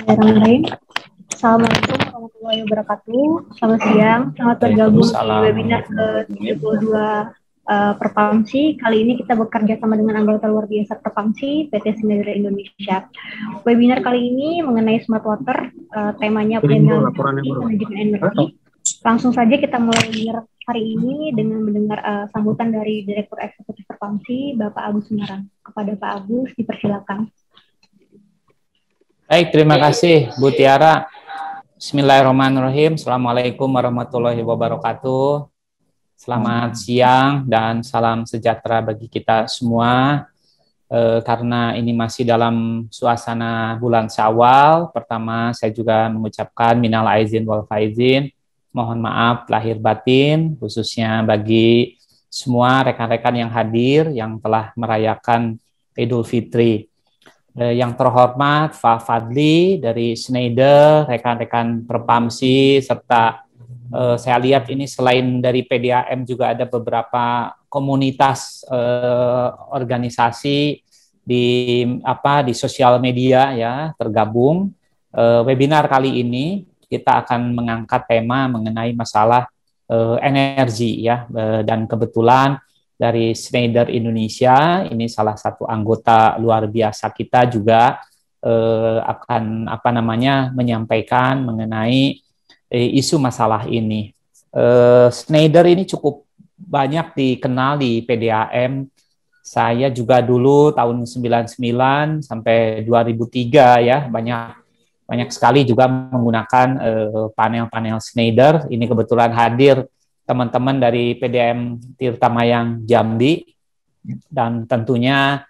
Bismillahirrahmanirrahim. Assalamualaikum warahmatullahi wabarakatuh. Selamat siang, selamat bergabung di webinar ke-32 Perpamsi. Kali ini kita bekerja sama dengan anggota luar biasa Perpamsi, PT Schneider Indonesia. Webinar kali ini mengenai smart water, temanya manajemen energi. Langsung saja kita mulai webinar hari ini dengan mendengar sambutan dari Direktur Eksekutif Perpamsi, Bapak Agus Semarang. Kepada Pak Agus, dipersilakan. Baik, terima kasih Bu Tiara. Bismillahirrahmanirrahim. Assalamualaikum warahmatullahi wabarakatuh. Selamat siang dan salam sejahtera bagi kita semua. Karena ini masih dalam suasana bulan Syawal, pertama saya juga mengucapkan minal aizin wal faizin. Mohon maaf lahir batin, khususnya bagi semua rekan-rekan yang hadir yang telah merayakan Idul Fitri. Yang terhormat Pak Fadli dari Schneider, rekan-rekan Perpamsi, serta saya lihat ini selain dari PDAM juga ada beberapa komunitas organisasi di sosial media ya tergabung. Webinar kali ini kita akan mengangkat tema mengenai masalah energi ya, dan kebetulan dari Schneider Indonesia, ini salah satu anggota luar biasa kita juga akan menyampaikan mengenai isu masalah ini. Schneider ini cukup banyak dikenal di PDAM. Saya juga dulu tahun 99 sampai 2003 ya banyak sekali juga menggunakan panel-panel Schneider. Ini kebetulan hadir teman-teman dari PDAM Tirta Mayang Jambi, dan tentunya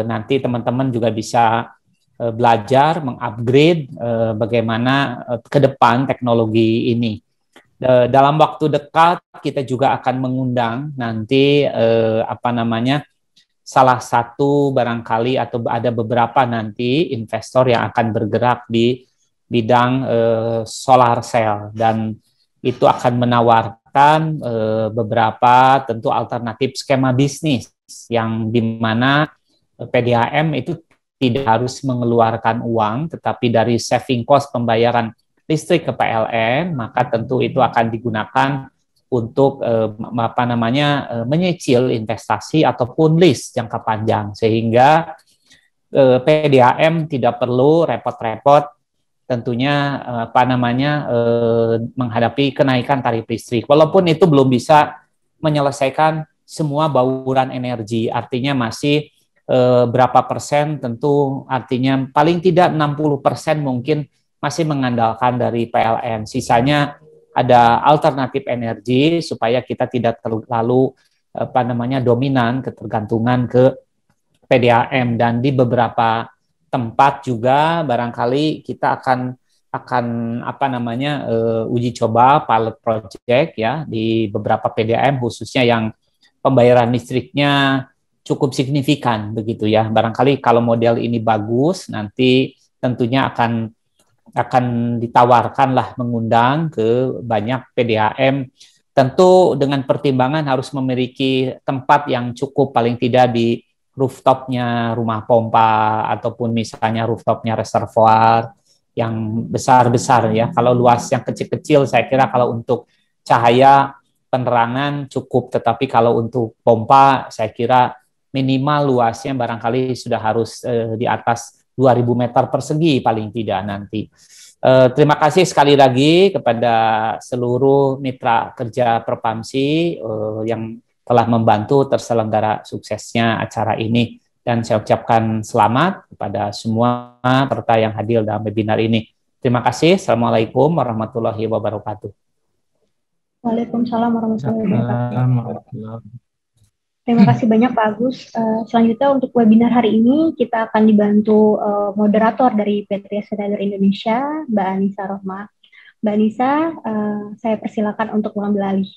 nanti teman-teman juga bisa belajar mengupgrade bagaimana ke depan teknologi ini. Dalam waktu dekat kita juga akan mengundang nanti salah satu barangkali atau ada beberapa nanti investor yang akan bergerak di bidang solar cell, dan itu akan menawarkan beberapa tentu alternatif skema bisnis yang dimana PDAM itu tidak harus mengeluarkan uang, tetapi dari saving cost pembayaran listrik ke PLN, maka tentu itu akan digunakan untuk menyicil investasi ataupun lease jangka panjang, sehingga PDAM tidak perlu repot-repot tentunya menghadapi kenaikan tarif listrik, walaupun itu belum bisa menyelesaikan semua bauran energi, artinya masih berapa persen, tentu artinya paling tidak 60% mungkin masih mengandalkan dari PLN, sisanya ada alternatif energi supaya kita tidak terlalu dominan ketergantungan ke PDAM. Dan di beberapa tempat juga barangkali kita akan uji coba pilot project ya di beberapa PDAM, khususnya yang pembayaran listriknya cukup signifikan begitu ya. Barangkali kalau model ini bagus, nanti tentunya akan ditawarkan lah mengundang ke banyak PDAM, tentu dengan pertimbangan harus memiliki tempat yang cukup, paling tidak di rooftopnya rumah pompa ataupun misalnya rooftopnya reservoir yang besar-besar ya. Kalau luas yang kecil-kecil saya kira kalau untuk cahaya penerangan cukup, tetapi kalau untuk pompa saya kira minimal luasnya barangkali sudah harus di atas 2000 meter persegi paling tidak nanti. Terima kasih sekali lagi kepada seluruh mitra kerja Perpamsi yang telah membantu terselenggara suksesnya acara ini, dan saya ucapkan selamat kepada semua peserta yang hadir dalam webinar ini. Terima kasih. Assalamualaikum warahmatullahi wabarakatuh. Waalaikumsalam warahmatullahi wabarakatuh. Terima kasih banyak Pak Agus. Selanjutnya untuk webinar hari ini kita akan dibantu moderator dari PT Schneider Indonesia, Mbak Anissa Rohmah. Mbak Anissa, saya persilakan untuk mengambil alih.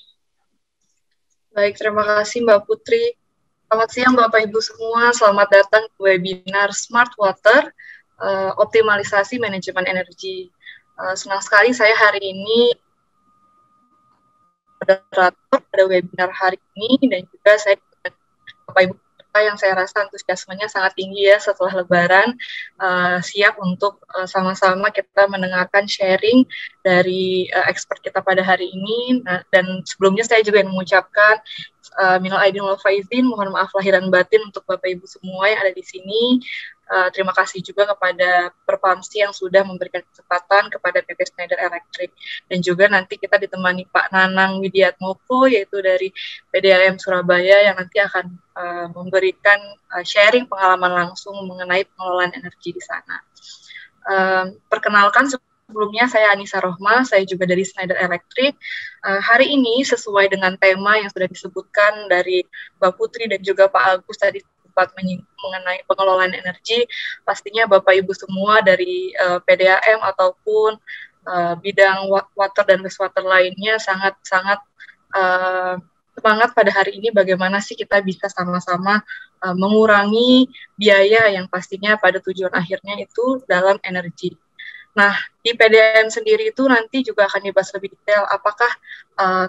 Baik, terima kasih Mbak Putri. Selamat siang Bapak Ibu semua, selamat datang ke webinar Smart Water, Optimalisasi Manajemen Energi. Senang sekali saya hari ini moderator pada webinar hari ini, dan juga saya Bapak Ibu peserta yang saya rasa antusiasmenya sangat tinggi ya setelah Lebaran, siap untuk sama-sama kita mendengarkan sharing dari expert kita pada hari ini. Nah, dan sebelumnya saya juga ingin mengucapkan minal aidin wal faizin, mohon maaf lahir dan batin untuk Bapak Ibu semua yang ada di sini. Terima kasih juga kepada Perpamsi yang sudah memberikan kesempatan kepada PT Schneider Electric, dan juga nanti kita ditemani Pak Nanang Widiatmoko yaitu dari PDAM Surabaya yang nanti akan memberikan sharing pengalaman langsung mengenai pengelolaan energi di sana. Perkenalkan, sebelumnya saya Anissa Rohma, saya juga dari Schneider Electric. Hari ini sesuai dengan tema yang sudah disebutkan dari Mbak Putri dan juga Pak Agus tadi mengenai pengelolaan energi, pastinya Bapak Ibu semua dari PDAM ataupun bidang water dan wastewater lainnya sangat-sangat semangat pada hari ini bagaimana sih kita bisa sama-sama mengurangi biaya yang pastinya pada tujuan akhirnya itu dalam energi. Nah, di PDAM sendiri itu nanti juga akan dibahas lebih detail apakah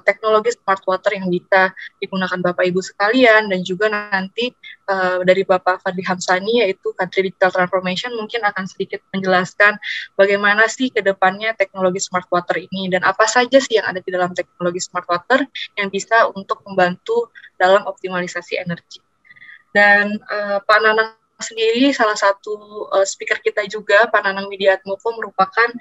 teknologi smart water yang bisa digunakan Bapak Ibu sekalian, dan juga nanti dari Bapak Fadli Hamsani yaitu Country Digital Transformation mungkin akan sedikit menjelaskan bagaimana sih ke depannya teknologi smart water ini dan apa saja sih yang ada di dalam teknologi smart water yang bisa untuk membantu dalam optimalisasi energi. Dan Pak Nanang sendiri salah satu speaker kita juga, Pak Nanang Widiatmoko, merupakan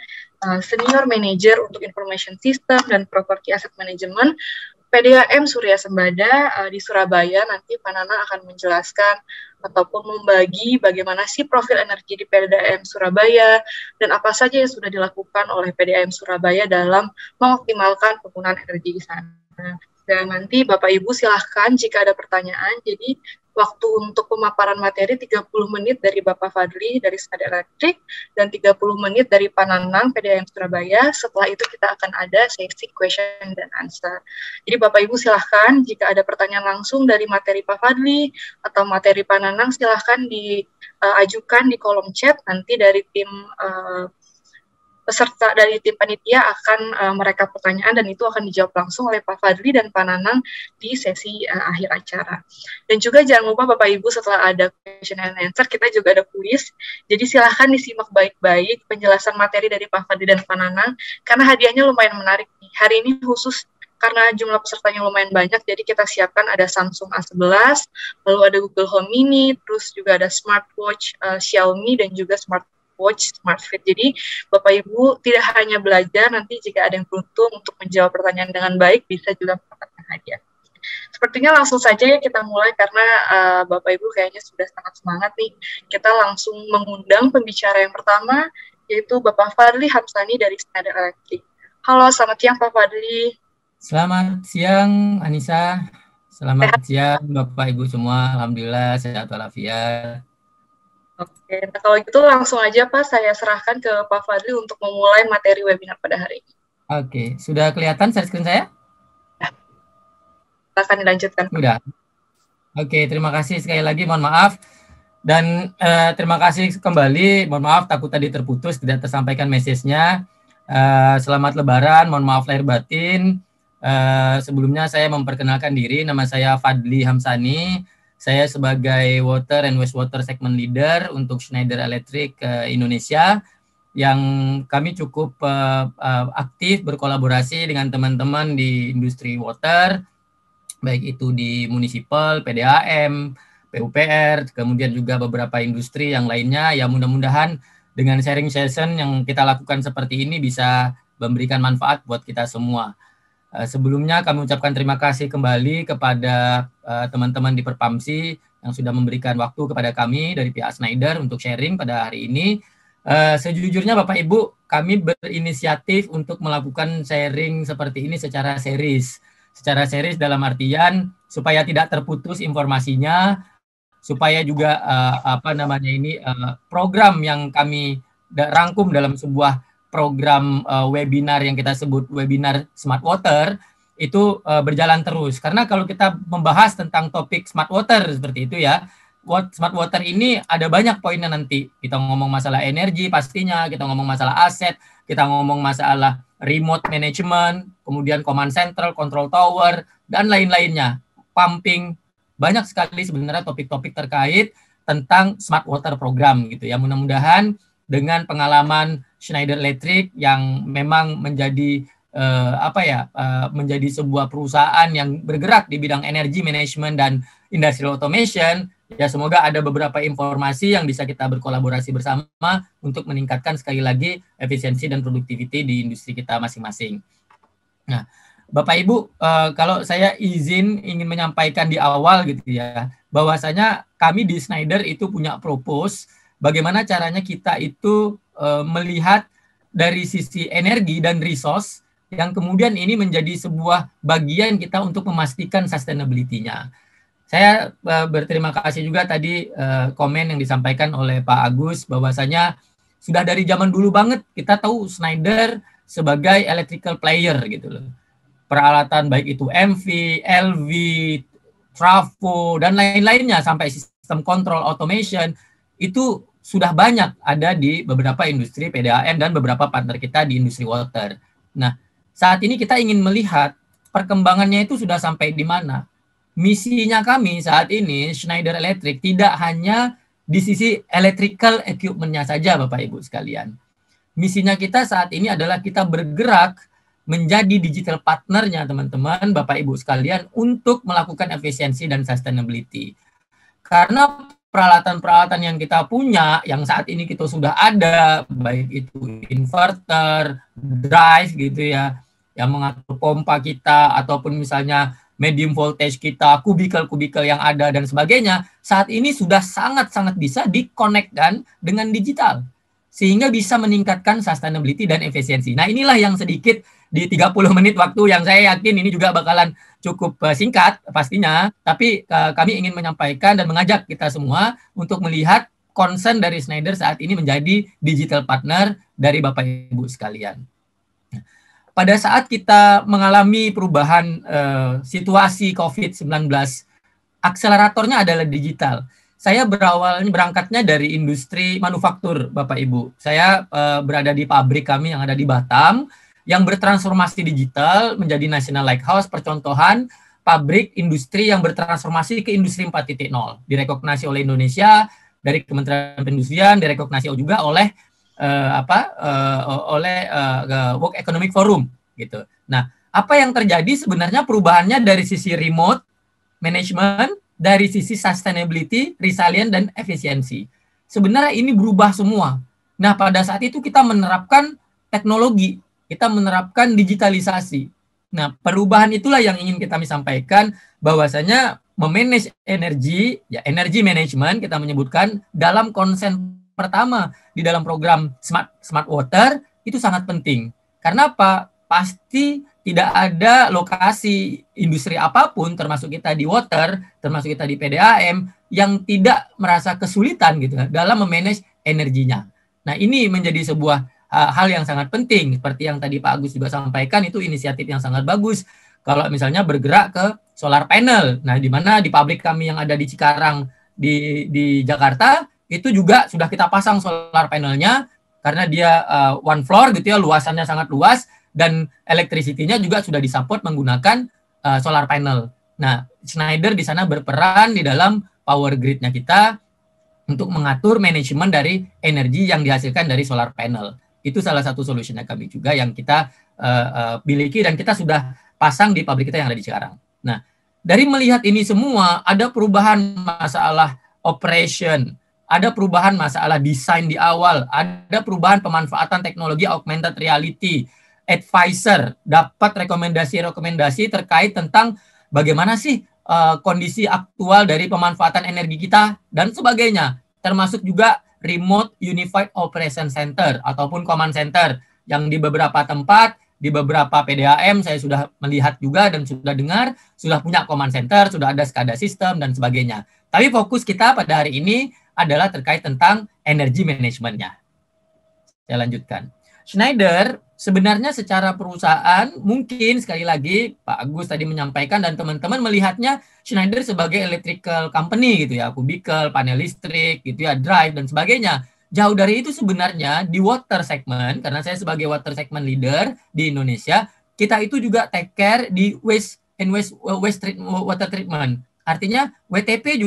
senior manager untuk information system dan property asset management PDAM Surya Sembada di Surabaya. Nanti Pak Nanang akan menjelaskan ataupun membagi bagaimana sih profil energi di PDAM Surabaya dan apa saja yang sudah dilakukan oleh PDAM Surabaya dalam mengoptimalkan penggunaan energi di sana. Dan nanti Bapak Ibu silahkan jika ada pertanyaan. Jadi waktu untuk pemaparan materi 30 menit dari Bapak Fadli dari Schneider Electric dan 30 menit dari Pak Nanang PDAM Surabaya. Setelah itu kita akan ada sesi question dan answer. Jadi Bapak Ibu silahkan jika ada pertanyaan langsung dari materi Pak Fadli atau materi Pak Nanang silahkan diajukan di kolom chat. Nanti dari tim peserta dari tim panitia akan merekap pertanyaan dan itu akan dijawab langsung oleh Pak Fadli dan Pak Nanang di sesi akhir acara. Dan juga jangan lupa Bapak Ibu setelah ada question and answer kita juga ada kuis. Jadi silahkan disimak baik-baik penjelasan materi dari Pak Fadli dan Pak Nanang karena hadiahnya lumayan menarik nih. Hari ini khusus karena jumlah pesertanya lumayan banyak, jadi kita siapkan ada Samsung A11, lalu ada Google Home Mini, terus juga ada smartwatch Xiaomi dan juga smartwatch Smart Fit. Jadi Bapak Ibu tidak hanya belajar, nanti jika ada yang beruntung untuk menjawab pertanyaan dengan baik bisa juga mendapatkan hadiah. Sepertinya langsung saja ya kita mulai karena Bapak Ibu kayaknya sudah sangat semangat nih. Kita langsung mengundang pembicara yang pertama yaitu Bapak Fadli Hamsani dari Schneider Electric. Halo, selamat siang Pak Fadli. Selamat siang Anissa. Selamat siang Bapak Ibu semua. Alhamdulillah sehat walafiat. Oke, nah kalau gitu langsung aja Pak, saya serahkan ke Pak Fadli untuk memulai materi webinar pada hari ini. Oke, sudah kelihatan share screen saya? Akan dilanjutkan. Sudah. Oke, terima kasih sekali lagi, mohon maaf. Dan terima kasih kembali, mohon maaf takut tadi terputus, tidak tersampaikan message-nya. Selamat Lebaran, mohon maaf lahir batin. Sebelumnya saya memperkenalkan diri, nama saya Fadli Hamsani. Saya sebagai Water and Wastewater Segment Leader untuk Schneider Electric Indonesia, yang kami cukup aktif berkolaborasi dengan teman-teman di industri water, baik itu di municipal, PDAM, PUPR, kemudian juga beberapa industri yang lainnya. Ya mudah-mudahan dengan sharing session yang kita lakukan seperti ini bisa memberikan manfaat buat kita semua. Sebelumnya kami ucapkan terima kasih kembali kepada teman-teman di Perpamsi yang sudah memberikan waktu kepada kami dari pihak Schneider untuk sharing pada hari ini. Sejujurnya Bapak Ibu, kami berinisiatif untuk melakukan sharing seperti ini secara series. Secara series dalam artian supaya tidak terputus informasinya, supaya juga program yang kami rangkum dalam sebuah program webinar yang kita sebut webinar Smart Water itu berjalan terus. Karena kalau kita membahas tentang topik Smart Water seperti itu ya, Smart Water ini ada banyak poinnya nanti. Kita ngomong masalah energi pastinya, kita ngomong masalah aset, kita ngomong masalah remote management, kemudian command central, control tower, dan lain-lainnya, pumping, banyak sekali sebenarnya topik-topik terkait tentang Smart Water Program gitu ya. Mudah-mudahan dengan pengalaman Schneider Electric yang memang menjadi menjadi sebuah perusahaan yang bergerak di bidang energy management dan industrial automation, ya semoga ada beberapa informasi yang bisa kita berkolaborasi bersama untuk meningkatkan sekali lagi efisiensi dan produktiviti di industri kita masing-masing. Nah, Bapak Ibu, kalau saya ingin menyampaikan di awal gitu ya, bahwasanya kami di Schneider itu punya propose bagaimana caranya kita itu melihat dari sisi energi dan resource yang kemudian ini menjadi sebuah bagian kita untuk memastikan sustainability-nya. Saya berterima kasih juga tadi komen yang disampaikan oleh Pak Agus bahwasanya sudah dari zaman dulu banget kita tahu Schneider sebagai electrical player gitu loh. Peralatan baik itu MV, LV, trafo dan lain-lainnya sampai sistem kontrol automation itu sudah banyak ada di beberapa industri PDAM dan beberapa partner kita di industri water. Nah, saat ini kita ingin melihat perkembangannya itu sudah sampai di mana. Misinya kami saat ini, Schneider Electric, tidak hanya di sisi electrical equipment-nya saja, Bapak Ibu sekalian. Misinya kita saat ini adalah kita bergerak menjadi digital partner-nya, teman-teman, Bapak Ibu sekalian, untuk melakukan efisiensi dan sustainability. Karena peralatan-peralatan yang kita punya, yang saat ini kita sudah ada, baik itu inverter, drive gitu ya, yang mengatur pompa kita, ataupun misalnya medium voltage kita, kubikel-kubikel yang ada dan sebagainya, saat ini sudah sangat-sangat bisa dikonekkan dengan digital. Sehingga bisa meningkatkan sustainability dan efisiensi. Nah inilah yang sedikit di 30 menit waktu yang saya yakin ini juga bakalan cukup singkat pastinya. Tapi kami ingin menyampaikan dan mengajak kita semua untuk melihat concern dari Schneider saat ini menjadi digital partner dari Bapak Ibu sekalian. Pada saat kita mengalami perubahan situasi COVID-19, akseleratornya adalah digital. Saya berangkatnya dari industri manufaktur, Bapak Ibu. Saya berada di pabrik kami yang ada di Batam, yang bertransformasi digital menjadi National Lighthouse, percontohan pabrik industri yang bertransformasi ke industri 4.0. Direkognasi oleh Indonesia, dari Kementerian Perindustrian, direkognasi juga oleh World Economic Forum gitu. Nah, apa yang terjadi sebenarnya perubahannya dari sisi remote management, dari sisi sustainability, resilient dan efisiensi. Sebenarnya ini berubah semua. Nah, pada saat itu kita menerapkan teknologi, kita menerapkan digitalisasi. Nah, perubahan itulah yang ingin kami sampaikan bahwasanya memanage energi, ya energy management kita menyebutkan dalam konsen pertama di dalam program Smart Water itu sangat penting. Karena apa? Pasti tidak ada lokasi industri apapun, termasuk kita di water, termasuk kita di PDAM, yang tidak merasa kesulitan gitu dalam memanage energinya. Nah, ini menjadi sebuah hal yang sangat penting. Seperti yang tadi Pak Agus juga sampaikan, itu inisiatif yang sangat bagus. Kalau misalnya bergerak ke solar panel, nah di mana di pabrik kami yang ada di Cikarang di Jakarta, itu juga sudah kita pasang solar panelnya karena dia one floor gitu ya, luasannya sangat luas dan electricity-nya juga sudah disupport menggunakan solar panel. Nah, Schneider di sana berperan di dalam power grid-nya kita untuk mengatur manajemen dari energi yang dihasilkan dari solar panel. Itu salah satu solusinya kami juga yang kita miliki dan kita sudah pasang di pabrik kita yang ada di Cikarang. Nah, dari melihat ini semua ada perubahan masalah operation, ada perubahan masalah desain di awal, ada perubahan pemanfaatan teknologi augmented reality, advisor, dapat rekomendasi-rekomendasi terkait tentang bagaimana sih kondisi aktual dari pemanfaatan energi kita dan sebagainya. Termasuk juga remote unified operation center ataupun command center yang di beberapa tempat, di beberapa PDAM saya sudah melihat juga dan sudah dengar, sudah punya command center, sudah ada SCADA system dan sebagainya. Tapi fokus kita pada hari ini adalah terkait tentang energy management-nya. Saya lanjutkan. Schneider sebenarnya secara perusahaan mungkin sekali lagi Pak Agus tadi menyampaikan dan teman-teman melihatnya Schneider sebagai electrical company gitu ya, kubikel, panel listrik gitu ya, drive dan sebagainya. Jauh dari itu sebenarnya di water segment, karena saya sebagai water segment leader di Indonesia, kita itu juga take care di water treatment. Artinya WWTP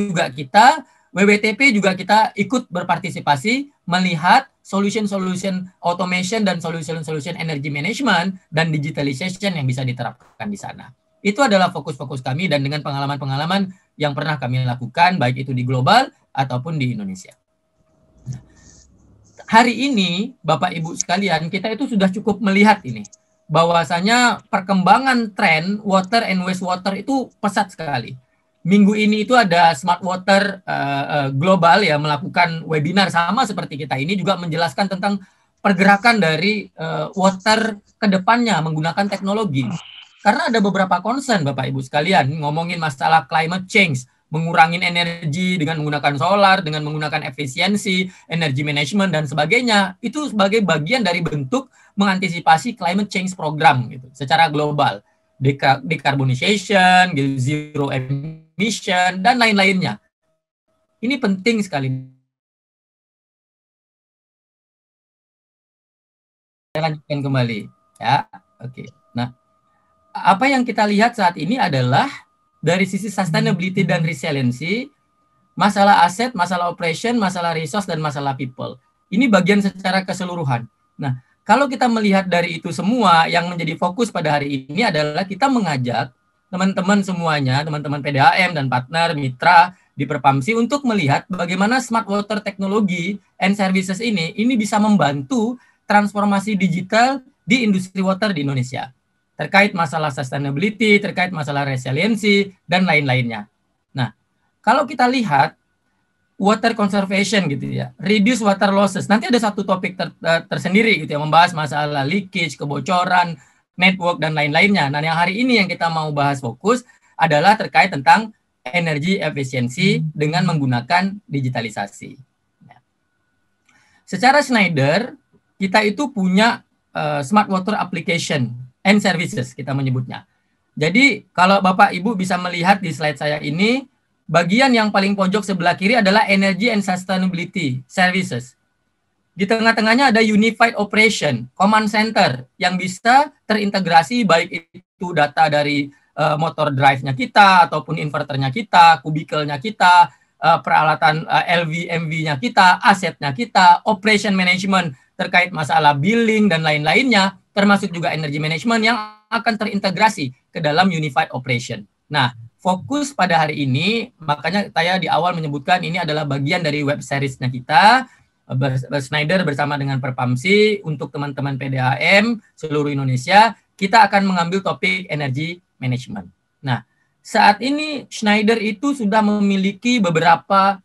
juga kita ikut berpartisipasi melihat solution automation dan solution energy management dan digitalization yang bisa diterapkan di sana. Itu adalah fokus-fokus kami dan dengan pengalaman-pengalaman yang pernah kami lakukan baik itu di global ataupun di Indonesia. Hari ini Bapak Ibu sekalian, kita itu sudah cukup melihat ini bahwasanya perkembangan tren water and wastewater itu pesat sekali. Minggu ini itu ada Smart Water Global ya melakukan webinar sama seperti kita ini juga menjelaskan tentang pergerakan dari water ke depannya menggunakan teknologi. Karena ada beberapa concern Bapak Ibu sekalian ngomongin masalah climate change, mengurangi energi dengan menggunakan solar, dengan menggunakan efisiensi, energy management dan sebagainya. Itu sebagai bagian dari bentuk mengantisipasi climate change program gitu secara global. Decarbonization, zero emission, dan lain-lainnya. Ini penting sekali. Saya lanjutkan kembali. Ya, oke. Nah, apa yang kita lihat saat ini adalah dari sisi sustainability dan resiliency, masalah aset, masalah operation, masalah resource, dan masalah people. Ini bagian secara keseluruhan. Nah, kalau kita melihat dari itu semua, yang menjadi fokus pada hari ini adalah kita mengajak teman-teman semuanya, teman-teman PDAM dan partner, mitra di Perpamsi untuk melihat bagaimana smart water technology and services ini bisa membantu transformasi digital di industri water di Indonesia. Terkait masalah sustainability, terkait masalah resiliensi, dan lain-lainnya. Nah, kalau kita lihat water conservation gitu ya, reduce water losses. Nanti ada satu topik tersendiri gitu ya, membahas masalah leakage, kebocoran, network dan lain-lainnya. Nah, yang hari ini yang kita mau bahas fokus adalah terkait tentang energi efisiensi dengan menggunakan digitalisasi. Nah, secara Schneider, kita itu punya smart water application and services kita menyebutnya. Jadi kalau Bapak Ibu bisa melihat di slide saya ini, bagian yang paling pojok sebelah kiri adalah Energy and Sustainability Services. Di tengah-tengahnya ada Unified Operation, Command Center, yang bisa terintegrasi baik itu data dari motor drive-nya kita, ataupun inverternya kita, kubikelnya kita, peralatan LV-MV-nya kita, asetnya kita, Operation Management terkait masalah billing dan lain-lainnya, termasuk juga Energy Management yang akan terintegrasi ke dalam Unified Operation. Nah, fokus pada hari ini, makanya saya di awal menyebutkan ini adalah bagian dari web series-nya kita, Schneider bersama dengan Perpamsi, untuk teman-teman PDAM seluruh Indonesia, kita akan mengambil topik energy management. Nah, saat ini Schneider itu sudah memiliki beberapa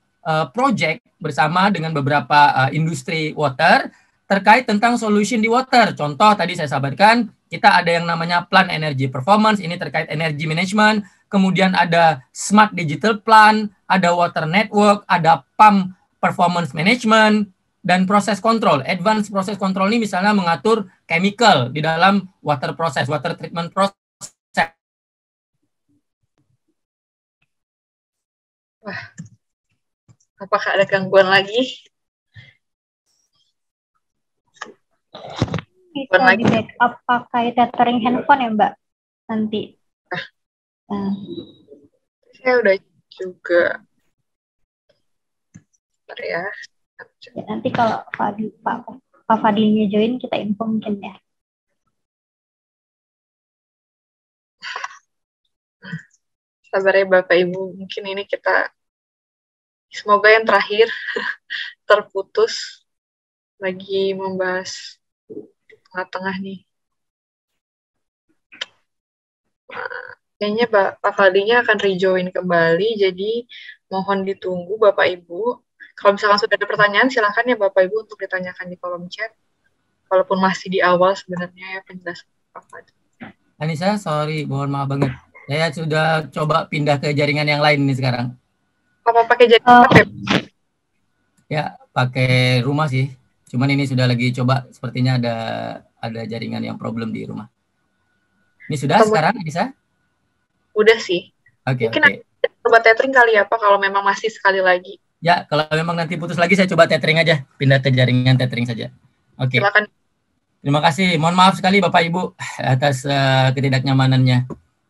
project bersama dengan beberapa industri water terkait tentang solution di water. Contoh tadi saya sampaikan, kita ada yang namanya Plan Energy Performance, ini terkait energy management. Kemudian ada Smart Digital Plan, ada Water Network, ada Pump Performance Management, dan Process Control. Advanced Process Control ini misalnya mengatur chemical di dalam water process, water treatment process. Wah, apakah ada gangguan lagi? Bisa di backup pakai tethering handphone ya Mbak nanti. Saya udah juga. Bentar ya. Ya, nanti kalau Pak Fadilnya join kita info mungkin ya. Sabar ya Bapak Ibu, mungkin ini kita semoga yang terakhir terputus lagi membahas tengah-tengah nih. Nah, kayaknya Pak Fadilnya akan rejoin kembali, jadi mohon ditunggu Bapak Ibu. Kalau misalkan sudah ada pertanyaan, silakan ya Bapak Ibu untuk ditanyakan di kolom chat. Walaupun masih di awal sebenarnya ya penjelasan Pak Fadil. Anissa, sorry, mohon maaf banget. Saya sudah coba pindah ke jaringan yang lain nih sekarang. Apa pakai jaringan HP? Ya, pakai rumah sih. Cuman ini sudah lagi coba, sepertinya ada jaringan yang problem di rumah. Ini sudah sekarang, Anissa? Udah sih. Oke. Mungkin coba tethering kali ya Pak, kalau memang masih sekali lagi. Ya, kalau memang nanti putus lagi, saya coba tethering aja. Pindah ke jaringan tethering saja. Oke. Silakan. Terima kasih. Mohon maaf sekali Bapak Ibu atas ketidaknyamanannya.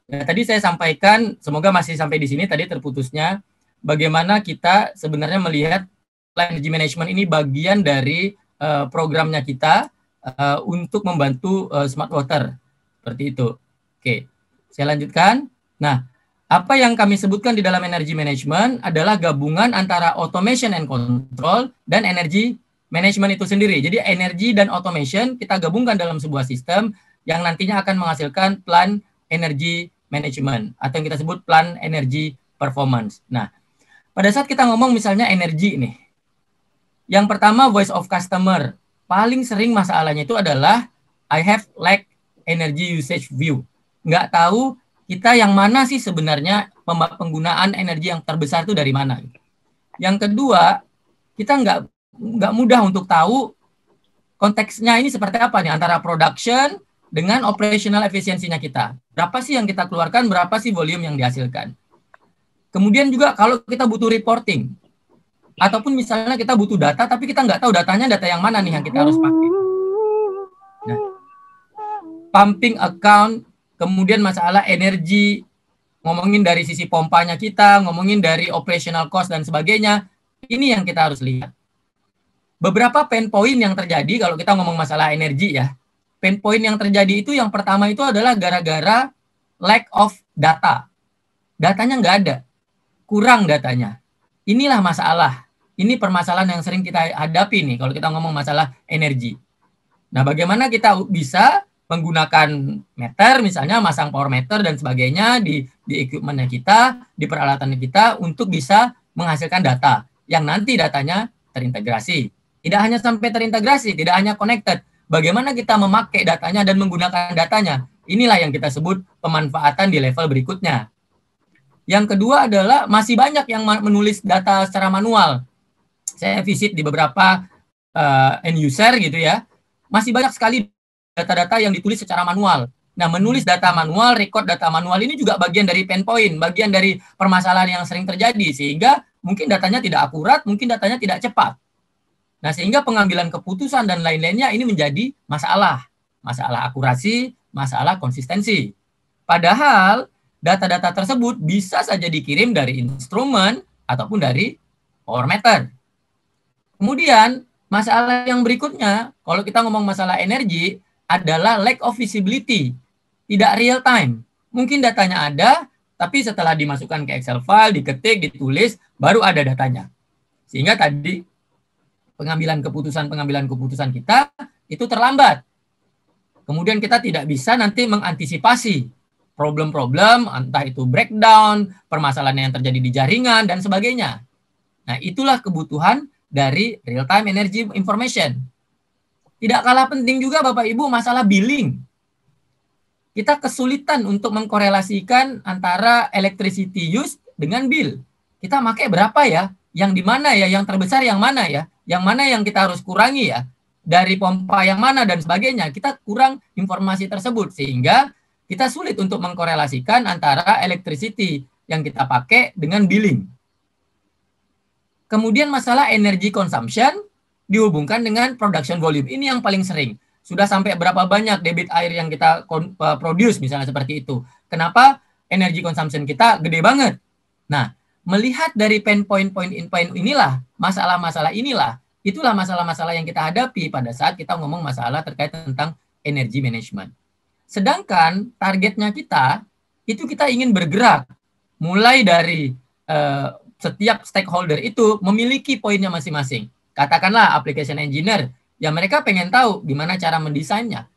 Nah, tadi saya sampaikan, semoga masih sampai di sini tadi terputusnya, bagaimana kita sebenarnya melihat energy management ini bagian dari programnya kita untuk membantu smart water. Seperti itu. Oke, saya lanjutkan. Nah, apa yang kami sebutkan di dalam energy management adalah gabungan antara automation and control dan energy management itu sendiri. Jadi energi dan automation kita gabungkan dalam sebuah sistem yang nantinya akan menghasilkan plan energy management atau yang kita sebut plan energy performance. Nah, pada saat kita ngomong misalnya energi nih, yang pertama voice of customer. Paling sering masalahnya itu adalah I have lack energy usage view. Nggak tahu kita yang mana sih sebenarnya penggunaan energi yang terbesar itu dari mana. Yang kedua, kita nggak mudah untuk tahu konteksnya ini seperti apa nih antara production dengan operational efisiensinya kita. Berapa sih yang kita keluarkan, berapa sih volume yang dihasilkan. Kemudian juga kalau kita butuh reporting, ataupun misalnya kita butuh data, tapi kita nggak tahu datanya data yang mana nih yang kita harus pakai. Nah, pumping account, kemudian masalah energi, ngomongin dari sisi pompanya kita, ngomongin dari operational cost dan sebagainya, ini yang kita harus lihat. Beberapa pain point yang terjadi kalau kita ngomong masalah energi ya, pain point yang terjadi itu yang pertama itu adalah gara-gara lack of data. Datanya nggak ada, kurang datanya. Inilah masalah. Ini permasalahan yang sering kita hadapi nih kalau kita ngomong masalah energi. Nah, bagaimana kita bisa menggunakan meter, misalnya masang power meter dan sebagainya di equipment-nya kita, di peralatannya kita untuk bisa menghasilkan data yang nanti datanya terintegrasi. Tidak hanya sampai terintegrasi, tidak hanya connected. Bagaimana kita memakai datanya dan menggunakan datanya. Inilah yang kita sebut pemanfaatan di level berikutnya. Yang kedua adalah masih banyak yang menulis data secara manual. Saya visit di beberapa end user gitu ya. Masih banyak sekali data-data yang ditulis secara manual. Nah, menulis data manual, record data manual ini juga bagian dari pain point, bagian dari permasalahan yang sering terjadi. Sehingga mungkin datanya tidak akurat, mungkin datanya tidak cepat. Nah, sehingga pengambilan keputusan dan lain-lainnya ini menjadi masalah. Masalah akurasi, masalah konsistensi. Padahal data-data tersebut bisa saja dikirim dari instrumen ataupun dari power meter. Kemudian, masalah yang berikutnya, kalau kita ngomong masalah energi, adalah lack of visibility. Tidak real time. Mungkin datanya ada, tapi setelah dimasukkan ke Excel file, diketik, ditulis, baru ada datanya. Sehingga tadi pengambilan keputusan kita itu terlambat. Kemudian kita tidak bisa nanti mengantisipasi problem-problem, entah itu breakdown, permasalahan yang terjadi di jaringan, dan sebagainya. Nah, itulah kebutuhan dari real-time energy information. Tidak kalah penting juga Bapak Ibu masalah billing. Kita kesulitan untuk mengkorelasikan antara electricity use dengan bill. Kita pakai berapa ya? Yang di mana ya? Yang terbesar yang mana ya? Yang mana yang kita harus kurangi ya? Dari pompa yang mana dan sebagainya. Kita kurang informasi tersebut sehingga kita sulit untuk mengkorelasikan antara electricity yang kita pakai dengan billing. Kemudian masalah energy consumption dihubungkan dengan production volume. Ini yang paling sering. Sudah sampai berapa banyak debit air yang kita produce misalnya seperti itu. Kenapa energy consumption kita gede banget? Nah, melihat dari point inilah, masalah-masalah inilah, itulah masalah-masalah yang kita hadapi pada saat kita ngomong masalah terkait tentang energy management. Sedangkan targetnya kita, itu kita ingin bergerak. Mulai dari setiap stakeholder itu memiliki poinnya masing-masing. Katakanlah application engineer, ya mereka pengen tahu gimana cara mendesainnya.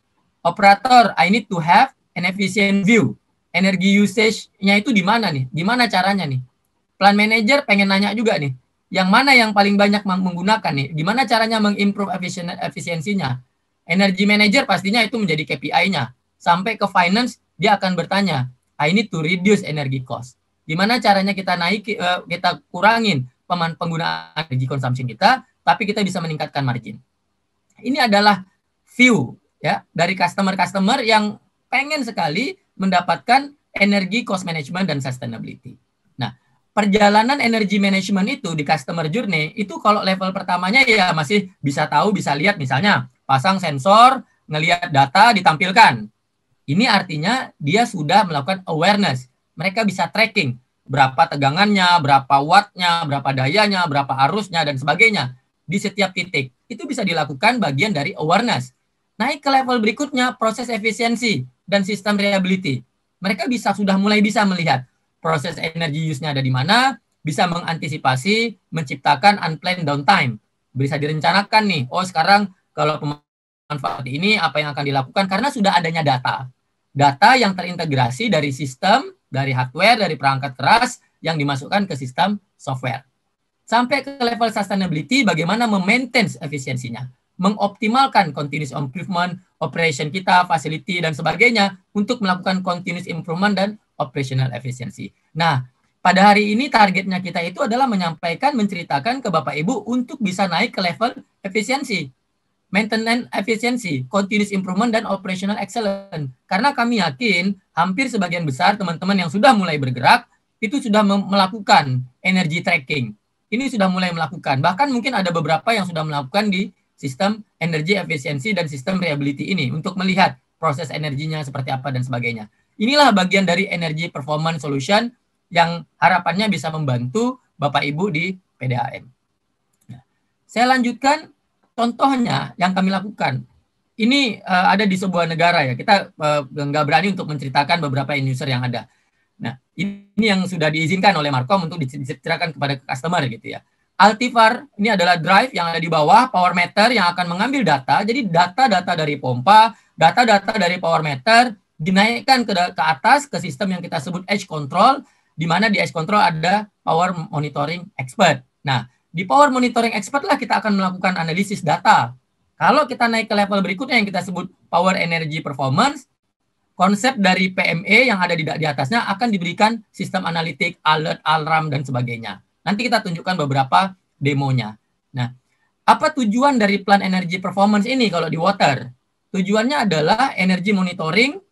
Operator, I need to have an efficient view. Energi usage-nya itu di mana nih? Gimana caranya nih? Plan manager pengen nanya juga nih, yang mana yang paling banyak menggunakan nih? Gimana caranya mengimprove efisiensinya? Energy manager pastinya itu menjadi KPI-nya. Sampai ke finance, dia akan bertanya, I need to reduce energy cost. Gimana caranya kita kita kurangin penggunaan energi consumption kita, tapi kita bisa meningkatkan margin. Ini adalah view ya dari customer yang pengen sekali mendapatkan energi cost management dan sustainability. Nah, perjalanan energy management itu di customer journey itu kalau level pertamanya ya masih bisa tahu, bisa lihat misalnya pasang sensor, ngelihat data ditampilkan. Ini artinya dia sudah melakukan awareness. Mereka bisa tracking berapa tegangannya, berapa wattnya, berapa dayanya, berapa arusnya, dan sebagainya di setiap titik. Itu bisa dilakukan bagian dari awareness. Naik ke level berikutnya, proses efisiensi dan sistem reliability. Mereka sudah mulai bisa melihat proses energy use-nya ada di mana, bisa mengantisipasi, menciptakan unplanned downtime. Bisa direncanakan nih, oh sekarang kalau pemanfaat ini apa yang akan dilakukan, karena sudah adanya data. Data yang terintegrasi dari sistem, dari hardware, dari perangkat keras yang dimasukkan ke sistem software. Sampai ke level sustainability, bagaimana memaintain efisiensinya, mengoptimalkan continuous improvement, operation kita, facility, dan sebagainya untuk melakukan continuous improvement dan operational efficiency. Nah, pada hari ini targetnya kita itu adalah menyampaikan, menceritakan ke Bapak Ibu untuk bisa naik ke level efisiensi, maintenance efficiency, continuous improvement, dan operational excellence. Karena kami yakin hampir sebagian besar teman-teman yang sudah mulai bergerak itu sudah melakukan energy tracking. Ini sudah mulai melakukan. Bahkan mungkin ada beberapa yang sudah melakukan di sistem energy efficiency dan sistem reliability ini untuk melihat proses energinya seperti apa dan sebagainya. Inilah bagian dari energy performance solution yang harapannya bisa membantu Bapak Ibu di PDAM. Nah, saya lanjutkan contohnya yang kami lakukan. Ini ada di sebuah negara ya. Kita nggak berani untuk menceritakan beberapa end user yang ada. Nah, ini yang sudah diizinkan oleh Markom untuk diceritakan kepada customer gitu ya. Altivar ini adalah drive yang ada di bawah power meter yang akan mengambil data. Jadi data-data dari pompa, data-data dari power meter dinaikkan ke atas ke sistem yang kita sebut edge control, di mana di edge control ada power monitoring expert. Nah, di power monitoring expert lah kita akan melakukan analisis data. Kalau kita naik ke level berikutnya yang kita sebut power energy performance, konsep dari PME yang ada di atasnya akan diberikan sistem analitik, alert, alarm, dan sebagainya. Nanti kita tunjukkan beberapa demonya. Nah, apa tujuan dari plan energy performance ini kalau di water? Tujuannya adalah energy monitoring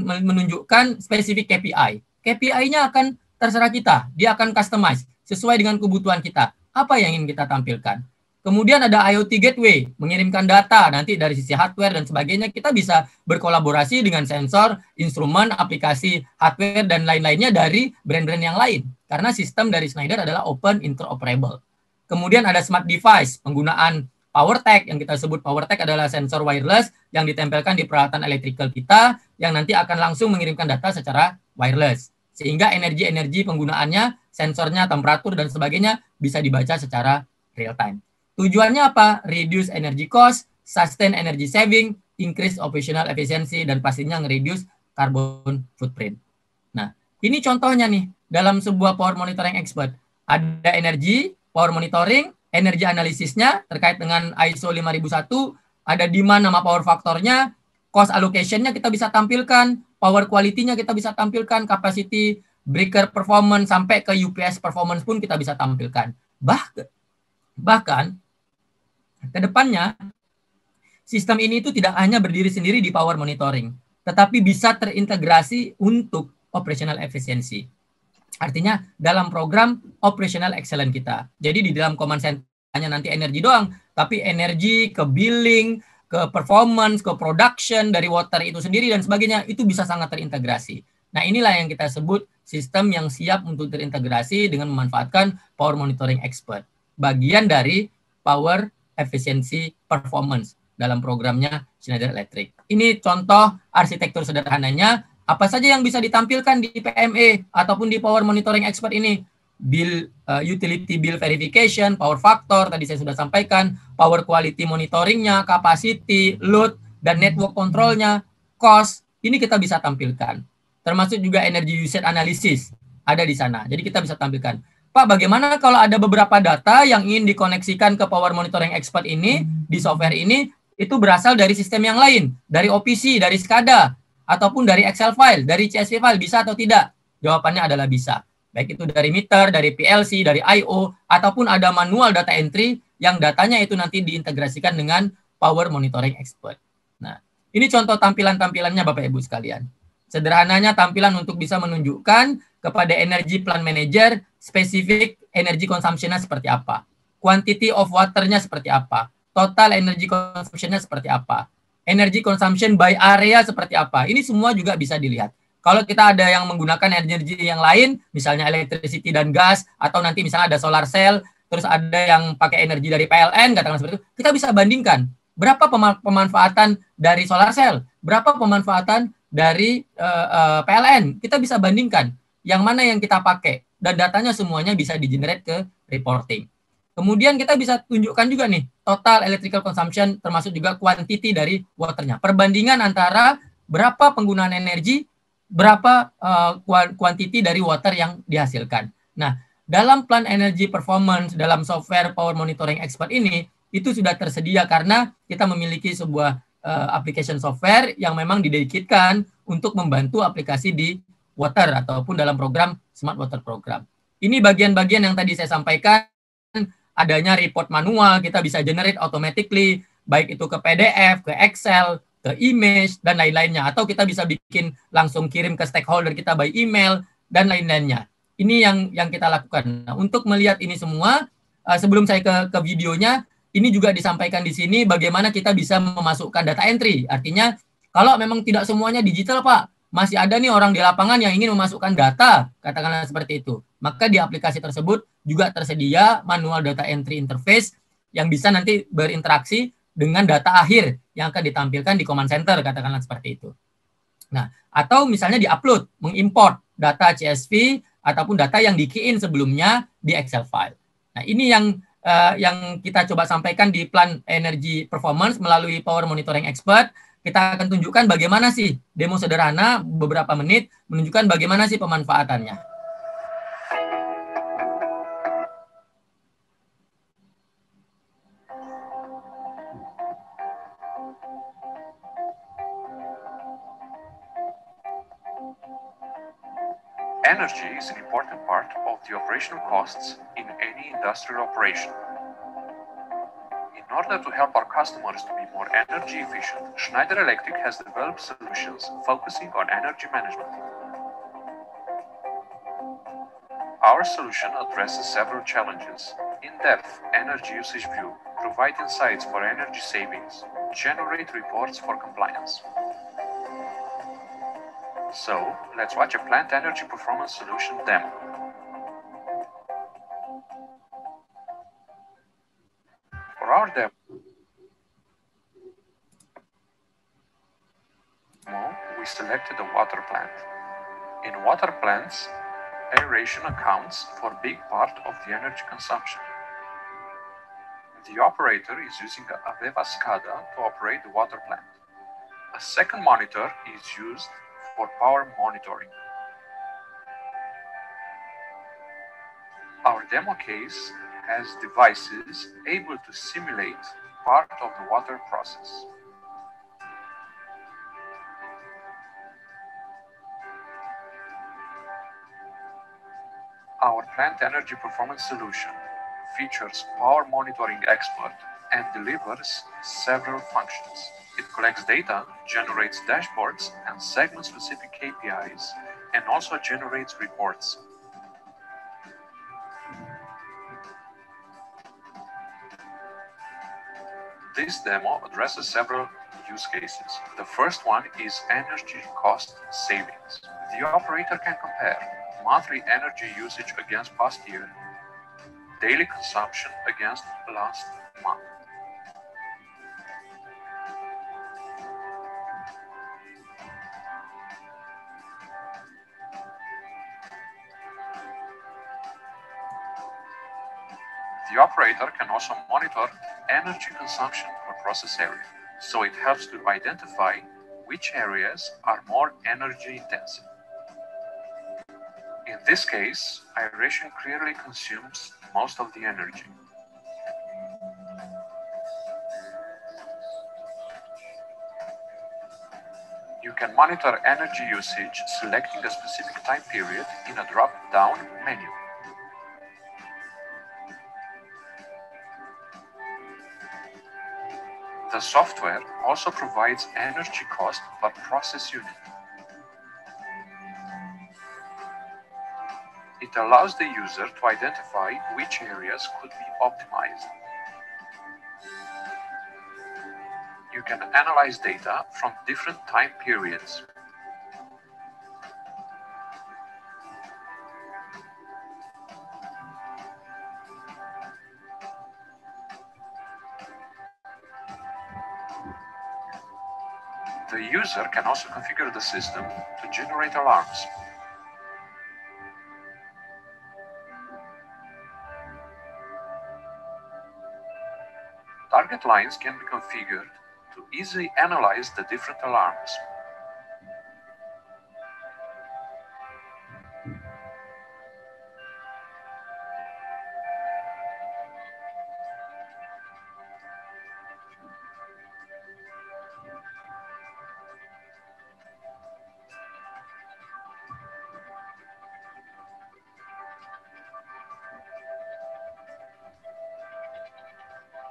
menunjukkan spesifik KPI. KPI-nya akan terserah kita. Dia akan customize sesuai dengan kebutuhan kita. Apa yang ingin kita tampilkan? Kemudian ada IoT Gateway, mengirimkan data nanti dari sisi hardware dan sebagainya. Kita bisa berkolaborasi dengan sensor, instrumen, aplikasi hardware, dan lain-lainnya dari brand-brand yang lain. Karena sistem dari Schneider adalah open interoperable. Kemudian ada smart device, penggunaan PowerTech, yang kita sebut PowerTech adalah sensor wireless yang ditempelkan di peralatan electrical kita, yang nanti akan langsung mengirimkan data secara wireless. Sehingga energi-energi penggunaannya, sensornya, temperatur, dan sebagainya bisa dibaca secara real time. Tujuannya apa? Reduce energy cost, sustain energy saving, increase operational efficiency, dan pastinya nge-reduce carbon footprint. Nah, ini contohnya nih, dalam sebuah power monitoring expert. Ada energi, power monitoring, energi analisisnya terkait dengan ISO 5001, ada demand nama power faktornya, cost allocation-nya kita bisa tampilkan, power quality-nya kita bisa tampilkan, capacity, breaker performance, sampai ke UPS performance pun kita bisa tampilkan. Bahkan ke depannya, sistem ini itu tidak hanya berdiri sendiri di power monitoring, tetapi bisa terintegrasi untuk operational efficiency. Artinya dalam program operational excellence kita. Jadi di dalam command center hanya nanti energi doang, tapi energi ke billing, ke performance, ke production dari water itu sendiri dan sebagainya, itu bisa sangat terintegrasi. Nah, inilah yang kita sebut sistem yang siap untuk terintegrasi dengan memanfaatkan power monitoring expert. Bagian dari power efficiency performance dalam programnya Schneider Electric. Ini contoh arsitektur sederhananya. Apa saja yang bisa ditampilkan di PME ataupun di power monitoring expert ini? Utility bill verification, power factor, tadi saya sudah sampaikan, power quality monitoringnya, capacity, load, dan network controlnya, cost, ini kita bisa tampilkan. Termasuk juga energy usage analysis ada di sana. Jadi kita bisa tampilkan. Pak, bagaimana kalau ada beberapa data yang ingin dikoneksikan ke power monitoring expert ini, di software ini, itu berasal dari sistem yang lain, dari OPC, dari SCADA, ataupun dari Excel file, dari CSV file, bisa atau tidak? Jawabannya adalah bisa. Baik itu dari meter, dari PLC, dari I/O, ataupun ada manual data entry yang datanya itu nanti diintegrasikan dengan power monitoring expert. Nah, ini contoh tampilan-tampilannya Bapak Ibu sekalian. Sederhananya tampilan untuk bisa menunjukkan kepada energy plan manager spesifik energy consumption-nya seperti apa, quantity of water-nya seperti apa, total energy consumption-nya seperti apa, energy consumption by area seperti apa. Ini semua juga bisa dilihat. Kalau kita ada yang menggunakan energi yang lain, misalnya electricity dan gas, atau nanti misalnya ada solar cell, terus ada yang pakai energi dari PLN, katakan seperti itu, kita bisa bandingkan berapa pemanfaatan dari solar cell, berapa pemanfaatan dari PLN. Kita bisa bandingkan yang mana yang kita pakai, dan datanya semuanya bisa di-generate ke reporting. Kemudian kita bisa tunjukkan juga nih total electrical consumption termasuk juga quantity dari waternya. Perbandingan antara berapa penggunaan energi, berapa quantity dari water yang dihasilkan. Nah, dalam plan energy performance, dalam software Power Monitoring Expert ini, itu sudah tersedia karena kita memiliki sebuah application software yang memang didedikatkan untuk membantu aplikasi di water ataupun dalam program Smart Water Program. Ini bagian-bagian yang tadi saya sampaikan. Adanya report manual, kita bisa generate automatically, baik itu ke PDF, ke Excel, ke image, dan lain-lainnya. Atau kita bisa bikin langsung kirim ke stakeholder kita by email, dan lain-lainnya. Ini yang kita lakukan. Nah, untuk melihat ini semua, sebelum saya ke videonya, ini juga disampaikan di sini bagaimana kita bisa memasukkan data entry. Artinya, kalau memang tidak semuanya digital, Pak, masih ada nih orang di lapangan yang ingin memasukkan data, katakanlah seperti itu. Maka di aplikasi tersebut juga tersedia manual data entry interface yang bisa nanti berinteraksi dengan data akhir yang akan ditampilkan di command center, katakanlah seperti itu. Nah, atau misalnya di-upload, mengimport data CSV ataupun data yang di-key in sebelumnya di Excel file. Nah, ini yang kita coba sampaikan di plan energy performance melalui Power Monitoring Expert. Kita akan tunjukkan bagaimana sih demo sederhana beberapa menit menunjukkan bagaimana sih pemanfaatannya. Energy is an important part of the operational costs in any industrial operation. In order to help our customers to be more energy efficient, Schneider Electric has developed solutions focusing on energy management. Our solution addresses several challenges. In-depth energy usage view, provide insights for energy savings, generate reports for compliance. So, let's watch a plant energy performance solution demo. For our demo, we selected a water plant. In water plants, aeration accounts for a big part of the energy consumption. The operator is using a Aveva SCADA to operate the water plant. A second monitor is used for power monitoring. Our demo case has devices able to simulate part of the water process. Our plant energy performance solution features Power Monitoring Expert and delivers several functions. It collects data, generates dashboards and segment-specific KPIs, and also generates reports. This demo addresses several use cases. The first one is energy cost savings. The operator can compare monthly energy usage against past year, daily consumption against last month. The operator can also monitor energy consumption per process area, so it helps to identify which areas are more energy intensive. In this case, aeration clearly consumes most of the energy. You can monitor energy usage selecting a specific time period in a drop-down menu. The software also provides energy cost per process unit. It allows the user to identify which areas could be optimized. You you can analyze data from different time periods. The user can also configure the system to generate alarms. Target lines can be configured to easily analyze the different alarms.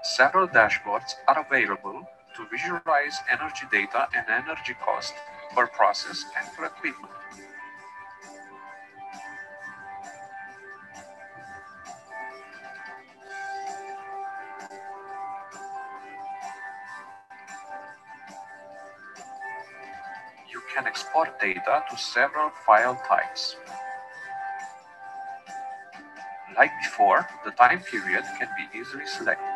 Several dashboards are available to visualize energy data and energy cost per process and per equipment. You can export data to several file types. Like before, the time period can be easily selected.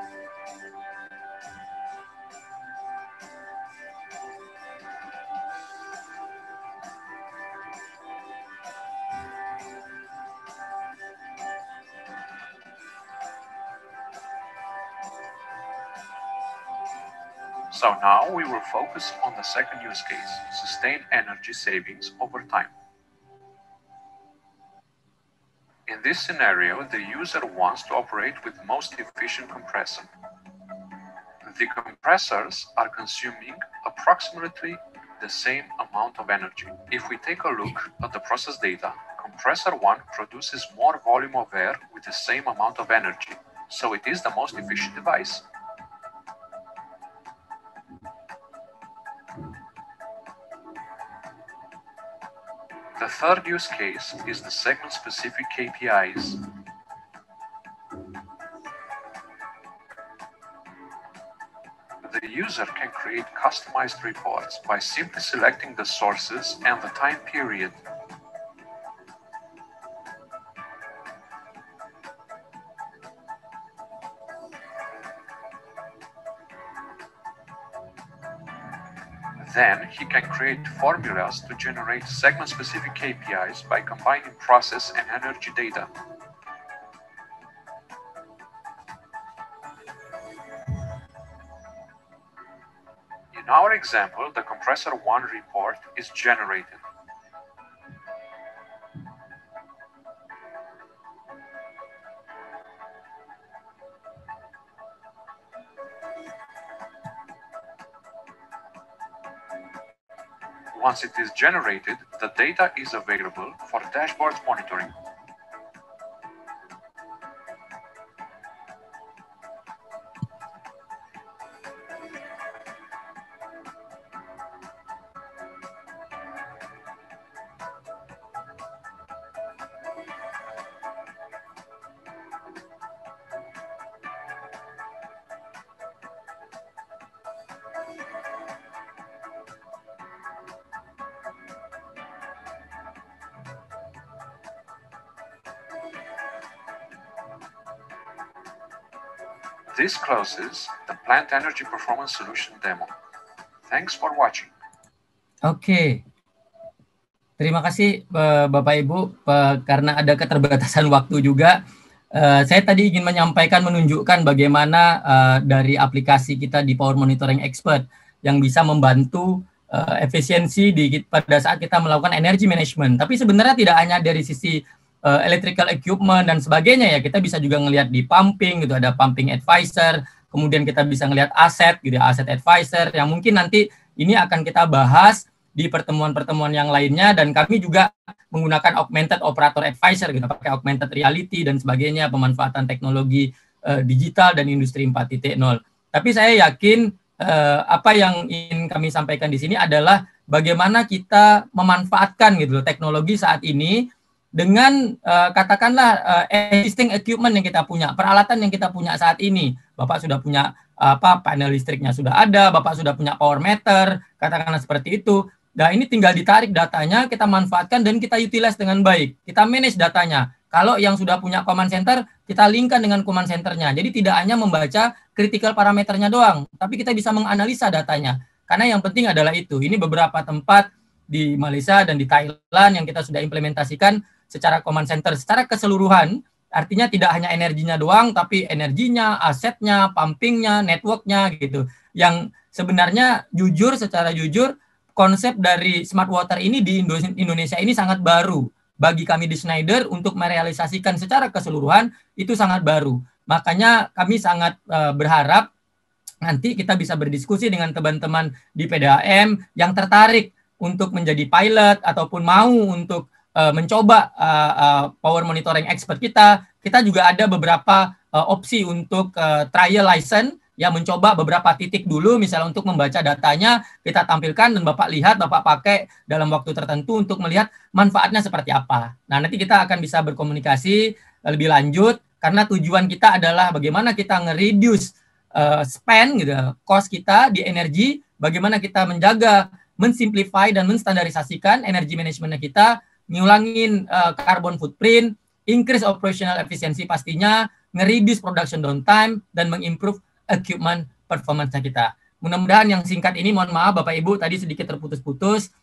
So now we will focus on the second use case, sustained energy savings over time. In this scenario, the user wants to operate with most efficient compressor. The compressors are consuming approximately the same amount of energy. If we take a look at the process data, compressor 1 produces more volume of air with the same amount of energy, so it is the most efficient device. The third use case is the segment-specific KPIs. The user can create customized reports by simply selecting the sources and the time period. Then he can create formulas to generate segment-specific KPIs by combining process and energy data. In our example, the compressor 1 report is generated. Once it is generated, the data is available for dashboard monitoring. This closes the Plant Energy Performance Solution demo. Thanks for watching. Oke. Terima kasih Bapak Ibu, karena ada keterbatasan waktu juga. Saya tadi ingin menunjukkan bagaimana dari aplikasi kita di Power Monitoring Expert yang bisa membantu efisiensi pada saat kita melakukan energy management. Tapi sebenarnya tidak hanya dari sisi electrical equipment dan sebagainya ya, kita bisa juga ngelihat di pumping gitu, ada pumping advisor, kemudian kita bisa ngelihat aset gitu, aset advisor yang mungkin nanti ini akan kita bahas di pertemuan-pertemuan yang lainnya, dan kami juga menggunakan augmented operator advisor gitu, pakai augmented reality dan sebagainya, pemanfaatan teknologi digital dan industri 4.0. Tapi saya yakin apa yang ingin kami sampaikan di sini adalah bagaimana kita memanfaatkan gitu loh teknologi saat ini dengan katakanlah existing equipment yang kita punya, peralatan yang kita punya saat ini. Bapak sudah punya panel listriknya sudah ada, Bapak sudah punya power meter, katakanlah seperti itu. Nah, ini tinggal ditarik datanya, kita manfaatkan dan kita utilize dengan baik. Kita manage datanya. Kalau yang sudah punya command center, kita linkkan dengan command centernya. Jadi tidak hanya membaca critical parameternya doang, tapi kita bisa menganalisa datanya. Karena yang penting adalah itu. Ini beberapa tempat di Malaysia dan di Thailand yang kita sudah implementasikan secara command center secara keseluruhan. Artinya tidak hanya energinya doang, tapi energinya, asetnya, pumpingnya, networknya gitu. Yang sebenarnya secara jujur, konsep dari smart water ini di Indonesia ini sangat baru. Bagi kami di Schneider untuk merealisasikan secara keseluruhan itu sangat baru. Makanya kami sangat berharap nanti kita bisa berdiskusi dengan teman-teman di PDAM yang tertarik untuk menjadi pilot ataupun mau untuk mencoba power monitoring expert kita. Kita juga ada beberapa opsi untuk trial license, ya mencoba beberapa titik dulu, misalnya untuk membaca datanya, kita tampilkan dan Bapak lihat, Bapak pakai dalam waktu tertentu untuk melihat manfaatnya seperti apa. Nah, nanti kita akan bisa berkomunikasi lebih lanjut, karena tujuan kita adalah bagaimana kita nge-reduce spend, gitu, cost kita di energi, bagaimana kita menjaga, mensimplify dan menstandarisasikan energi manajemennya kita, ngulangin carbon footprint, increase operational efficiency pastinya, nge-reduce production downtime, dan mengimprove equipment performance kita. Mudah-mudahan yang singkat ini, mohon maaf Bapak Ibu tadi sedikit terputus-putus,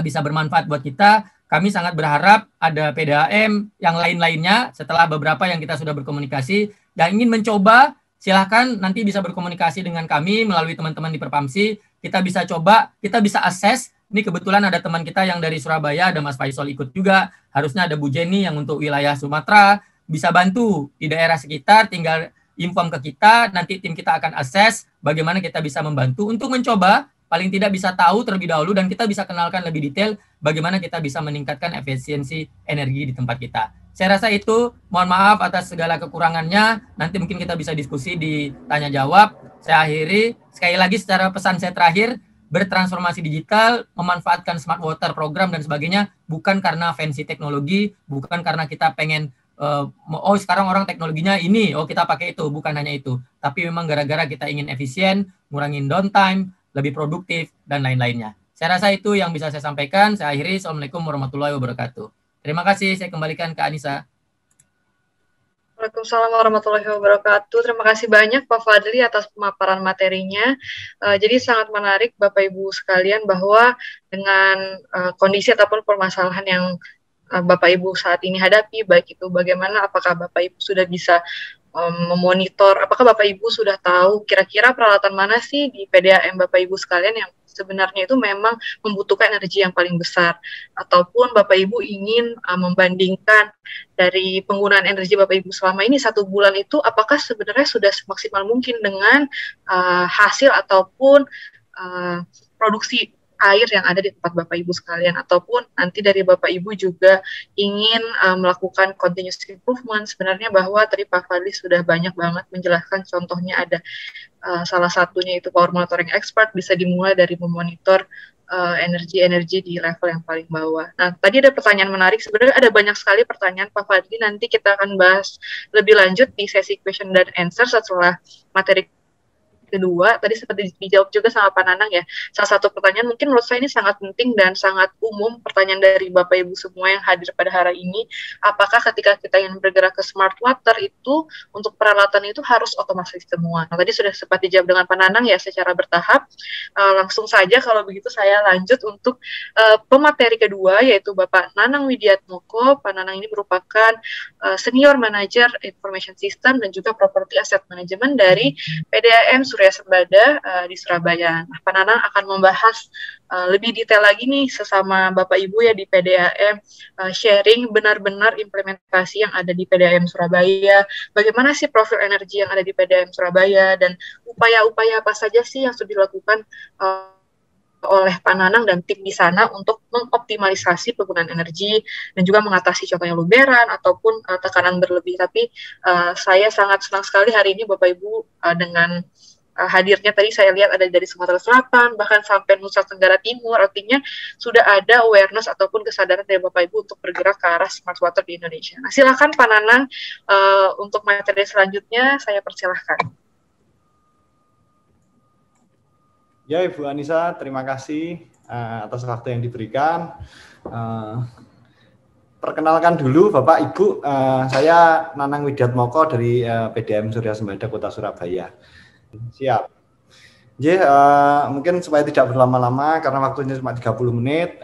bisa bermanfaat buat kita. Kami sangat berharap ada PDAM yang lain-lainnya setelah beberapa yang kita sudah berkomunikasi yang ingin mencoba, silahkan nanti bisa berkomunikasi dengan kami melalui teman-teman di Perpamsi. Kita bisa coba, kita bisa assess. Ini kebetulan ada teman kita yang dari Surabaya, ada Mas Faisal ikut juga. Harusnya ada Bu Jenny yang untuk wilayah Sumatera, bisa bantu di daerah sekitar, tinggal inform ke kita, nanti tim kita akan assess bagaimana kita bisa membantu untuk mencoba, paling tidak bisa tahu terlebih dahulu dan kita bisa kenalkan lebih detail bagaimana kita bisa meningkatkan efisiensi energi di tempat kita. Saya rasa itu, mohon maaf atas segala kekurangannya, nanti mungkin kita bisa diskusi di tanya jawab. Saya akhiri, sekali lagi secara pesan saya terakhir, bertransformasi digital, memanfaatkan smart water program dan sebagainya, bukan karena fancy teknologi, bukan karena kita pengen sekarang orang teknologinya ini, kita pakai itu, bukan hanya itu, tapi memang gara-gara kita ingin efisien, ngurangin downtime, lebih produktif dan lain-lainnya. Saya rasa itu yang bisa saya sampaikan. Saya akhiri. Assalamualaikum warahmatullahi wabarakatuh. Terima kasih. Saya kembalikan ke Anissa. Waalaikumsalam warahmatullahi wabarakatuh. Terima kasih banyak Pak Fadli atas pemaparan materinya. Jadi sangat menarik Bapak Ibu sekalian bahwa dengan kondisi ataupun permasalahan yang Bapak Ibu saat ini hadapi, baik itu bagaimana, apakah Bapak Ibu sudah bisa memonitor, apakah Bapak Ibu sudah tahu kira-kira peralatan mana sih di PDAM Bapak Ibu sekalian yang sebenarnya itu memang membutuhkan energi yang paling besar, ataupun Bapak Ibu ingin membandingkan dari penggunaan energi Bapak Ibu selama ini 1 bulan itu apakah sebenarnya sudah semaksimal mungkin dengan hasil ataupun produksi air yang ada di tempat Bapak Ibu sekalian, ataupun nanti dari Bapak Ibu juga ingin melakukan continuous improvement. Sebenarnya bahwa tadi Pak Fadli sudah banyak banget menjelaskan, contohnya ada salah satunya itu power monitoring expert, bisa dimulai dari memonitor energi-energi di level yang paling bawah. Nah, tadi ada pertanyaan menarik, sebenarnya ada banyak sekali pertanyaan Pak Fadli, nanti kita akan bahas lebih lanjut di sesi question dan answer setelah materi kedua. Tadi seperti dijawab juga sama Pak Nanang ya, salah satu pertanyaan mungkin menurut saya ini sangat penting dan sangat umum, pertanyaan dari Bapak Ibu semua yang hadir pada hari ini, apakah ketika kita ingin bergerak ke smart water itu untuk peralatan itu harus otomatis semua. Nah, tadi sudah sempat dijawab dengan Pak Nanang ya secara bertahap. Langsung saja kalau begitu saya lanjut untuk pemateri kedua, yaitu Bapak Nanang Widiatmoko. Pak Nanang ini merupakan Senior Manager Information System dan juga Property Asset Management dari PDAM Surya Sembada di Surabaya. Nah, Pak Nanang akan membahas lebih detail lagi nih sesama Bapak Ibu ya di PDAM, sharing benar-benar implementasi yang ada di PDAM Surabaya, bagaimana sih profil energi yang ada di PDAM Surabaya, dan upaya-upaya apa saja sih yang sudah dilakukan oleh Pak Nanang dan tim di sana untuk mengoptimalisasi penggunaan energi dan juga mengatasi contohnya luberan ataupun tekanan berlebih. Tapi saya sangat senang sekali hari ini Bapak Ibu dengan hadirnya tadi saya lihat ada dari Sumatera Selatan, bahkan sampai Nusa Tenggara Timur, artinya sudah ada awareness ataupun kesadaran dari Bapak Ibu untuk bergerak ke arah smart water di Indonesia. Nah, silakan Pak Nanang, untuk materi selanjutnya saya persilahkan. Ya, Ibu Anissa, terima kasih atas waktu yang diberikan. Perkenalkan dulu Bapak Ibu, saya Nanang Widiatmoko dari PDAM Surya Sembada Kota Surabaya. Siap. Mungkin supaya tidak berlama-lama karena waktunya cuma 30 menit.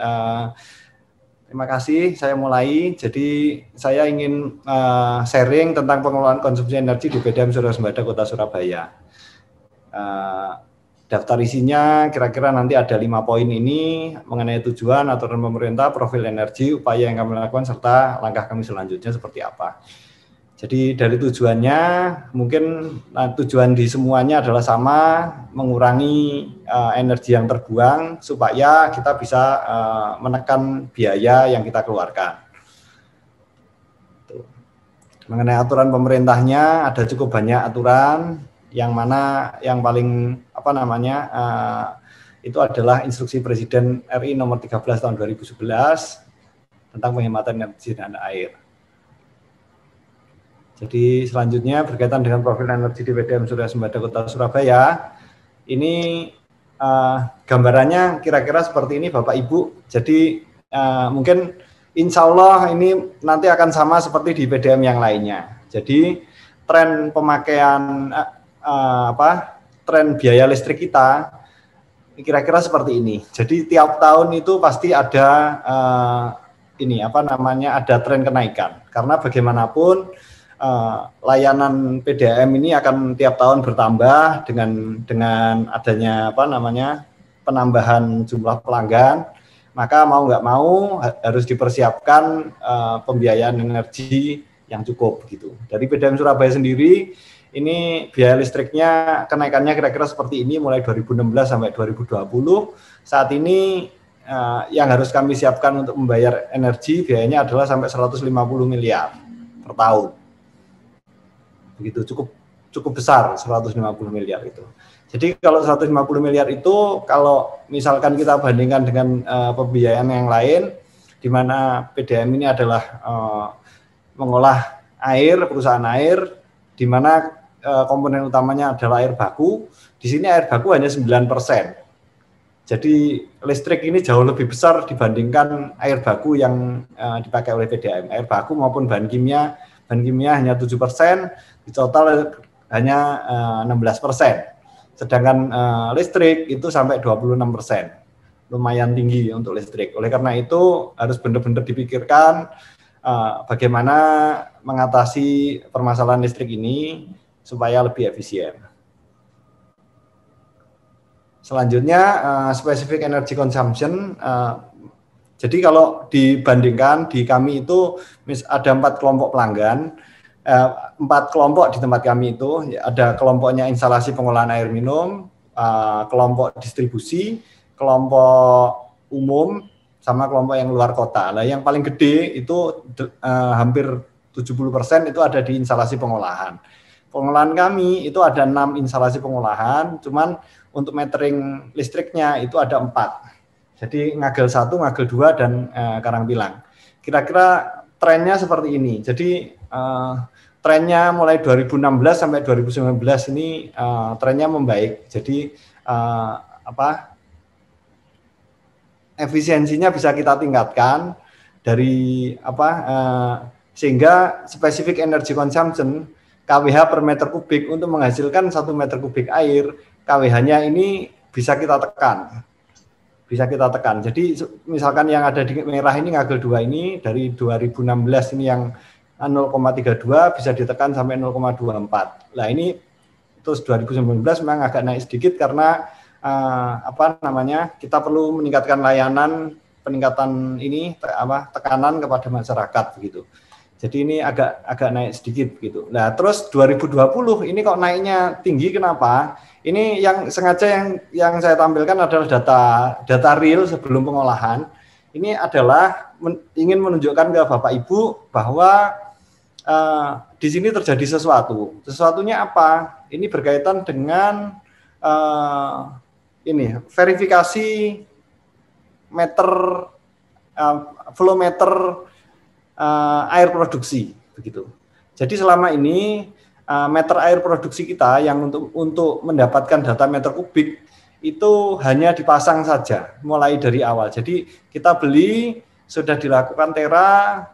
Terima kasih, saya mulai. Jadi saya ingin sharing tentang pengelolaan konsumsi energi di PDAM Surya Sembada Kota Surabaya. Daftar isinya kira-kira nanti ada 5 poin ini mengenai tujuan, aturan pemerintah, profil energi, upaya yang kami lakukan, serta langkah kami selanjutnya seperti apa. Jadi dari tujuannya, mungkin tujuan di semuanya adalah sama, mengurangi energi yang terbuang supaya kita bisa menekan biaya yang kita keluarkan. Mengenai aturan pemerintahnya, ada cukup banyak aturan, yang mana yang paling itu adalah Instruksi Presiden RI nomor 13 tahun 2011 tentang penghematan energi dan air. Jadi selanjutnya berkaitan dengan profil energi di PDAM Surya Sembada Kota Surabaya, ini gambarannya kira-kira seperti ini Bapak Ibu. Jadi mungkin insya Allah ini nanti akan sama seperti di PDAM yang lainnya. Jadi tren pemakaian tren biaya listrik kita kira-kira seperti ini. Jadi tiap tahun itu pasti ada ada tren kenaikan. Karena bagaimanapun layanan PDAM ini akan tiap tahun bertambah dengan adanya penambahan jumlah pelanggan, maka mau nggak mau harus dipersiapkan pembiayaan energi yang cukup gitu. Dari PDAM Surabaya sendiri ini biaya listriknya kenaikannya kira-kira seperti ini mulai 2016 sampai 2020. Saat ini yang harus kami siapkan untuk membayar energi biayanya adalah sampai 150 miliar per tahun. Begitu, cukup besar 150 miliar itu. Jadi kalau 150 miliar itu kalau misalkan kita bandingkan dengan pembiayaan yang lain, di mana PDAM ini adalah mengolah air, perusahaan air, di mana komponen utamanya adalah air baku. Di sini air baku hanya 9%. Jadi listrik ini jauh lebih besar dibandingkan air baku yang dipakai oleh PDAM. Air baku maupun bahan kimia hanya 7%, di total hanya 16%. Sedangkan listrik itu sampai 26%. Lumayan tinggi untuk listrik. Oleh karena itu harus benar-benar dipikirkan bagaimana mengatasi permasalahan listrik ini supaya lebih efisien. Selanjutnya specific energy consumption. Jadi kalau dibandingkan di kami itu ada 4 kelompok pelanggan, 4 kelompok di tempat kami itu, ada kelompoknya instalasi pengolahan air minum, kelompok distribusi, kelompok umum, sama kelompok yang luar kota. Nah, yang paling gede itu hampir 70% itu ada di instalasi pengolahan. Pengolahan kami itu ada 6 instalasi pengolahan, cuman untuk metering listriknya itu ada 4. Jadi Ngagel 1, Ngagel 2, dan Karangpilang. Kira-kira trennya seperti ini. Jadi trennya mulai 2016 sampai 2019 ini trennya membaik. Jadi efisiensinya bisa kita tingkatkan dari sehingga specific energy consumption KWH per meter kubik untuk menghasilkan 1 meter kubik air, KWH-nya ini bisa kita tekan. Jadi misalkan yang ada di merah ini Ngagel 2 ini dari 2016 ini yang 0,32 bisa ditekan sampai 0,24. Nah ini terus 2019 memang agak naik sedikit karena kita perlu meningkatkan layanan, peningkatan ini tekanan kepada masyarakat begitu. Jadi ini agak naik sedikit gitu. Nah, terus 2020 ini kok naiknya tinggi kenapa? Ini yang sengaja yang saya tampilkan adalah data real sebelum pengolahan. Ini adalah ingin menunjukkan ke Bapak Ibu bahwa di sini terjadi sesuatu. Sesuatunya apa? Ini berkaitan dengan ini verifikasi meter flow meter air produksi begitu. Jadi selama ini meter air produksi kita yang untuk mendapatkan data meter kubik itu hanya dipasang saja mulai dari awal. Jadi kita beli sudah dilakukan tera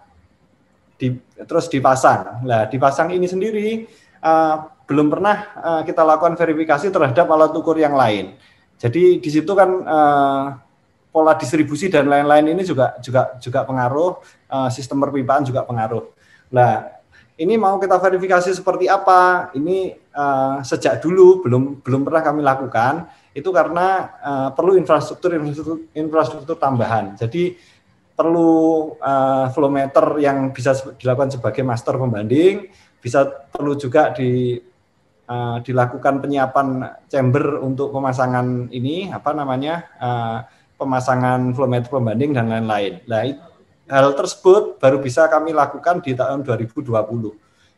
terus dipasang. Nah, dipasang ini sendiri belum pernah kita lakukan verifikasi terhadap alat ukur yang lain. Jadi di situ kan pola distribusi dan lain-lain ini juga pengaruh, sistem perpipaan juga pengaruh. Nah, ini mau kita verifikasi seperti apa? Ini sejak dulu belum pernah kami lakukan. Itu karena perlu infrastruktur tambahan. Jadi perlu flow meter yang bisa dilakukan sebagai master pembanding, perlu juga dilakukan penyiapan chamber untuk pemasangan ini pemasangan flow meter pembanding dan lain-lain. Nah, hal tersebut baru bisa kami lakukan di tahun 2020.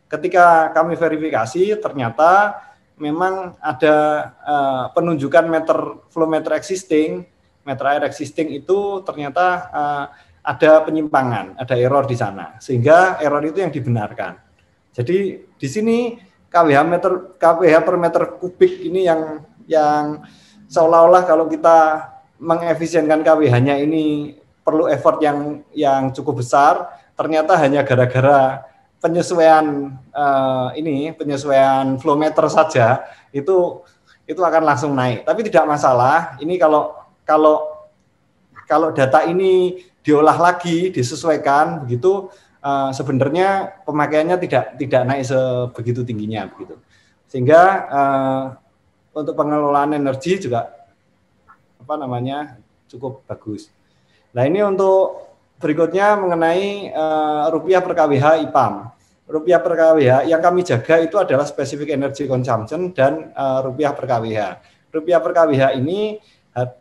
Ketika kami verifikasi, ternyata memang ada penunjukan flow meter existing, meter air existing itu ternyata ada penyimpangan, ada error di sana, sehingga error itu yang dibenarkan. Jadi di sini KWH per meter kubik ini yang seolah-olah kalau kita mengefisienkan KWH-nya ini perlu effort yang cukup besar, ternyata hanya gara-gara penyesuaian penyesuaian flow meter saja itu akan langsung naik. Tapi tidak masalah. Ini kalau data ini diolah lagi, disesuaikan begitu, sebenarnya pemakaiannya tidak naik sebegitu tingginya begitu. Sehingga untuk pengelolaan energi juga cukup bagus. Nah, ini untuk berikutnya mengenai rupiah per KWH IPAM. Rupiah per KWH yang kami jaga itu adalah specific energy consumption dan rupiah per KWH. Rupiah per KWH ini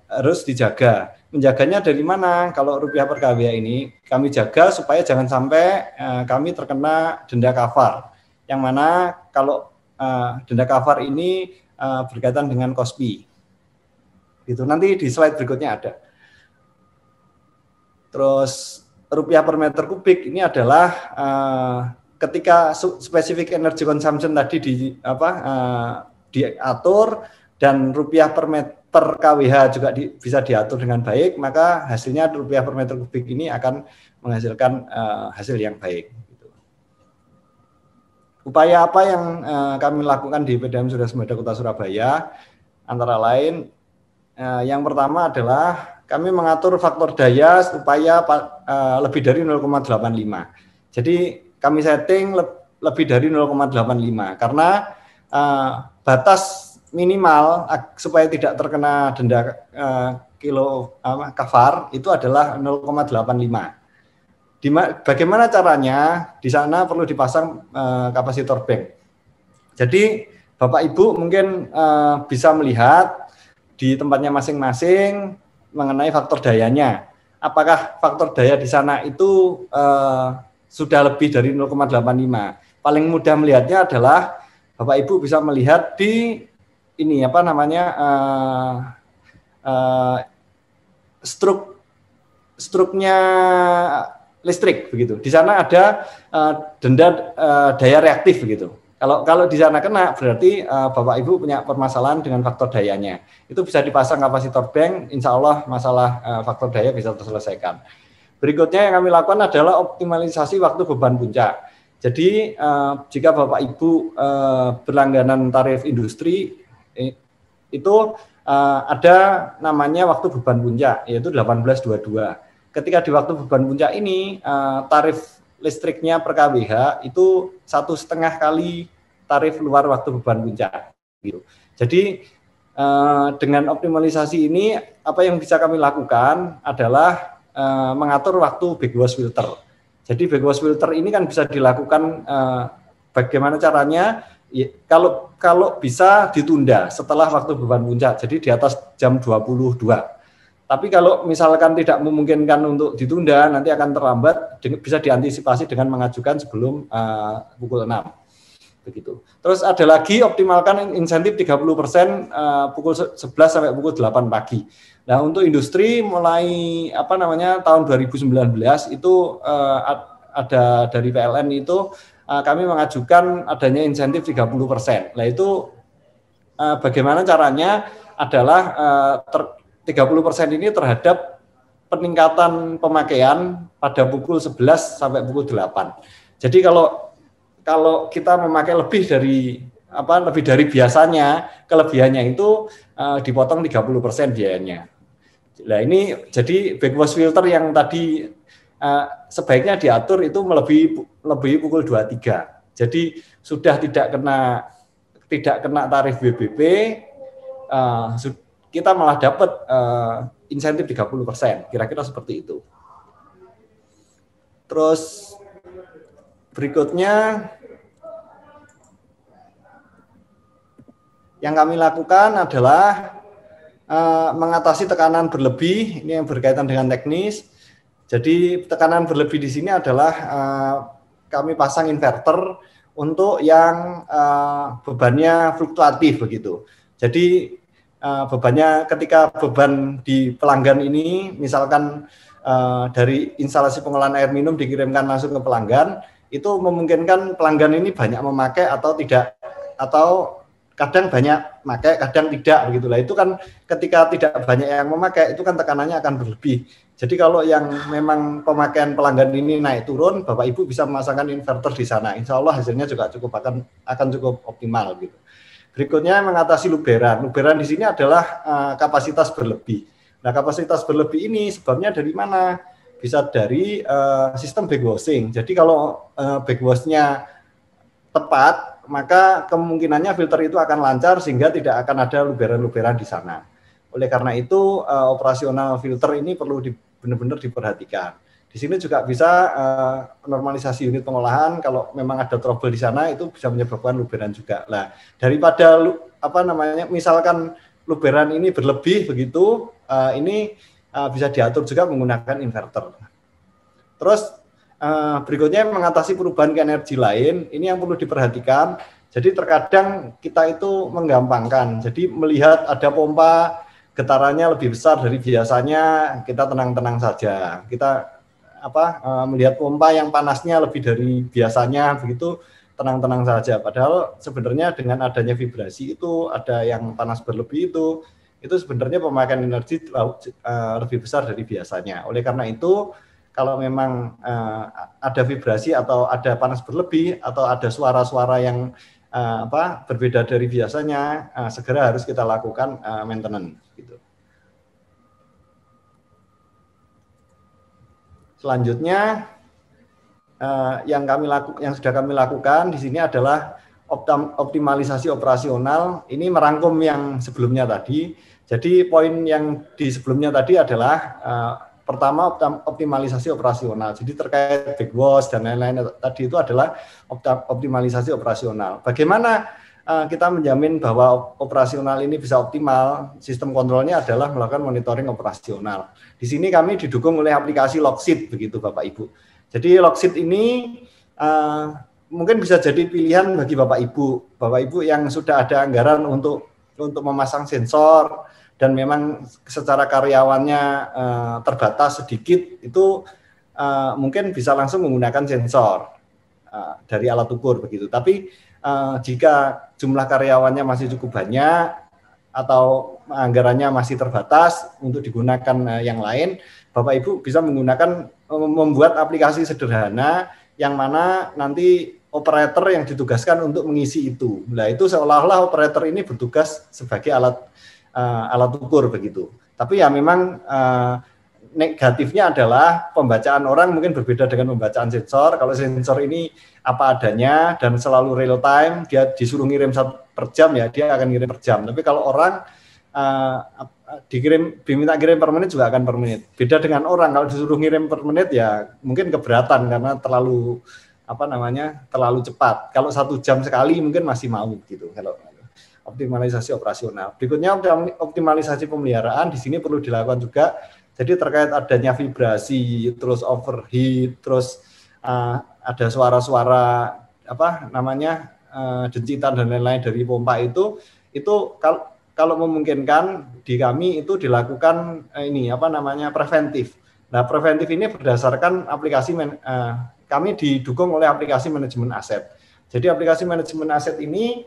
harus dijaga. Menjaganya dari mana? Kalau rupiah per KWH ini kami jaga supaya jangan sampai kami terkena denda kafar. Yang mana kalau denda kafar ini berkaitan dengan KOSPI. Itu nanti di slide berikutnya ada. Terus rupiah per meter kubik ini adalah ketika specific energy consumption tadi diatur dan rupiah per KWH juga bisa diatur dengan baik, maka hasilnya rupiah per meter kubik ini akan menghasilkan hasil yang baik. Upaya apa yang kami lakukan di PDAM Surya Sembada Kota Surabaya? Antara lain, yang pertama adalah kami mengatur faktor daya supaya lebih dari 0,85. Jadi kami setting lebih dari 0,85 karena batas minimal supaya tidak terkena denda kafar itu adalah 0,85. Bagaimana caranya? Di sana perlu dipasang kapasitor bank. Jadi Bapak Ibu mungkin bisa melihat di tempatnya masing-masing mengenai faktor dayanya. Apakah faktor daya di sana itu sudah lebih dari 0,85? Paling mudah melihatnya adalah Bapak Ibu bisa melihat di ini struknya listrik begitu. Di sana ada denda daya reaktif begitu. Kalau di sana kena berarti Bapak Ibu punya permasalahan dengan faktor dayanya. Itu bisa dipasang kapasitor bank, insya Allah masalah faktor daya bisa terselesaikan. Berikutnya yang kami lakukan adalah optimalisasi waktu beban puncak. Jadi jika Bapak Ibu berlangganan tarif industri itu ada namanya waktu beban puncak yaitu 1822. Ketika di waktu beban puncak ini tarif listriknya per KWH itu 1,5 kali tarif luar waktu beban puncak. Gitu. Jadi dengan optimalisasi ini apa yang bisa kami lakukan adalah mengatur waktu backwash filter. Jadi backwash filter ini kan bisa dilakukan bagaimana caranya? Ya, kalau bisa ditunda setelah waktu beban puncak. Jadi di atas jam 22. Tapi kalau misalkan tidak memungkinkan untuk ditunda, nanti akan terlambat, bisa diantisipasi dengan mengajukan sebelum pukul 6. begitu. Terus ada lagi optimalkan insentif 30% pukul 11 sampai pukul 8 pagi. Nah, untuk industri mulai tahun 2019 itu ada dari PLN itu kami mengajukan adanya insentif 30%. Nah, itu bagaimana caranya adalah 30% ini terhadap peningkatan pemakaian pada pukul 11 sampai pukul 8. Jadi kalau kita memakai lebih dari biasanya, kelebihannya itu dipotong 30% biayanya. Nah, ini jadi backwash filter yang tadi sebaiknya diatur itu melebihi pukul 23. Jadi sudah tidak kena tarif BBB, kita malah dapat insentif 30%, kira-kira seperti itu. Terus berikutnya yang kami lakukan adalah mengatasi tekanan berlebih, ini yang berkaitan dengan teknis. Jadi tekanan berlebih di sini adalah kami pasang inverter untuk yang bebannya fluktuatif begitu. Jadi bebannya ketika beban di pelanggan ini misalkan dari instalasi pengolahan air minum dikirimkan langsung ke pelanggan, itu memungkinkan pelanggan ini banyak memakai atau tidak, atau kadang banyak memakai, kadang tidak begitulah. Itu kan ketika tidak banyak yang memakai itu kan tekanannya akan berlebih. Jadi kalau yang memang pemakaian pelanggan ini naik turun, Bapak Ibu bisa memasangkan inverter di sana. Insya Allah hasilnya juga akan cukup optimal gitu. Berikutnya mengatasi luberan. Luberan di sini adalah kapasitas berlebih. Nah, kapasitas berlebih ini sebabnya dari mana? Bisa dari sistem backwashing. Jadi kalau backwashnya tepat, maka kemungkinannya filter itu akan lancar sehingga tidak akan ada luberan-luberan di sana. Oleh karena itu operasional filter ini perlu benar-benar diperhatikan. Di sini juga bisa normalisasi unit pengolahan, kalau memang ada trouble di sana itu bisa menyebabkan luberan juga. Nah, daripada misalkan luberan ini berlebih begitu, ini bisa diatur juga menggunakan inverter. Terus berikutnya mengatasi perubahan ke energi lain, ini yang perlu diperhatikan. Jadi terkadang kita itu menggampangkan. Jadi melihat ada pompa getarannya lebih besar dari biasanya, kita tenang-tenang saja. Kita melihat pompa yang panasnya lebih dari biasanya, begitu tenang-tenang saja. Padahal sebenarnya dengan adanya vibrasi itu, ada yang panas berlebih itu sebenarnya pemakaian energi lebih besar dari biasanya. Oleh karena itu, kalau memang ada vibrasi atau ada panas berlebih atau ada suara-suara yang berbeda dari biasanya, segera harus kita lakukan maintenance gitu. Selanjutnya yang sudah kami lakukan di sini adalah optimalisasi operasional. Ini merangkum yang sebelumnya tadi. Jadi poin yang di sebelumnya tadi adalah pertama optimalisasi operasional. Jadi terkait backwash dan lain-lain tadi itu adalah optimalisasi operasional. Bagaimana kita menjamin bahwa operasional ini bisa optimal? Sistem kontrolnya adalah melakukan monitoring operasional. Di sini kami didukung oleh aplikasi Logsheet begitu Bapak Ibu. Jadi Logsheet ini mungkin bisa jadi pilihan bagi Bapak Ibu yang sudah ada anggaran untuk memasang sensor dan memang secara karyawannya terbatas sedikit, itu mungkin bisa langsung menggunakan sensor dari alat ukur begitu. Tapi jika jumlah karyawannya masih cukup banyak atau anggarannya masih terbatas untuk digunakan yang lain, Bapak Ibu bisa membuat aplikasi sederhana yang mana nanti operator yang ditugaskan untuk mengisi itu. Nah, itu seolah-olah operator ini bertugas sebagai alat ukur begitu. Tapi ya memang negatifnya adalah pembacaan orang mungkin berbeda dengan pembacaan sensor. Kalau sensor ini apa adanya dan selalu real time, dia disuruh ngirim per jam ya dia akan ngirim per jam. Tapi kalau orang diminta kirim per menit juga akan per menit. Beda dengan orang, kalau disuruh ngirim per menit ya mungkin keberatan karena terlalu cepat. Kalau 1 jam sekali mungkin masih mau gitu. Kalau optimalisasi operasional. Berikutnya optimalisasi pemeliharaan, di sini perlu dilakukan juga. Jadi terkait adanya vibrasi, terus overheat, terus ada suara-suara dencitan dan lain-lain dari pompa itu kalau memungkinkan di kami itu dilakukan preventif. Nah, preventif ini berdasarkan aplikasi kami didukung oleh aplikasi manajemen aset. Jadi aplikasi manajemen aset ini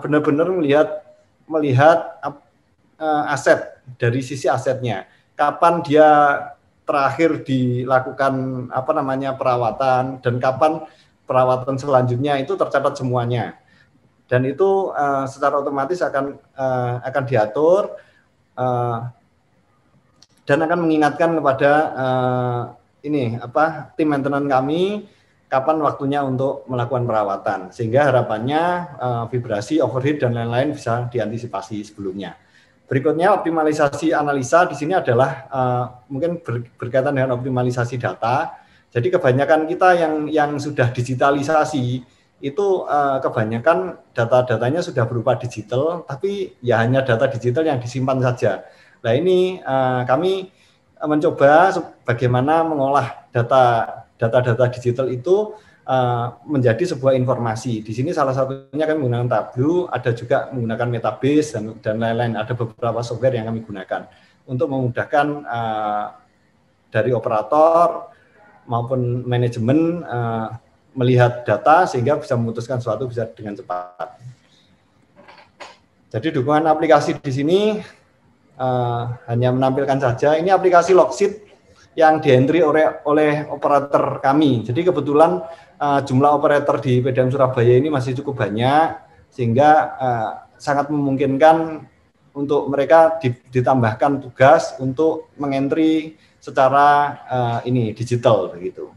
benar-benar melihat aset dari sisi asetnya. Kapan dia terakhir dilakukan perawatan dan kapan perawatan selanjutnya itu tercatat semuanya. Dan itu secara otomatis akan diatur dan akan mengingatkan kepada tim maintenance kami kapan waktunya untuk melakukan perawatan, sehingga harapannya vibrasi, overheat dan lain-lain bisa diantisipasi sebelumnya. Berikutnya optimalisasi analisa di sini adalah mungkin berkaitan dengan optimalisasi data. Jadi kebanyakan kita yang sudah digitalisasi itu kebanyakan data-datanya sudah berupa digital, tapi ya hanya data digital yang disimpan saja. Nah ini kami mencoba bagaimana mengolah data digital itu menjadi sebuah informasi. Di sini salah satunya kami menggunakan Tableau, ada juga menggunakan Metabase dan lain-lain. Ada beberapa software yang kami gunakan untuk memudahkan dari operator maupun manajemen melihat data sehingga bisa memutuskan sesuatu bisa dengan cepat. Jadi dukungan aplikasi di sini hanya menampilkan saja. Ini aplikasi Logsheet yang di-entry oleh operator kami. Jadi kebetulan jumlah operator di PDAM Surabaya ini masih cukup banyak, sehingga sangat memungkinkan untuk mereka ditambahkan tugas untuk meng-entry secara digital begitu.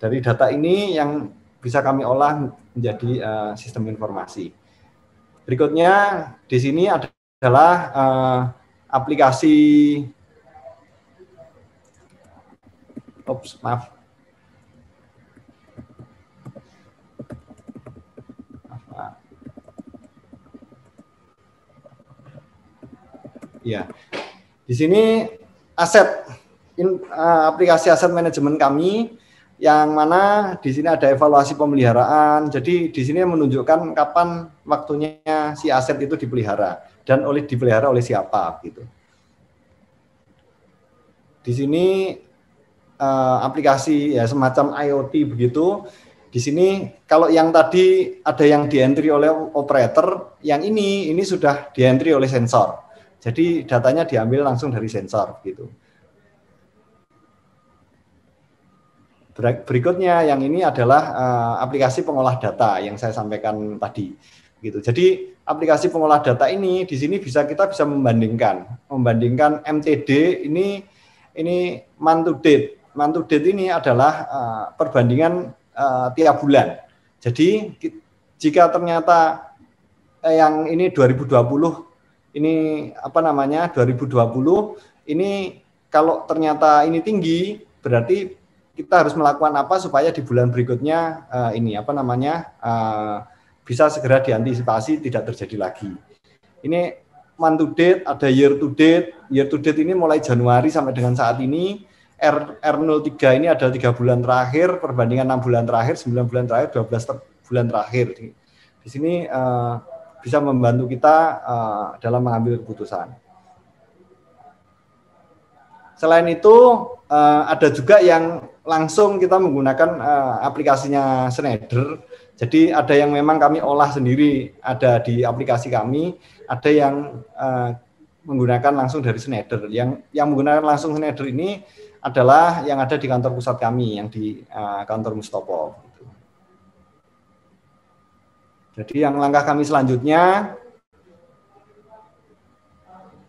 Dari data ini yang bisa kami olah menjadi sistem informasi. Berikutnya di sini adalah aplikasi Ya, di sini aplikasi aset manajemen kami, yang mana di sini ada evaluasi pemeliharaan. Jadi di sini menunjukkan kapan waktunya si aset itu dipelihara dan dipelihara oleh siapa gitu. Di sini aplikasi ya semacam IoT begitu. Di sini kalau yang tadi ada yang di-entry oleh operator, yang ini sudah di-entry oleh sensor. Jadi datanya diambil langsung dari sensor gitu. Berikutnya yang ini adalah aplikasi pengolah data yang saya sampaikan tadi gitu. Jadi aplikasi pengolah data ini di sini kita bisa membandingkan MTD ini month to date. Month to date ini adalah perbandingan tiap bulan. Jadi jika ternyata yang ini 2020 ini 2020 ini kalau ternyata ini tinggi, berarti kita harus melakukan apa supaya di bulan berikutnya bisa segera diantisipasi tidak terjadi lagi. Ini month to date, ada year to date. Year to date ini mulai Januari sampai dengan saat ini. R03 ini ada 3 bulan terakhir, perbandingan 6 bulan terakhir, 9 bulan terakhir, 12 bulan terakhir. Di sini bisa membantu kita dalam mengambil keputusan. Selain itu, ada juga yang langsung kita menggunakan aplikasinya Schneider. Jadi ada yang memang kami olah sendiri, ada di aplikasi kami, ada yang menggunakan langsung dari Schneider. Yang menggunakan langsung Schneider ini adalah yang ada di kantor pusat kami, yang di kantor Mustopo. Jadi yang langkah kami selanjutnya,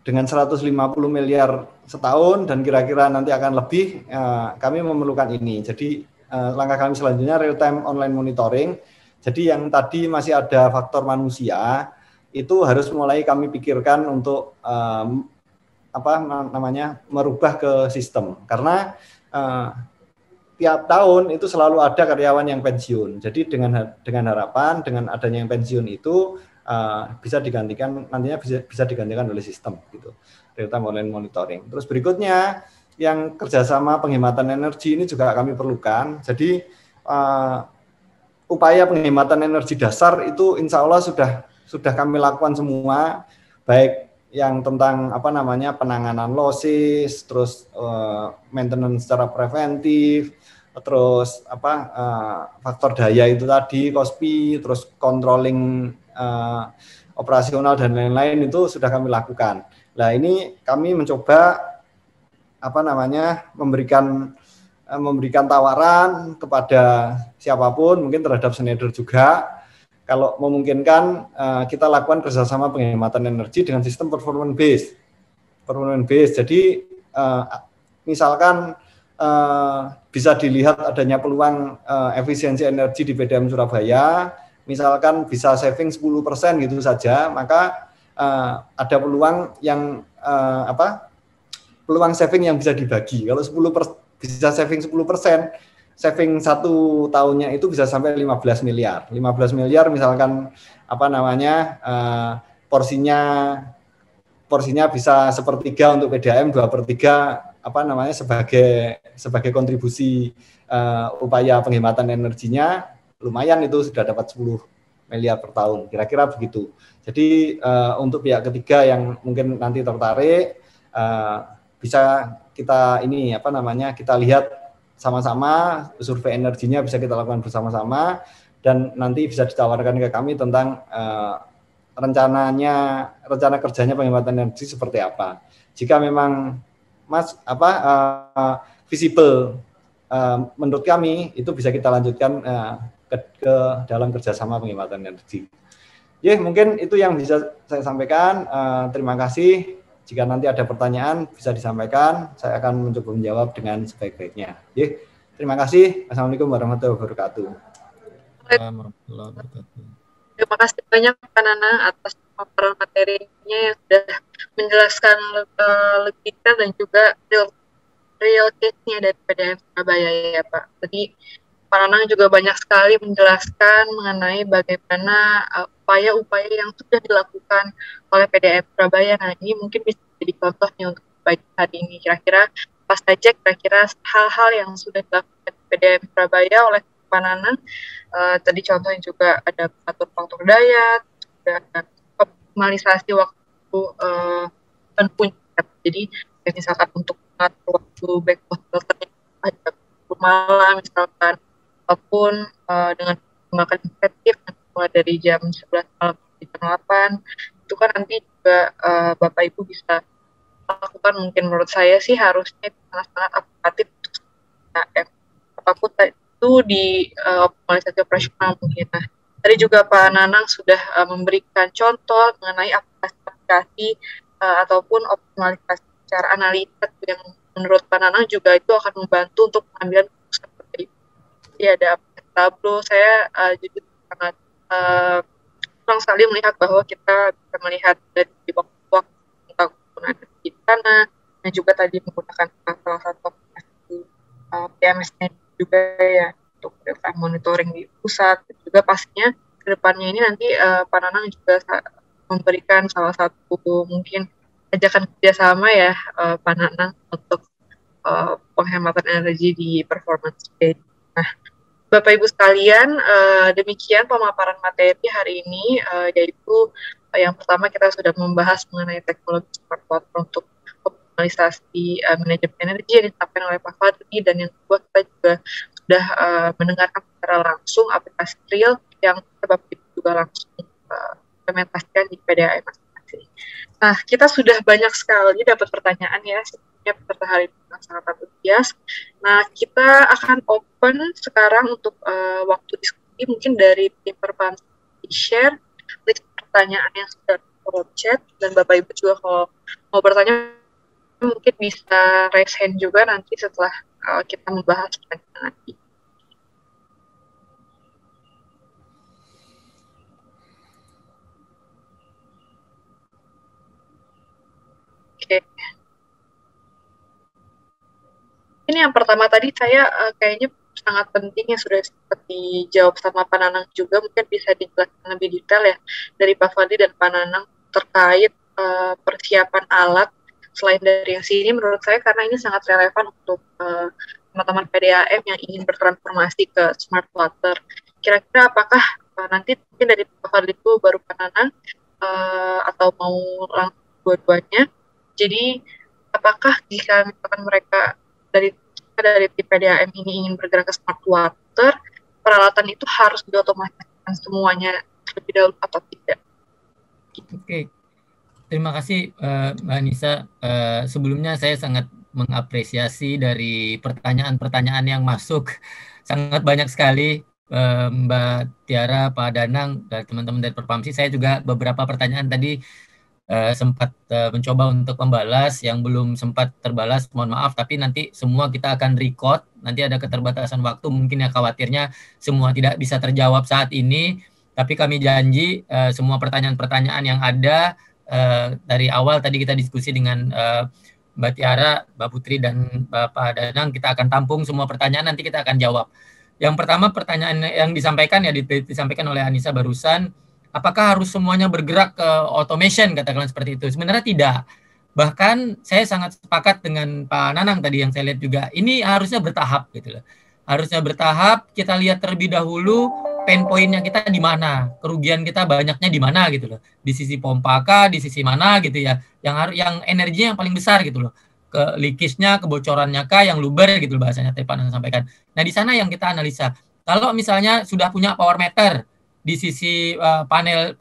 dengan 150 miliar setahun dan kira-kira nanti akan lebih, kami memerlukan ini. Jadi langkah kami selanjutnya real time online monitoring. Jadi yang tadi masih ada faktor manusia, itu harus mulai kami pikirkan untuk merubah ke sistem. Karena tiap tahun itu selalu ada karyawan yang pensiun. Jadi dengan harapan dengan adanya yang pensiun itu bisa digantikan oleh sistem gitu, real time online monitoring. Terus berikutnya yang kerjasama penghematan energi ini juga kami perlukan. Jadi upaya penghematan energi dasar itu insya Allah sudah kami lakukan semua, baik yang tentang penanganan losses, terus maintenance secara preventif, terus faktor daya itu tadi, KOSPI, terus controlling operasional dan lain-lain itu sudah kami lakukan. Nah ini kami mencoba memberikan tawaran kepada siapapun, mungkin terhadap Schneider juga, kalau memungkinkan kita lakukan kerjasama penghematan energi dengan sistem performance based. Jadi misalkan bisa dilihat adanya peluang efisiensi energi di PDAM Surabaya, misalkan bisa saving 10% gitu saja, maka ada peluang yang peluang saving yang bisa dibagi. Kalau 10% bisa saving 10%, saving 1 tahunnya itu bisa sampai 15 miliar. 15 miliar misalkan porsinya bisa 1/3 untuk PDAM, 2/3 sebagai kontribusi upaya penghematan energinya, lumayan itu sudah dapat 10 miliar per tahun, kira-kira begitu. Jadi untuk pihak ketiga yang mungkin nanti tertarik, bisa kita kita lihat sama-sama, survei energinya bisa kita lakukan bersama-sama, dan nanti bisa ditawarkan ke kami tentang rencana kerjanya penghematan energi seperti apa. Jika memang visible menurut kami, itu bisa kita lanjutkan ke dalam kerjasama penghematan energi. Ya, mungkin itu yang bisa saya sampaikan. Terima kasih. Jika nanti ada pertanyaan bisa disampaikan, saya akan mencoba menjawab dengan sebaik-baiknya. Ya, terima kasih. Assalamualaikum warahmatullahi wabarakatuh. Terima kasih banyak Pak Nanang atas paparan materinya yang sudah menjelaskan lebih detail dan juga real case-nya dari PDAM Surabaya ya Pak. Jadi Pak Nanang juga banyak sekali menjelaskan mengenai bagaimana upaya-upaya yang sudah dilakukan oleh PDAM Surabaya. Nah, ini mungkin bisa jadi contohnya untuk pagi hari ini. Kira-kira pas saja hal-hal yang sudah dilakukan PDAM Surabaya oleh Pak Nanang. Tadi contohnya juga ada faktor daya, juga ada optimalisasi waktu puncak. Jadi misalkan untuk mengatur waktu back filter ada malam misalkan, ataupun dengan menggunakan insentif mulai dari jam 11 malam sampai jam 8, itu kan nanti juga Bapak Ibu bisa lakukan. Mungkin menurut saya sih harusnya sangat-sangat aplikatif untuk PDAM, apapun itu di optimalisasi operasional mungkin. Nah, tadi juga Pak Nanang sudah memberikan contoh mengenai aplikasi ataupun optimalisasi secara analisa yang menurut Pak Nanang juga itu akan membantu untuk pengambilan keputusan. Ya, ada tablo. Saya juga sangat senang sekali melihat bahwa kita bisa melihat dari waktu-waktu tentang penggunaan energi di sana, dan juga tadi menggunakan salah satu aplikasi PMS-nya juga ya untuk monitoring di pusat. Juga pastinya ke depannya ini nanti Pak Nanang juga memberikan salah satu mungkin ajakan kerjasama ya Pak Nanang untuk penghematan energi di performance stage. Nah, Bapak Ibu sekalian, demikian pemaparan materi hari ini, yaitu yang pertama kita sudah membahas mengenai teknologi smart water untuk optimalisasi manajemen energi yang disampaikan oleh Pak Fadli, dan yang kedua kita juga sudah mendengarkan secara langsung aplikasi real yang Bapak Ibu juga langsung implementasikan di PDAM masing-masing. Nah, kita sudah banyak sekali dapat pertanyaan ya, sebenarnya peserta hari ini sangat antusias. Nah, kita akan open sekarang untuk waktu diskusi, mungkin dari tim Perpamsi share list pertanyaan yang sudah di chat, dan Bapak Ibu juga kalau mau bertanya mungkin bisa raise hand juga nanti setelah kita membahas pertanyaan nanti. Oke. Ini yang pertama tadi saya kayaknya sangat penting yang sudah seperti dijawab sama Pak Nanang juga, mungkin bisa dijelaskan lebih detail ya dari Pak Fadli dan Pak Nanang terkait persiapan alat selain dari yang sini. Menurut saya karena ini sangat relevan untuk teman-teman PDAM yang ingin bertransformasi ke smart water. kira-kira apakah nanti mungkin dari Pak Fadli itu baru Pak Nanang atau mau langsung dua-duanya. Jadi apakah jika misalkan mereka dari tim PDAM ini ingin bergerak ke smart water, peralatan itu harus diotomatiskan semuanya terlebih dahulu atau tidak? Oke, terima kasih Mbak Anissa. Sebelumnya saya sangat mengapresiasi dari pertanyaan-pertanyaan yang masuk, sangat banyak sekali. Mbak Tiara, Pak Danang, dan teman-teman dari Perpamsi. Saya juga beberapa pertanyaan tadi sempat mencoba untuk membalas, yang belum sempat terbalas, mohon maaf, tapi nanti semua kita akan record, nanti ada keterbatasan waktu, mungkin ya khawatirnya semua tidak bisa terjawab saat ini, tapi kami janji semua pertanyaan-pertanyaan yang ada dari awal tadi kita diskusi dengan Mbak Tiara, Mbak Putri, dan Bapak Danang, kita akan tampung semua pertanyaan, nanti kita akan jawab. Yang pertama pertanyaan yang disampaikan disampaikan oleh Anissa barusan, apakah harus semuanya bergerak ke automation, katakanlah seperti itu? Sebenarnya tidak. Bahkan saya sangat sepakat dengan Pak Nanang tadi yang saya lihat juga. Ini harusnya bertahap gitu loh. Harusnya bertahap, kita lihat terlebih dahulu pain point-nya kita di mana, kerugian kita banyaknya di mana gitu loh. Di sisi pompa kah, di sisi mana gitu ya. Yang energinya yang paling besar gitu loh. Ke leakage-nya, kebocorannya kah, yang luber gitu bahasanya Pak Nanang sampaikan. Nah, di sana yang kita analisa. Kalau misalnya sudah punya power meter di sisi panel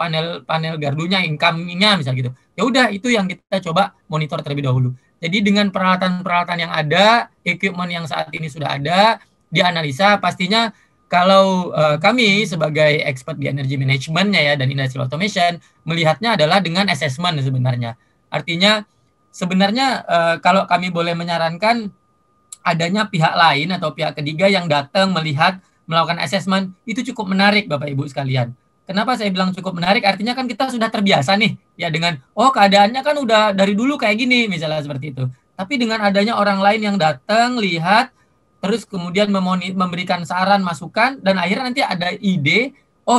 gardunya, incoming-nya misalnya gitu. Ya udah, itu yang kita coba monitor terlebih dahulu. Jadi dengan peralatan-peralatan yang ada, equipment yang saat ini sudah ada, dianalisa pastinya kalau kami sebagai expert di energy management-nya ya dan industrial automation melihatnya adalah dengan assessment sebenarnya. Artinya sebenarnya kalau kami boleh menyarankan adanya pihak lain atau pihak ketiga yang datang melakukan assessment, itu cukup menarik Bapak Ibu sekalian. Kenapa saya bilang cukup menarik? Artinya kan kita sudah terbiasa nih ya dengan keadaannya kan udah dari dulu kayak gini misalnya seperti itu. Tapi dengan adanya orang lain yang datang lihat terus kemudian memberikan saran, masukan, dan akhirnya nanti ada ide,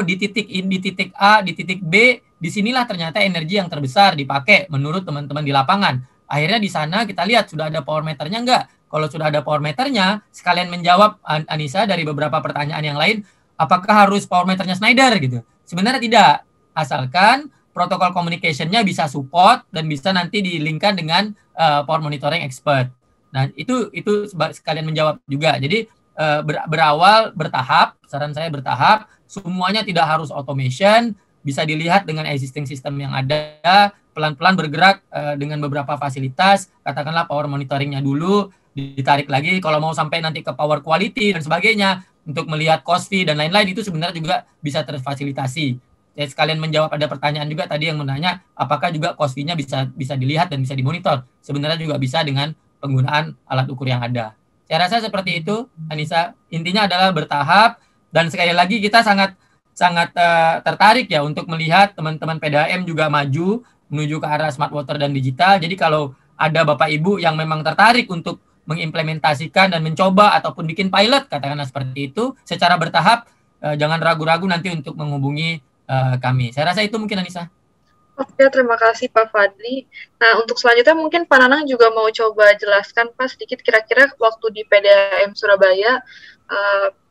di titik A, di titik B, disinilah ternyata energi yang terbesar dipakai menurut teman-teman di lapangan. Akhirnya di sana kita lihat sudah ada power meternya enggak. Kalau sudah ada power meternya, sekalian menjawab Anissa dari beberapa pertanyaan yang lain, apakah harus power meternya Schneider gitu? Sebenarnya tidak, asalkan protokol communication-nya bisa support dan bisa nanti di-link-kan dengan power monitoring expert. Nah, itu sekalian menjawab juga. Jadi berawal bertahap, saran saya bertahap, semuanya tidak harus automation, bisa dilihat dengan existing system yang ada, pelan-pelan bergerak dengan beberapa fasilitas, katakanlah power monitoringnya dulu, ditarik lagi, kalau mau sampai nanti ke power quality dan sebagainya, untuk melihat cost fee dan lain-lain, itu sebenarnya juga bisa terfasilitasi. Saya sekalian menjawab ada pertanyaan juga tadi yang menanya, apakah juga cost fee-nya bisa dilihat dan bisa dimonitor. Sebenarnya juga bisa dengan penggunaan alat ukur yang ada. Saya rasa seperti itu, Anissa. Intinya adalah bertahap, dan sekali lagi kita sangat tertarik ya untuk melihat teman-teman PDAM juga maju menuju ke arah smart water dan digital. Jadi kalau ada Bapak Ibu yang memang tertarik untuk mengimplementasikan dan mencoba ataupun bikin pilot, katakanlah seperti itu, secara bertahap, jangan ragu-ragu nanti untuk menghubungi kami. Saya rasa itu mungkin, Anissa. Oke, terima kasih Pak Fadli. Nah, untuk selanjutnya mungkin Pak Nanang juga mau coba jelaskan Pak sedikit kira-kira waktu di PDAM Surabaya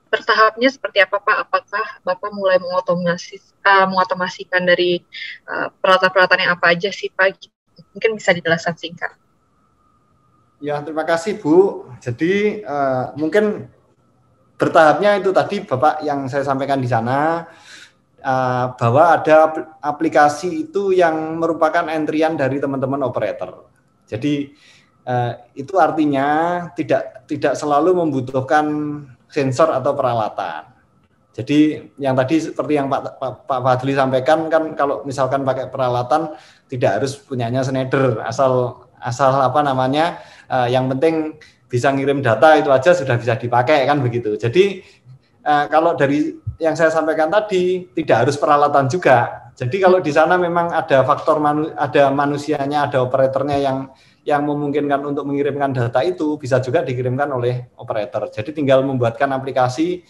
bertahapnya seperti apa Pak? Apakah Bapak mulai mengotomasikan dari peralatan-peralatan yang apa aja sih Pak? Mungkin bisa dijelaskan singkat. Ya, terima kasih Bu. Jadi mungkin bertahapnya itu tadi Bapak yang saya sampaikan di sana, bahwa ada aplikasi itu yang merupakan entrian dari teman-teman operator. Jadi itu artinya tidak selalu membutuhkan sensor atau peralatan. Jadi yang tadi seperti yang Pak Fadli sampaikan kan, kalau misalkan pakai peralatan tidak harus punyanya Schneider, asal yang penting bisa ngirim data itu aja sudah bisa dipakai kan begitu. Jadi kalau dari yang saya sampaikan tadi tidak harus peralatan juga. Jadi kalau di sana memang ada faktor ada manusianya, ada operatornya yang memungkinkan untuk mengirimkan data itu bisa juga dikirimkan oleh operator. Jadi tinggal membuatkan aplikasi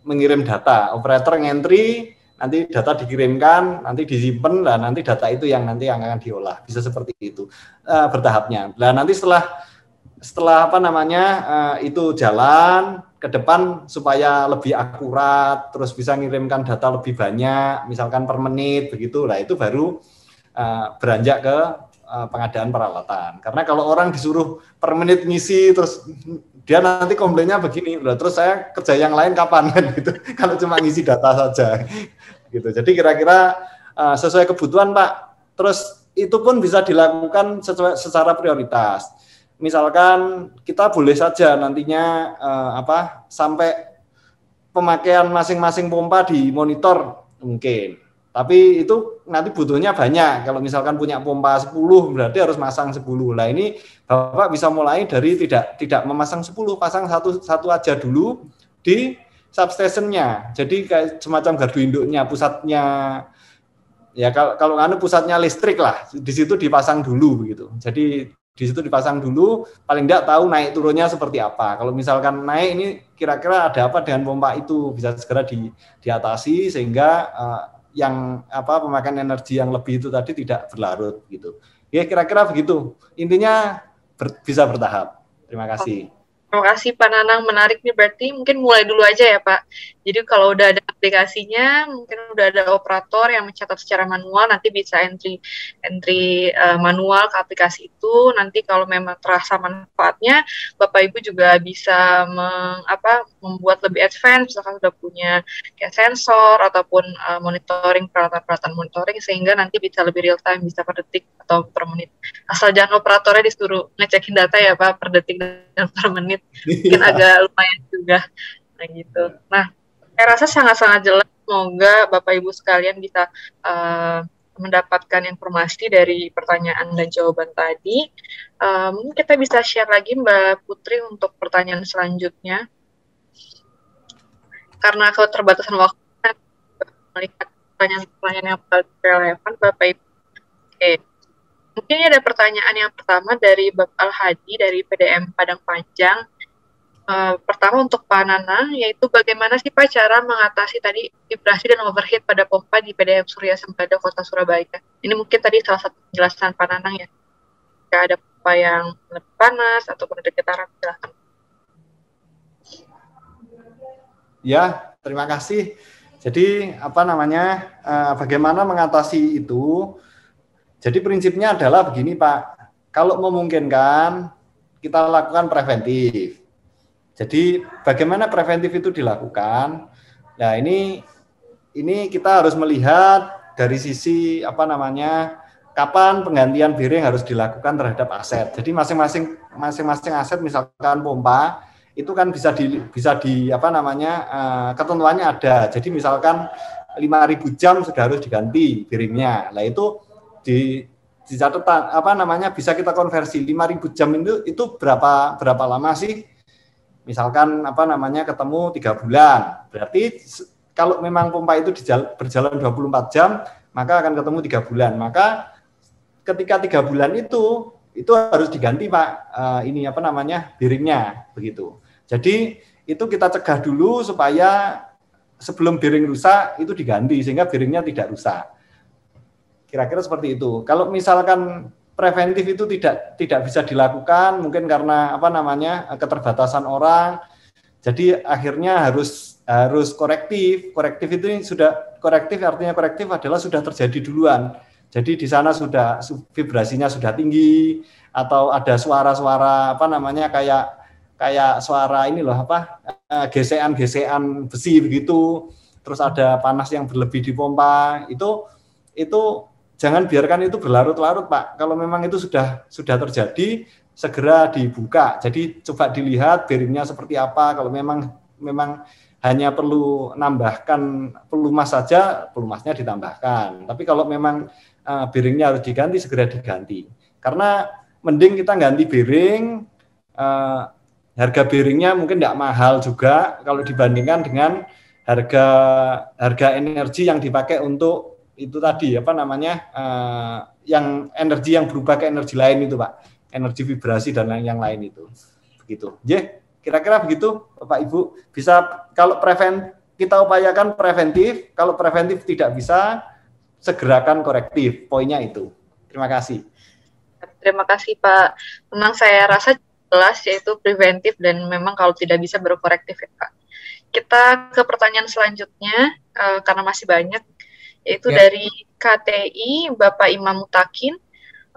mengirim data. Operator ngentri, nanti data dikirimkan, nanti disimpan, dan nanti data itu yang nanti yang akan diolah. Bisa seperti itu bertahapnya. Nah nanti setelah setelah apa namanya itu jalan ke depan supaya lebih akurat, terus bisa ngirimkan data lebih banyak, misalkan per menit begitu, lah itu baru beranjak ke pengadaan peralatan. Karena kalau orang disuruh per menit ngisi, terus dia nanti komplainnya begini, terus saya kerja yang lain kapan kan gitu? Kalau cuma ngisi data saja, gitu. Jadi kira-kira sesuai kebutuhan Pak. Terus itu pun bisa dilakukan secara prioritas. Misalkan kita boleh saja nantinya sampai pemakaian masing-masing pompa di monitor mungkin. Tapi itu nanti butuhnya banyak. Kalau misalkan punya pompa 10 berarti harus masang 10. Nah, ini Bapak bisa mulai dari tidak memasang 10, pasang satu aja dulu di substationnya. Jadi kayak semacam gardu induknya, pusatnya. Ya kalau pusatnya listrik lah, di situ dipasang dulu begitu. Jadi di situ dipasang dulu, paling tidak tahu naik turunnya seperti apa. Kalau misalkan naik ini kira-kira ada apa dengan pompa itu, bisa segera diatasi sehingga yang pemakaian energi yang lebih itu tadi tidak berlarut gitu. Ya kira-kira begitu. Intinya bisa bertahap. Terima kasih. Terima kasih Pak Nanang, menarik nih, berarti mungkin mulai dulu aja ya Pak. Jadi kalau udah ada aplikasinya, mungkin udah ada operator yang mencatat secara manual, nanti bisa entry manual ke aplikasi itu. Nanti kalau memang terasa manfaatnya, Bapak Ibu juga bisa membuat lebih advance, misalkan sudah punya kayak sensor ataupun monitoring, peralatan-peralatan monitoring, sehingga nanti bisa lebih real time, bisa per detik atau per menit. Asal jangan operatornya disuruh ngecekin data ya Pak, per detik dan per menit. Mungkin agak lumayan juga, nah gitu. Nah, saya rasa sangat-sangat jelas. Semoga Bapak Ibu sekalian bisa mendapatkan informasi dari pertanyaan dan jawaban tadi. Mungkin kita bisa share lagi Mbak Putri untuk pertanyaan selanjutnya. Karena keterbatasan waktu, melihat pertanyaan-pertanyaan yang relevan, Bapak Ibu. Oke. Mungkin ada pertanyaan yang pertama dari Bapak Al-Hadi dari PDM Padang Panjang. Pertama untuk Pak Nanang, yaitu bagaimana sih Pak cara mengatasi tadi vibrasi dan overheat pada pompa di PDM Surya Sembada Kota Surabaya. Ini mungkin tadi salah satu penjelasan Pak Nanang ya. Jika ada pompa yang lebih panas ataupun ada getaran, silahkan. Ya, terima kasih. Jadi bagaimana mengatasi itu? Jadi prinsipnya adalah begini Pak, kalau memungkinkan kita lakukan preventif. Jadi bagaimana preventif itu dilakukan? Nah ini kita harus melihat dari sisi kapan penggantian bearing harus dilakukan terhadap aset. Jadi masing-masing aset misalkan pompa itu kan bisa di ketentuannya ada. Jadi misalkan 5.000 jam sudah harus diganti bearingnya. Nah itu di catatan bisa kita konversi 5.000 jam itu berapa lama sih? Misalkan ketemu 3 bulan. Berarti kalau memang pompa itu berjalan 24 jam, maka akan ketemu 3 bulan. Maka ketika 3 bulan itu harus diganti Pak bearingnya begitu. Jadi itu kita cegah dulu supaya sebelum bearing rusak itu diganti sehingga bearingnya tidak rusak. Kira-kira seperti itu. Kalau misalkan preventif itu tidak bisa dilakukan, mungkin karena keterbatasan orang. Jadi akhirnya harus korektif. Korektif adalah sudah terjadi duluan. Jadi di sana sudah vibrasinya sudah tinggi atau ada suara-suara kayak suara gesekan besi begitu. Terus ada panas yang berlebih di pompa. Itu jangan biarkan itu berlarut-larut Pak. Kalau memang itu sudah terjadi, segera dibuka. Jadi coba dilihat bearingnya seperti apa. Kalau memang hanya perlu nambahkan pelumas saja, pelumasnya ditambahkan. Tapi kalau memang bearingnya harus diganti, segera diganti. Karena mending kita ganti bearing, harga bearingnya mungkin tidak mahal juga kalau dibandingkan dengan harga energi yang dipakai untuk itu tadi yang energi yang berubah ke energi lain itu Pak, energi vibrasi dan yang lain itu begitu. Kira-kira begitu Bapak Ibu. Bisa kalau kita upayakan preventif, kalau preventif tidak bisa segerakan korektif. Poinnya itu. Terima kasih. Terima kasih Pak. Memang saya rasa jelas, yaitu preventif dan memang kalau tidak bisa baru korektif ya Pak. Kita ke pertanyaan selanjutnya, karena masih banyak, yaitu dari KTI Bapak Imam Mutakin.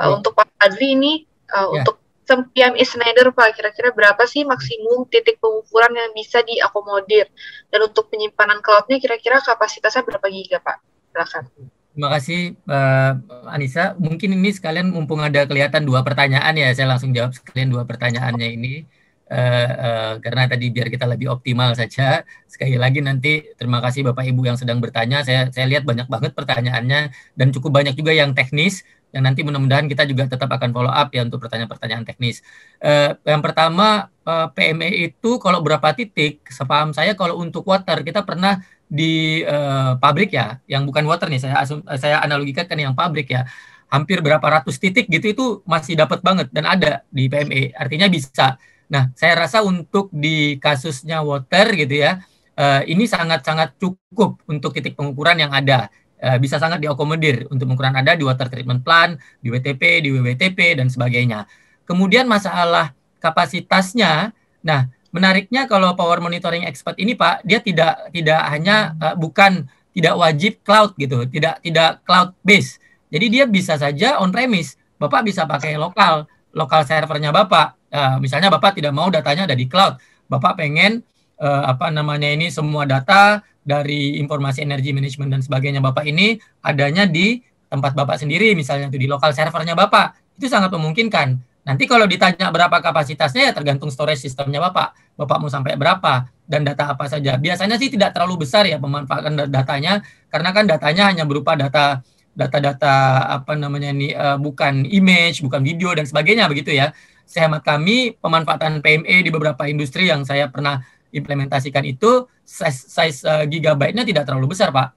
Untuk Pak Fadli ini, untuk PMI Schneider Pak, kira-kira berapa sih maksimum titik pengukuran yang bisa diakomodir? Dan untuk penyimpanan cloud-nya kira-kira kapasitasnya berapa giga Pak? Silakan. Terima kasih Anissa. Mungkin ini sekalian mumpung ada kelihatan 2 pertanyaan ya, saya langsung jawab sekalian 2 pertanyaannya ini. Karena tadi biar kita lebih optimal saja. Sekali lagi nanti terima kasih Bapak Ibu yang sedang bertanya. Saya lihat banyak banget pertanyaannya dan cukup banyak juga yang teknis. Yang nanti mudah-mudahan kita juga tetap akan follow up ya untuk pertanyaan-pertanyaan teknis. Yang pertama, PME itu kalau berapa titik, sepaham saya kalau untuk water kita pernah di pabrik ya, yang bukan water nih, saya analogikan yang pabrik ya, hampir berapa ratus titik gitu itu masih dapat banget dan ada di PME, artinya bisa. Nah, saya rasa untuk di kasusnya water gitu ya, ini sangat-sangat cukup untuk titik pengukuran yang ada. Bisa sangat diakomodir untuk pengukuran ada di water treatment plant, di WTP, di WWTP, dan sebagainya. Kemudian masalah kapasitasnya, nah menariknya kalau power monitoring expert ini Pak, dia tidak hanya tidak wajib cloud gitu, tidak cloud base. Jadi dia bisa saja on premise. Bapak bisa pakai lokal servernya Bapak. Misalnya Bapak tidak mau datanya ada di cloud. Bapak pengen semua data dari informasi energi management dan sebagainya Bapak ini adanya di tempat Bapak sendiri, misalnya itu di lokal servernya Bapak. Itu sangat memungkinkan. Nanti kalau ditanya berapa kapasitasnya ya tergantung storage sistemnya Bapak. Bapak mau sampai berapa dan data apa saja. Biasanya sih tidak terlalu besar ya pemanfaatan datanya, karena kan datanya hanya berupa data bukan image, bukan video dan sebagainya begitu ya. Sehemat kami pemanfaatan PME di beberapa industri yang saya pernah implementasikan itu size gigabyte-nya tidak terlalu besar Pak.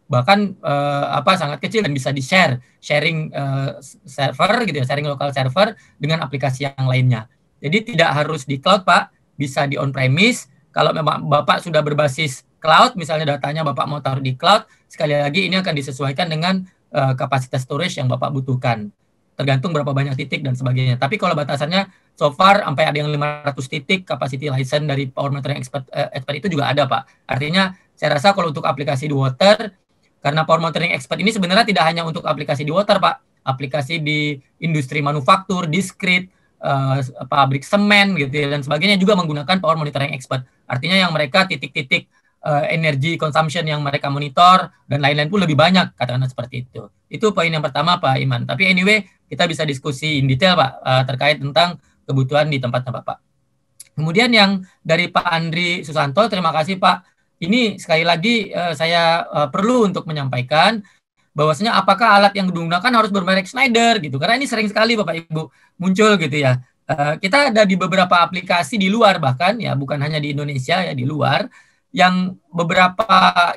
Bahkan sangat kecil dan bisa sharing server gitu ya, sharing lokal server dengan aplikasi yang lainnya. Jadi tidak harus di cloud Pak, bisa di on premise. Kalau memang Bapak sudah berbasis cloud, misalnya datanya Bapak mau taruh di cloud, sekali lagi ini akan disesuaikan dengan kapasitas storage yang Bapak butuhkan. Tergantung berapa banyak titik dan sebagainya. Tapi kalau batasannya so far sampai ada yang 500 titik capacity license dari power monitoring expert itu juga ada Pak. Artinya saya rasa kalau untuk aplikasi di water, karena power monitoring expert ini sebenarnya tidak hanya untuk aplikasi di water Pak, aplikasi di industri manufaktur, discrete, pabrik semen gitu ya, dan sebagainya juga menggunakan power monitoring expert. Artinya yang mereka titik-titik energy consumption yang mereka monitor dan lain-lain pun lebih banyak, katakanlah seperti itu. Itu poin yang pertama Pak Iman. Tapi anyway kita bisa diskusi in detail Pak terkait tentang kebutuhan di tempatnya Bapak. Kemudian yang dari Pak Andri Susanto, terima kasih Pak. Ini sekali lagi saya perlu untuk menyampaikan bahwasanya apakah alat yang digunakan harus bermerek Schneider gitu. Karena ini sering sekali Bapak Ibu muncul gitu ya. Kita ada di beberapa aplikasi di luar bahkan ya, bukan hanya di Indonesia ya, di luar yang beberapa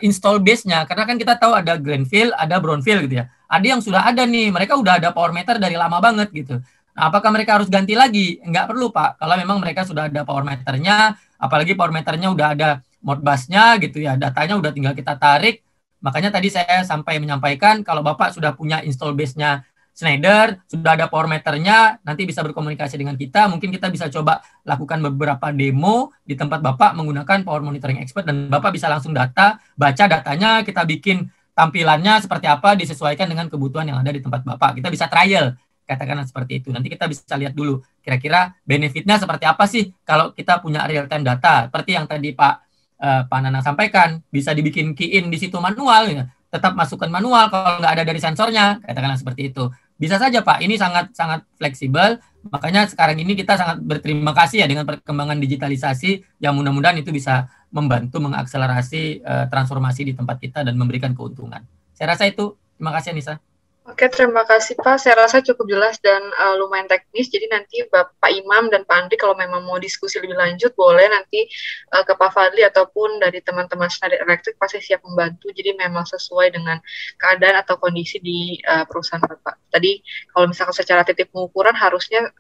install base-nya, karena kan kita tahu ada greenfield, ada brownfield gitu ya. Ada yang sudah ada nih, mereka udah ada power meter dari lama banget gitu. Nah, apakah mereka harus ganti lagi? Enggak perlu Pak. Kalau memang mereka sudah ada power meternya, apalagi power meternya udah ada modbus-nya gitu ya, datanya udah tinggal kita tarik. Makanya tadi saya sampai menyampaikan kalau Bapak sudah punya install base-nya Schneider, sudah ada power meternya, nanti bisa berkomunikasi dengan kita. Mungkin kita bisa coba lakukan beberapa demo di tempat Bapak menggunakan power monitoring expert dan Bapak bisa langsung baca datanya, kita bikin tampilannya seperti apa disesuaikan dengan kebutuhan yang ada di tempat Bapak. Kita bisa trial, katakanlah seperti itu. Nanti kita bisa lihat dulu kira-kira benefitnya seperti apa sih kalau kita punya real time data. Seperti yang tadi Pak Nana sampaikan, bisa dibikin key in di situ manual ya. Tetap masukkan manual kalau nggak ada dari sensornya, katakanlah seperti itu. Bisa saja Pak, ini sangat fleksibel. Makanya sekarang ini kita sangat berterima kasih ya dengan perkembangan digitalisasi yang mudah-mudahan itu bisa membantu mengakselerasi transformasi di tempat kita dan memberikan keuntungan. Saya rasa itu. Terima kasih Anissa. Oke, terima kasih Pak. Saya rasa cukup jelas dan lumayan teknis. Jadi nanti Pak Imam dan Pak Andri kalau memang mau diskusi lebih lanjut, boleh nanti ke Pak Fadli ataupun dari teman-teman Schneider Electric pasti siap membantu. Jadi memang sesuai dengan keadaan atau kondisi di perusahaan Bapak. Tadi kalau misalkan secara titik pengukuran harusnya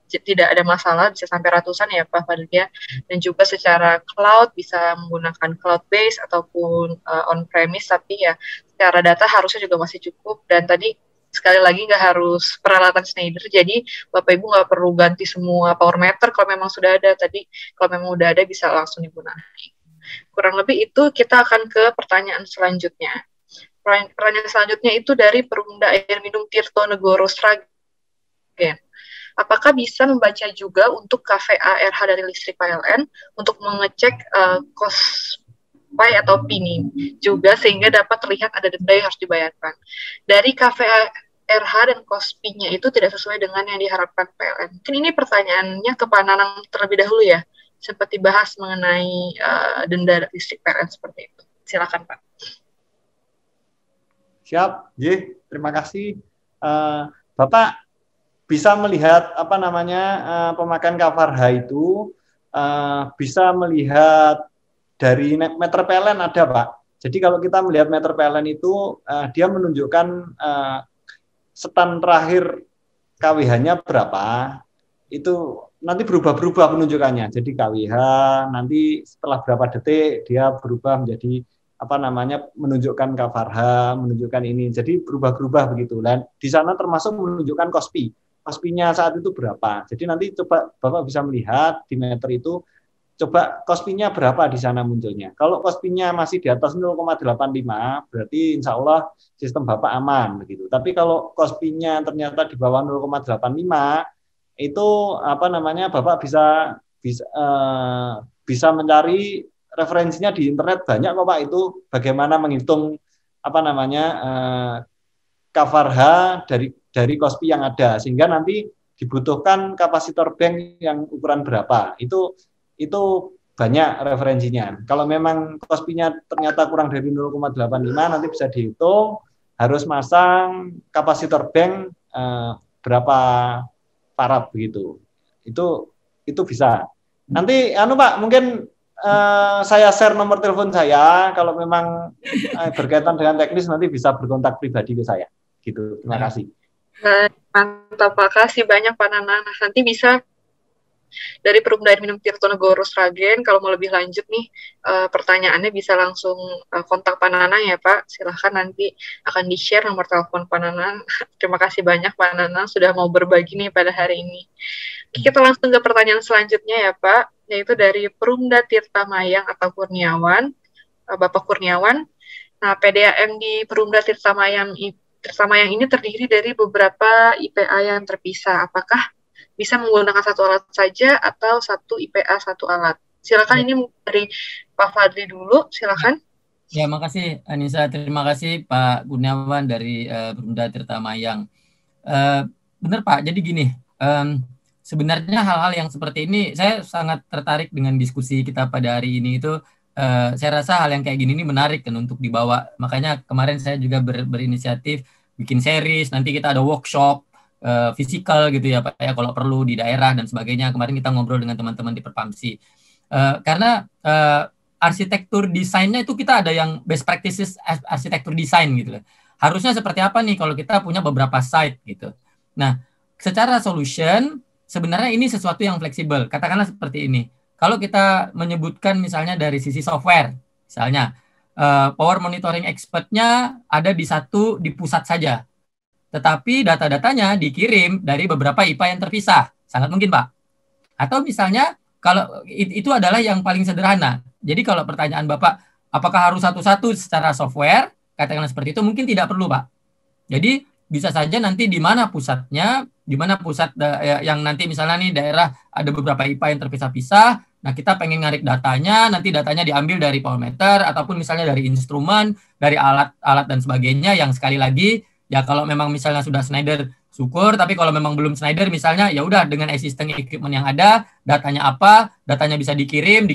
tidak ada masalah, bisa sampai ratusan ya Pak Fadli ya. Dan juga secara cloud bisa menggunakan cloud base ataupun on premise, tapi ya secara data harusnya juga masih cukup. Dan tadi Sekali lagi nggak harus peralatan Schneider, jadi Bapak Ibu nggak perlu ganti semua power meter kalau memang sudah ada. Tadi kalau memang udah ada bisa langsung digunakan. Kurang lebih itu. Kita akan ke pertanyaan selanjutnya. Pertanyaan selanjutnya itu dari Perumda Air Minum Tirtonegoro Sragen. Apakah bisa membaca juga untuk KVA RH dari listrik PLN untuk mengecek cost PAI atau PINI juga sehingga dapat terlihat ada denda yang harus dibayarkan. Dari KVA RH dan COSPI-nya itu tidak sesuai dengan yang diharapkan PLN. Mungkin ini pertanyaannya ke Pak Nanang terlebih dahulu ya, sempat dibahas mengenai denda listrik PLN seperti itu. Silakan Pak. Siap, terima kasih. Bapak bisa melihat pemakaian KVH itu bisa melihat dari meter PLN ada Pak. Jadi kalau kita melihat meter PLN itu dia menunjukkan setan terakhir KWH-nya berapa, itu nanti berubah-berubah penunjukannya. Jadi KWH nanti setelah berapa detik dia berubah menjadi menunjukkan KVH, menunjukkan ini. Jadi berubah-berubah begitu. Dan di sana termasuk menunjukkan COSPI. COSPI-nya saat itu berapa. Jadi nanti coba Bapak bisa melihat di meter itu, coba COSPI-nya berapa di sana munculnya. Kalau COSPI-nya masih di atas 0,85, berarti insya Allah sistem Bapak aman begitu. Tapi kalau COSPI-nya ternyata di bawah 0,85, itu Bapak bisa mencari referensinya di internet banyak kok Pak, itu bagaimana menghitung KVH dari COSPI yang ada, sehingga nanti dibutuhkan kapasitor bank yang ukuran berapa. Itu banyak referensinya. Kalau memang COSPI-nya ternyata kurang dari 0,85, nanti bisa dihitung harus masang kapasitor bank berapa farad begitu. Itu bisa. Nanti Pak, mungkin saya share nomor telepon saya, kalau memang berkaitan dengan teknis nanti bisa berkontak pribadi ke saya. Gitu. Terima kasih. Mantap Pak, kasih banyak Pak Nanang. Nanti bisa dari Perumda Air Minum Tirtonegoro Sragen, kalau mau lebih lanjut nih pertanyaannya bisa langsung kontak Pak Nanang ya Pak. Silahkan nanti akan di-share nomor telepon Pak Nanang. Terima kasih banyak Pak Nanang sudah mau berbagi nih pada hari ini. Kita langsung ke pertanyaan selanjutnya ya Pak, yaitu dari Perumda Tirta Mayang atau Kurniawan, Bapak Kurniawan. Nah, PDAM di Perumda Tirta Mayang ini terdiri dari beberapa IPA yang terpisah. Apakah bisa menggunakan satu alat saja atau satu IPA satu alat? Silakan, ini dari Pak Fadli dulu, silakan. Ya, makasih Anissa. Terima kasih Pak Kurniawan dari Perumda Tirta Mayang. Benar Pak, jadi gini, sebenarnya hal-hal yang seperti ini saya sangat tertarik dengan diskusi kita pada hari ini itu. Saya rasa hal yang kayak gini ini menarik kan untuk dibawa. Makanya kemarin saya juga berinisiatif bikin series, nanti kita ada workshop fisikal gitu ya Pak ya, kalau perlu di daerah dan sebagainya. Kemarin kita ngobrol dengan teman-teman di Perpamsi. Karena arsitektur desainnya itu kita ada yang best practices arsitektur desain gitu. Harusnya seperti apa nih kalau kita punya beberapa site gitu. Nah, secara solution sebenarnya ini sesuatu yang fleksibel. Katakanlah seperti ini. Kalau kita menyebutkan misalnya dari sisi software, misalnya power monitoring expert-nya ada di pusat saja. Tetapi data-datanya dikirim dari beberapa IPA yang terpisah. Sangat mungkin, Pak. Atau misalnya, kalau itu adalah yang paling sederhana. Jadi kalau pertanyaan Bapak, apakah harus satu-satu secara software? Katakanlah seperti itu, mungkin tidak perlu, Pak. Jadi bisa saja nanti di mana pusatnya, di mana pusat yang nanti misalnya nih daerah ada beberapa IPA yang terpisah-pisah, nah kita pengen ngarik datanya, nanti datanya diambil dari power meter, ataupun misalnya dari instrumen, dari alat-alat dan sebagainya, yang sekali lagi, ya kalau memang misalnya sudah Schneider, syukur, tapi kalau memang belum Schneider misalnya, ya udah dengan existing equipment yang ada, datanya apa, datanya bisa dikirim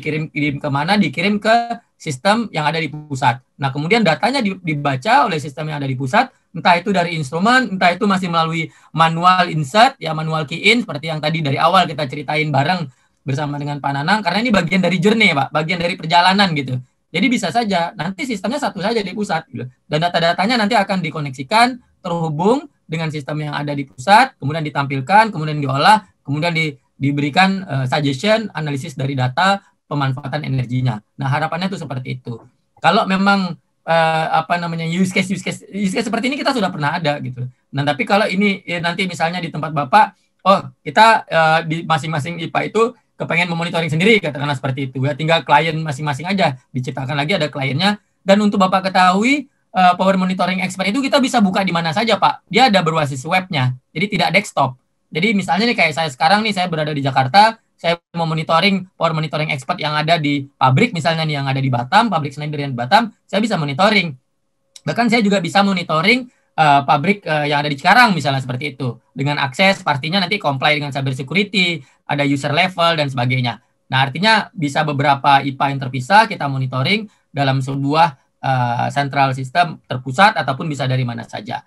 kemana, dikirim ke sistem yang ada di pusat. Nah kemudian datanya dibaca oleh sistem yang ada di pusat, entah itu dari instrumen, entah itu masih melalui manual insert, ya manual key in, seperti yang tadi dari awal kita ceritain bareng bersama dengan Pak Nanang, karena ini bagian dari journey Pak, bagian dari perjalanan gitu. Jadi bisa saja nanti sistemnya satu saja di pusat gitu. Dan data-datanya nanti akan dikoneksikan, terhubung dengan sistem yang ada di pusat, kemudian ditampilkan, kemudian diolah, kemudian diberikan suggestion, analisis dari data pemanfaatan energinya. Nah, harapannya itu seperti itu. Kalau memang use case seperti ini kita sudah pernah ada gitu. Nah, tapi kalau ini nanti misalnya di tempat Bapak, oh kita di masing-masing IPA itu kepengen memonitoring sendiri, katakanlah seperti itu ya, tinggal klien masing-masing aja, diciptakan lagi ada kliennya. Dan untuk Bapak ketahui, Power Monitoring Expert itu kita bisa buka di mana saja, Pak. Dia ada berbasis webnya, jadi tidak desktop. Jadi misalnya nih kayak saya sekarang nih, saya berada di Jakarta, saya mau monitoring Power Monitoring Expert yang ada di pabrik, misalnya nih yang ada di Batam, pabrik Schneider yang di Batam, saya bisa monitoring. Bahkan saya juga bisa monitoring pabrik yang ada di Cikarang misalnya seperti itu. Dengan akses pastinya nanti comply dengan cyber security, ada user level dan sebagainya. Nah, artinya bisa beberapa IPA yang terpisah kita monitoring dalam sebuah central system terpusat ataupun bisa dari mana saja.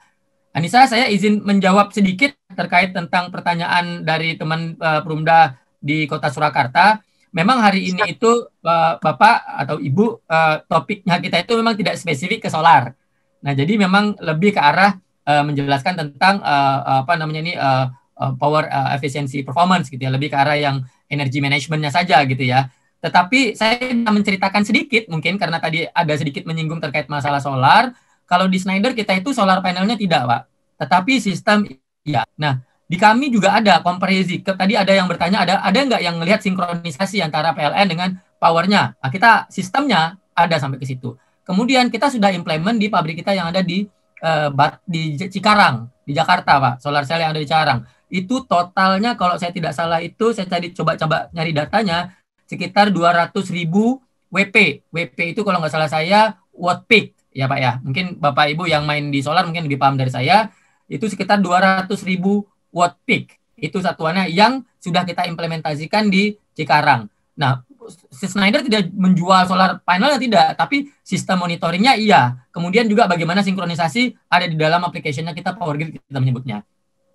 Anissa, saya izin menjawab sedikit terkait tentang pertanyaan dari teman Perumda di Kota Surakarta. Memang hari ini itu Bapak atau Ibu topiknya kita itu memang tidak spesifik ke solar. Nah, jadi memang lebih ke arah menjelaskan tentang power efficiency performance gitu ya, lebih ke arah yang energy managementnya saja gitu ya. Tetapi saya menceritakan sedikit mungkin karena tadi ada sedikit menyinggung terkait masalah solar. Kalau di Schneider kita itu solar panelnya tidak, Pak. Tetapi sistem ya. Nah, di kami juga ada komparasi. Tadi ada yang bertanya ada nggak yang melihat sinkronisasi antara PLN dengan powernya. Nah, kita sistemnya ada sampai ke situ. Kemudian kita sudah implement di pabrik kita yang ada di Cikarang, di Jakarta, Pak. Solar cell yang ada di Cikarang. Itu totalnya kalau saya tidak salah itu saya tadi coba nyari datanya sekitar 200.000 WP. WP itu kalau nggak salah saya watt peak ya Pak ya. Mungkin Bapak Ibu yang main di solar mungkin lebih paham dari saya. Itu sekitar 200.000 watt peak. Itu satuannya yang sudah kita implementasikan di Cikarang. Nah, Schneider tidak menjual solar panelnya tidak, tapi sistem monitoringnya iya. Kemudian juga bagaimana sinkronisasi ada di dalam aplikasinya kita Power Grid kita menyebutnya.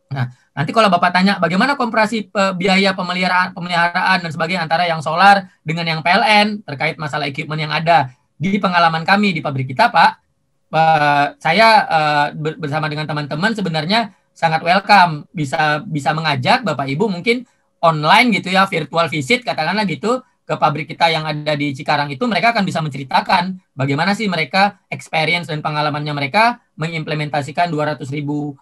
Nah, nanti kalau Bapak tanya bagaimana komparasi biaya pemeliharaan dan sebagainya antara yang solar dengan yang PLN terkait masalah equipment yang ada di pengalaman kami di pabrik kita, Pak, saya bersama dengan teman-teman sebenarnya sangat welcome bisa mengajak Bapak Ibu mungkin online gitu ya, virtual visit katakanlah gitu ke pabrik kita yang ada di Cikarang itu, mereka akan bisa menceritakan bagaimana sih mereka experience dan pengalamannya mereka mengimplementasikan 200.000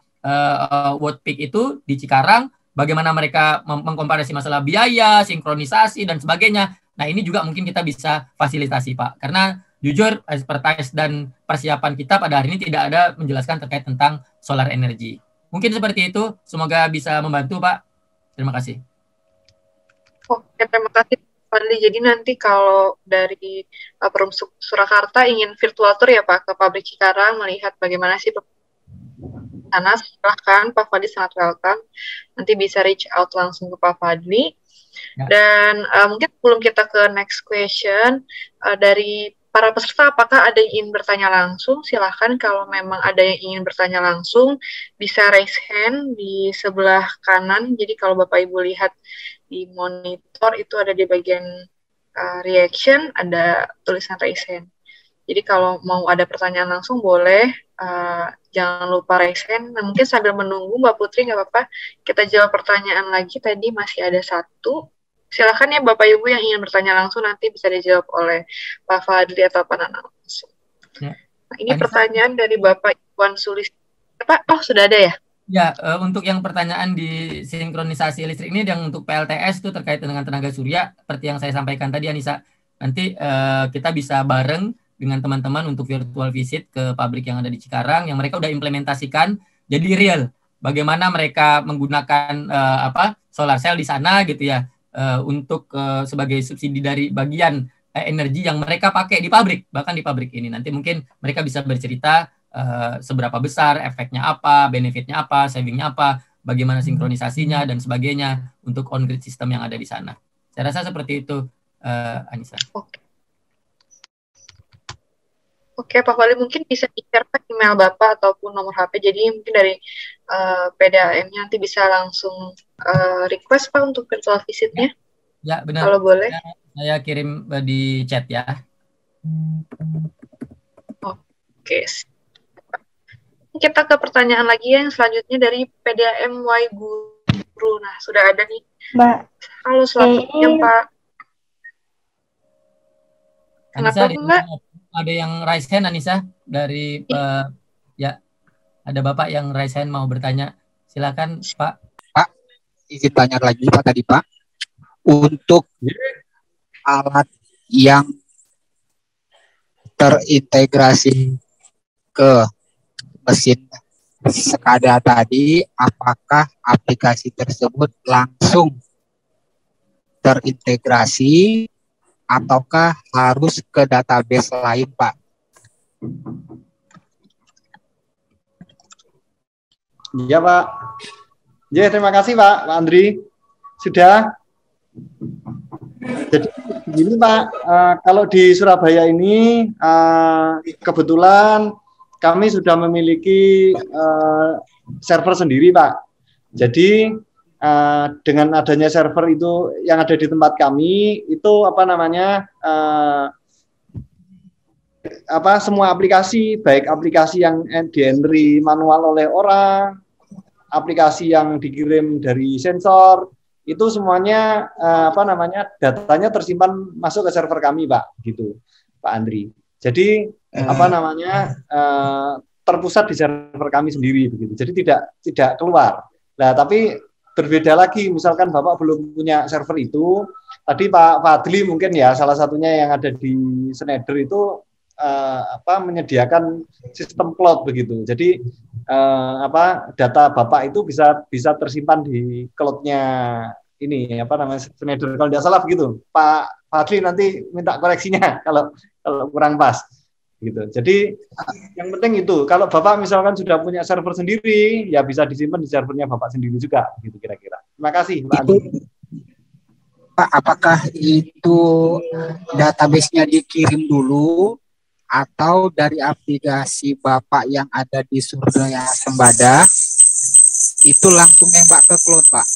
watt peak itu di Cikarang, bagaimana mereka mengkomparasi masalah biaya, sinkronisasi dan sebagainya. Nah, ini juga mungkin kita bisa fasilitasi, Pak. Karena jujur expertise dan persiapan kita pada hari ini tidak ada menjelaskan terkait tentang solar energy. Mungkin seperti itu, semoga bisa membantu, Pak. Terima kasih. Oke, terima kasih Pak Fadli. Jadi nanti kalau dari Perum Surakarta ingin virtual tour ya Pak ke pabrik Cikarang melihat bagaimana sih sana, silahkan Pak Fadli sangat welcome. Nanti bisa reach out langsung ke Pak Fadli. Ya. Dan mungkin sebelum kita ke next question, dari para peserta apakah ada yang ingin bertanya langsung? Silahkan kalau memang ada yang ingin bertanya langsung, bisa raise hand di sebelah kanan. Jadi kalau Bapak Ibu lihat di monitor itu ada di bagian reaction, ada tulisan raise hand. Jadi kalau mau ada pertanyaan langsung boleh, jangan lupa raise hand. Nah, mungkin sambil menunggu Mbak Putri nggak apa-apa, kita jawab pertanyaan lagi. Tadi masih ada satu. Silakan ya Bapak Ibu yang ingin bertanya langsung nanti bisa dijawab oleh Pak Fadli atau Pak Nana langsung. Ya. Nah, ini pertanyaan dari Bapak Iwan Sulis. Pak, oh sudah ada ya? Ya, untuk yang pertanyaan di sinkronisasi listrik ini yang untuk PLTS itu terkait dengan tenaga surya, seperti yang saya sampaikan tadi Anissa. Nanti kita bisa bareng dengan teman-teman untuk virtual visit ke pabrik yang ada di Cikarang yang mereka udah implementasikan jadi real. Bagaimana mereka menggunakan solar cell di sana gitu ya untuk sebagai subsidi dari bagian energi yang mereka pakai di pabrik, bahkan di pabrik ini. Nanti mungkin mereka bisa bercerita seberapa besar efeknya apa, benefitnya apa, savingnya apa, bagaimana sinkronisasinya dan sebagainya untuk on-grid system yang ada di sana. Saya rasa seperti itu, Anissa. Oke, Pak Fadli mungkin bisa di-share email Bapak ataupun nomor HP. Jadi mungkin dari PDAM-nya nanti bisa langsung request Pak untuk virtual visit-nya. Ya, benar. Kalau boleh. Saya kirim di chat ya. Oke. Kita ke pertanyaan lagi yang selanjutnya dari PDAM Y Guru. Nah, sudah ada nih. Mbak. Halo, selamat siang Pak. Kenapa Mbak? Ada yang raise hand Anissa dari ya. Ada Bapak yang raise hand mau bertanya. Silakan, Pak. Pak, izin tanya lagi Pak tadi Pak. Untuk alat yang terintegrasi ke mesin SCADA tadi, apakah aplikasi tersebut langsung terintegrasi ataukah harus ke database lain, Pak? Iya, Pak. Ya, terima kasih, Pak Andri. Sudah. Jadi begini, Pak, kalau di Surabaya ini kebetulan kami sudah memiliki server sendiri, Pak. Jadi dengan adanya server itu yang ada di tempat kami itu semua aplikasi, baik aplikasi yang di-entry manual oleh orang, aplikasi yang dikirim dari sensor, itu semuanya datanya tersimpan masuk ke server kami, Pak, gitu, Pak Andri. Jadi terpusat di server kami sendiri begitu. Jadi tidak keluar. Nah, tapi berbeda lagi, misalkan Bapak belum punya server itu, tadi Pak Fadli mungkin ya salah satunya yang ada di Schneider itu menyediakan sistem cloud begitu. Jadi data Bapak itu bisa tersimpan di cloud-nya ini Schneider, kalau tidak salah begitu. Pak Fadli nanti minta koreksinya kalau kurang pas gitu. Jadi yang penting itu kalau Bapak misalkan sudah punya server sendiri ya bisa disimpan di servernya Bapak sendiri juga gitu kira-kira. Terima kasih Pak Andi. Pak, apakah itu database-nya dikirim dulu atau dari aplikasi Bapak yang ada di Surya Sembada itu langsung nembak ke cloud, Pak?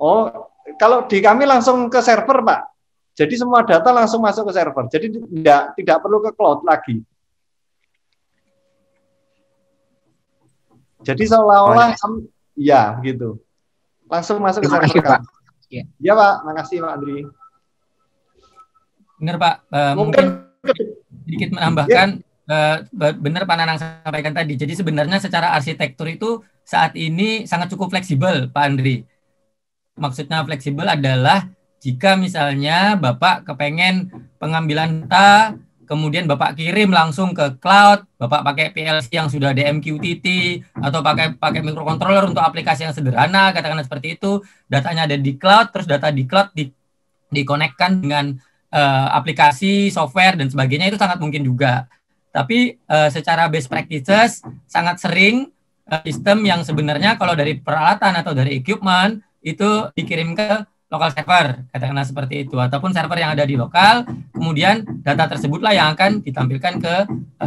Oh, kalau di kami langsung ke server, Pak. Jadi semua data langsung masuk ke server. Jadi tidak perlu ke cloud lagi. Jadi seolah-olah ya gitu. Langsung masuk ke server, Pak. Iya, Pak. Makasih, Pak Andri. Benar, Pak. Mungkin sedikit menambahkan, benar Pak Nanang sampaikan tadi. Jadi sebenarnya secara arsitektur itu saat ini sangat cukup fleksibel, Pak Andri. Maksudnya fleksibel adalah jika misalnya Bapak kepengen pengambilan data, kemudian Bapak kirim langsung ke cloud, Bapak pakai PLC yang sudah ada MQTT, atau pakai microcontroller untuk aplikasi yang sederhana, katakanlah seperti itu, datanya ada di cloud, terus data di cloud dikonekkan dengan aplikasi, software, dan sebagainya, itu sangat mungkin juga. Tapi secara best practices, sangat sering sistem yang sebenarnya kalau dari peralatan atau dari equipment, itu dikirim ke local server, katakanlah seperti itu, ataupun server yang ada di lokal, kemudian data tersebutlah yang akan ditampilkan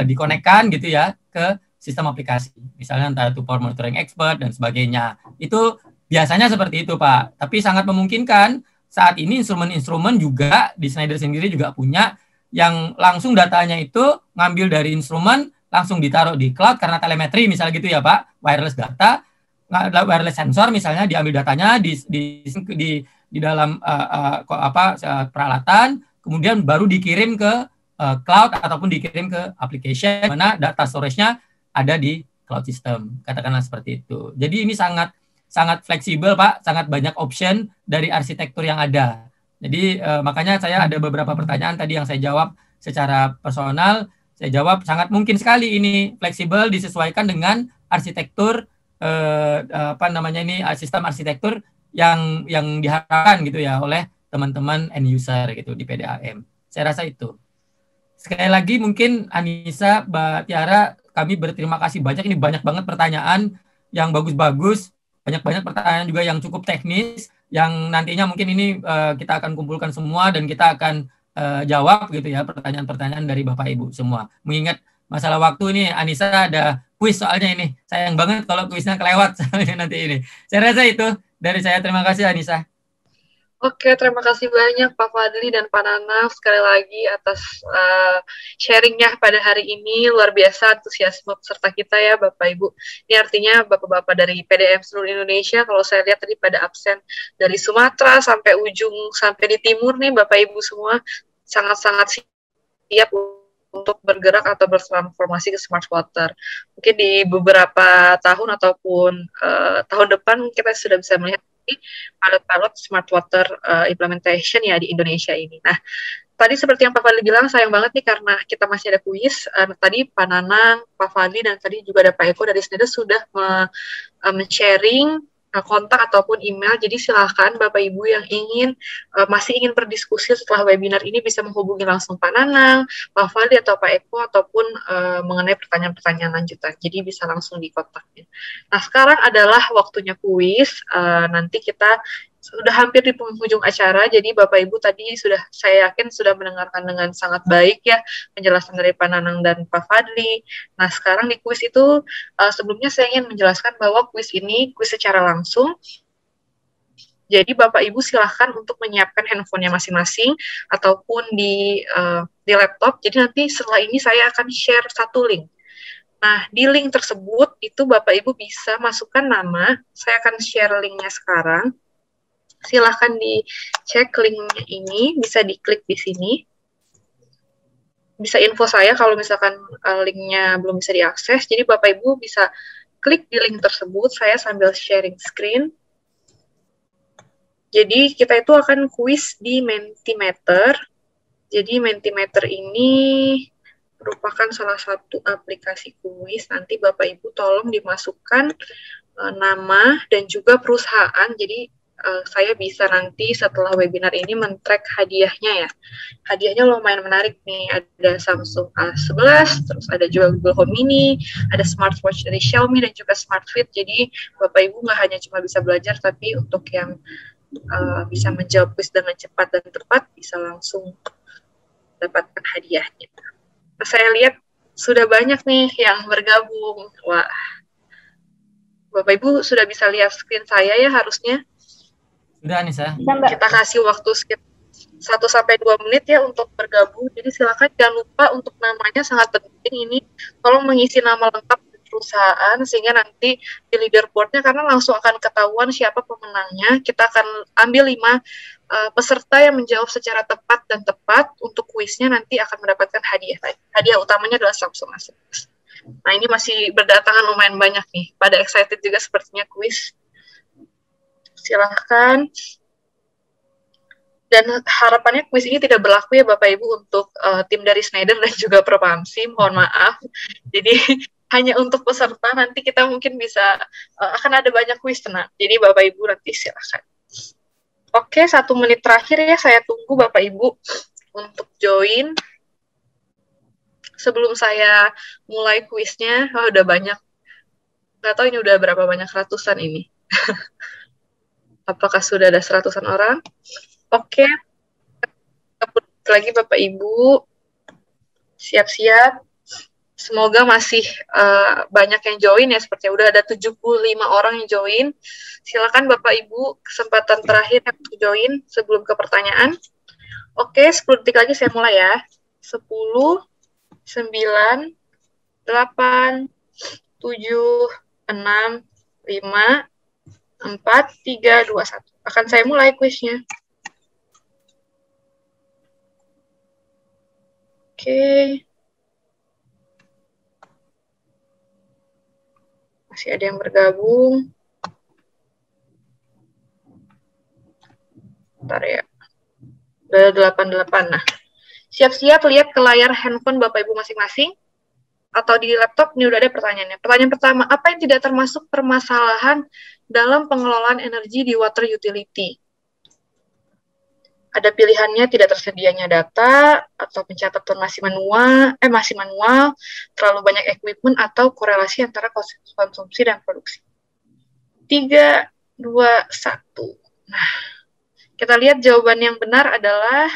dikonekkan gitu ya ke sistem aplikasi, misalnya entah itu power monitoring expert dan sebagainya. Itu biasanya seperti itu, Pak. Tapi sangat memungkinkan saat ini instrumen-instrumen juga di Schneider sendiri juga punya yang langsung datanya itu ngambil dari instrumen langsung ditaruh di cloud karena telemetri misalnya gitu ya, Pak, wireless data, wireless sensor misalnya diambil datanya di dalam peralatan, kemudian baru dikirim ke cloud ataupun dikirim ke application mana data storage-nya ada di cloud system, katakanlah seperti itu. Jadi ini sangat fleksibel, Pak, sangat banyak option dari arsitektur yang ada. Jadi makanya saya ada beberapa pertanyaan tadi yang saya jawab secara personal, saya jawab sangat mungkin sekali ini fleksibel disesuaikan dengan arsitektur sistem arsitektur yang diharapkan gitu ya oleh teman-teman end user gitu di PDAM. Saya rasa itu. Sekali lagi mungkin Anissa, Mbak Tiara, kami berterima kasih banyak. Ini banyak banget pertanyaan yang bagus-bagus, banyak pertanyaan juga yang cukup teknis, yang nantinya mungkin ini kita akan kumpulkan semua dan kita akan jawab gitu ya pertanyaan-pertanyaan dari Bapak Ibu semua. Mengingat masalah waktu ini, Anissa ada kuis soalnya ini. Sayang banget kalau kuisnya kelewat soalnya nanti ini. Saya rasa itu dari saya. Terima kasih, Anissa. Oke, terima kasih banyak Pak Fadli dan Pak Nanang sekali lagi atas sharingnya pada hari ini. Luar biasa antusiasme peserta kita ya Bapak Ibu. Ini artinya Bapak-Bapak dari PDAM seluruh Indonesia, kalau saya lihat tadi pada absen dari Sumatera sampai di timur nih Bapak Ibu semua sangat-sangat siap untuk bergerak atau bertransformasi ke smart water. Mungkin di beberapa tahun ataupun tahun depan kita sudah bisa melihat pilot-pilot smart water implementation ya di Indonesia ini. Nah, tadi seperti yang Pak Fadli bilang, sayang banget nih karena kita masih ada kuis. Tadi Pak Nanang, Pak Fadli, dan tadi juga ada Pak Eko dari Schneider sudah men-sharing kontak ataupun email. Jadi silakan Bapak Ibu yang masih ingin berdiskusi setelah webinar ini bisa menghubungi langsung Pak Nanang, Pak Fadli atau Pak Eko ataupun mengenai pertanyaan-pertanyaan lanjutan. Jadi bisa langsung di kontaknya. Nah, sekarang adalah waktunya kuis. Nanti kita sudah hampir di penghujung acara, jadi Bapak Ibu tadi saya yakin sudah mendengarkan dengan sangat baik ya penjelasan dari Pak Nanang dan Pak Fadli. Nah, sekarang di kuis itu sebelumnya saya ingin menjelaskan bahwa kuis ini kuis secara langsung. Jadi Bapak Ibu silahkan untuk menyiapkan handphonenya masing-masing ataupun di laptop. Jadi nanti setelah ini saya akan share satu link. Nah, di link tersebut itu Bapak Ibu bisa masukkan nama. Saya akan share linknya sekarang. Silahkan dicek linknya ini, bisa diklik di sini. Bisa info saya kalau misalkan linknya belum bisa diakses. Jadi Bapak Ibu bisa klik di link tersebut, saya sambil sharing screen. Jadi kita itu akan kuis di Mentimeter. Jadi Mentimeter ini merupakan salah satu aplikasi kuis. Nanti Bapak Ibu tolong dimasukkan nama dan juga perusahaan. Jadi saya bisa nanti setelah webinar ini men-track hadiahnya ya. Hadiahnya lumayan menarik nih. Ada Samsung A11, terus ada juga Google Home Mini, ada smartwatch dari Xiaomi dan juga Smart Fit. Jadi Bapak Ibu nggak hanya cuma bisa belajar, tapi untuk yang bisa menjawab kuis dengan cepat dan tepat bisa langsung dapatkan hadiahnya. Nah, saya lihat sudah banyak nih yang bergabung. Wah, Bapak Ibu sudah bisa lihat screen saya ya harusnya. Sudah Anissa. Kita kasih waktu sekitar 1-2 menit ya untuk bergabung. Jadi silakan jangan lupa untuk namanya sangat penting ini. Tolong mengisi nama lengkap perusahaan sehingga nanti di leaderboardnya karena langsung akan ketahuan siapa pemenangnya. Kita akan ambil 5 peserta yang menjawab secara tepat dan tepat untuk kuisnya nanti akan mendapatkan hadiah. Hadiah utamanya adalah Samsung A11. Nah, ini masih berdatangan lumayan banyak nih. Pada excited juga sepertinya kuis. Silahkan. Dan harapannya kuis ini tidak berlaku ya Bapak Ibu untuk tim dari Schneider dan juga Propamsi, mohon maaf. Jadi hanya untuk peserta, nanti kita mungkin bisa, akan ada banyak kuis tenang. Jadi Bapak Ibu nanti silahkan. Oke, 1 menit terakhir ya, saya tunggu Bapak Ibu untuk join. Sebelum saya mulai kuisnya, udah banyak. Nggak tahu ini udah berapa banyak, ratusan ini. Apakah sudah ada 100-an orang? Oke. Lagi Bapak Ibu. Siap-siap. Semoga masih banyak yang join ya. Sepertinya udah ada 75 orang yang join. Silakan Bapak Ibu, kesempatan terakhir yang join sebelum ke pertanyaan. Oke, 10 detik lagi saya mulai ya. 10, 9, 8, 7, 6, 5, 4, 3, 2, 1. Akan saya mulai kuisnya. Oke. Masih ada yang bergabung. Bentar ya. Udah 88. Nah, siap-siap lihat ke layar handphone Bapak Ibu masing-masing. Atau di laptop, ini udah ada pertanyaannya. Pertanyaan pertama, apa yang tidak termasuk permasalahan dalam pengelolaan energi di water utility? Ada pilihannya tidak tersedianya data, atau pencatatan masih manual, terlalu banyak equipment, atau korelasi antara konsumsi dan produksi. 3, 2, 1. Nah, kita lihat jawaban yang benar adalah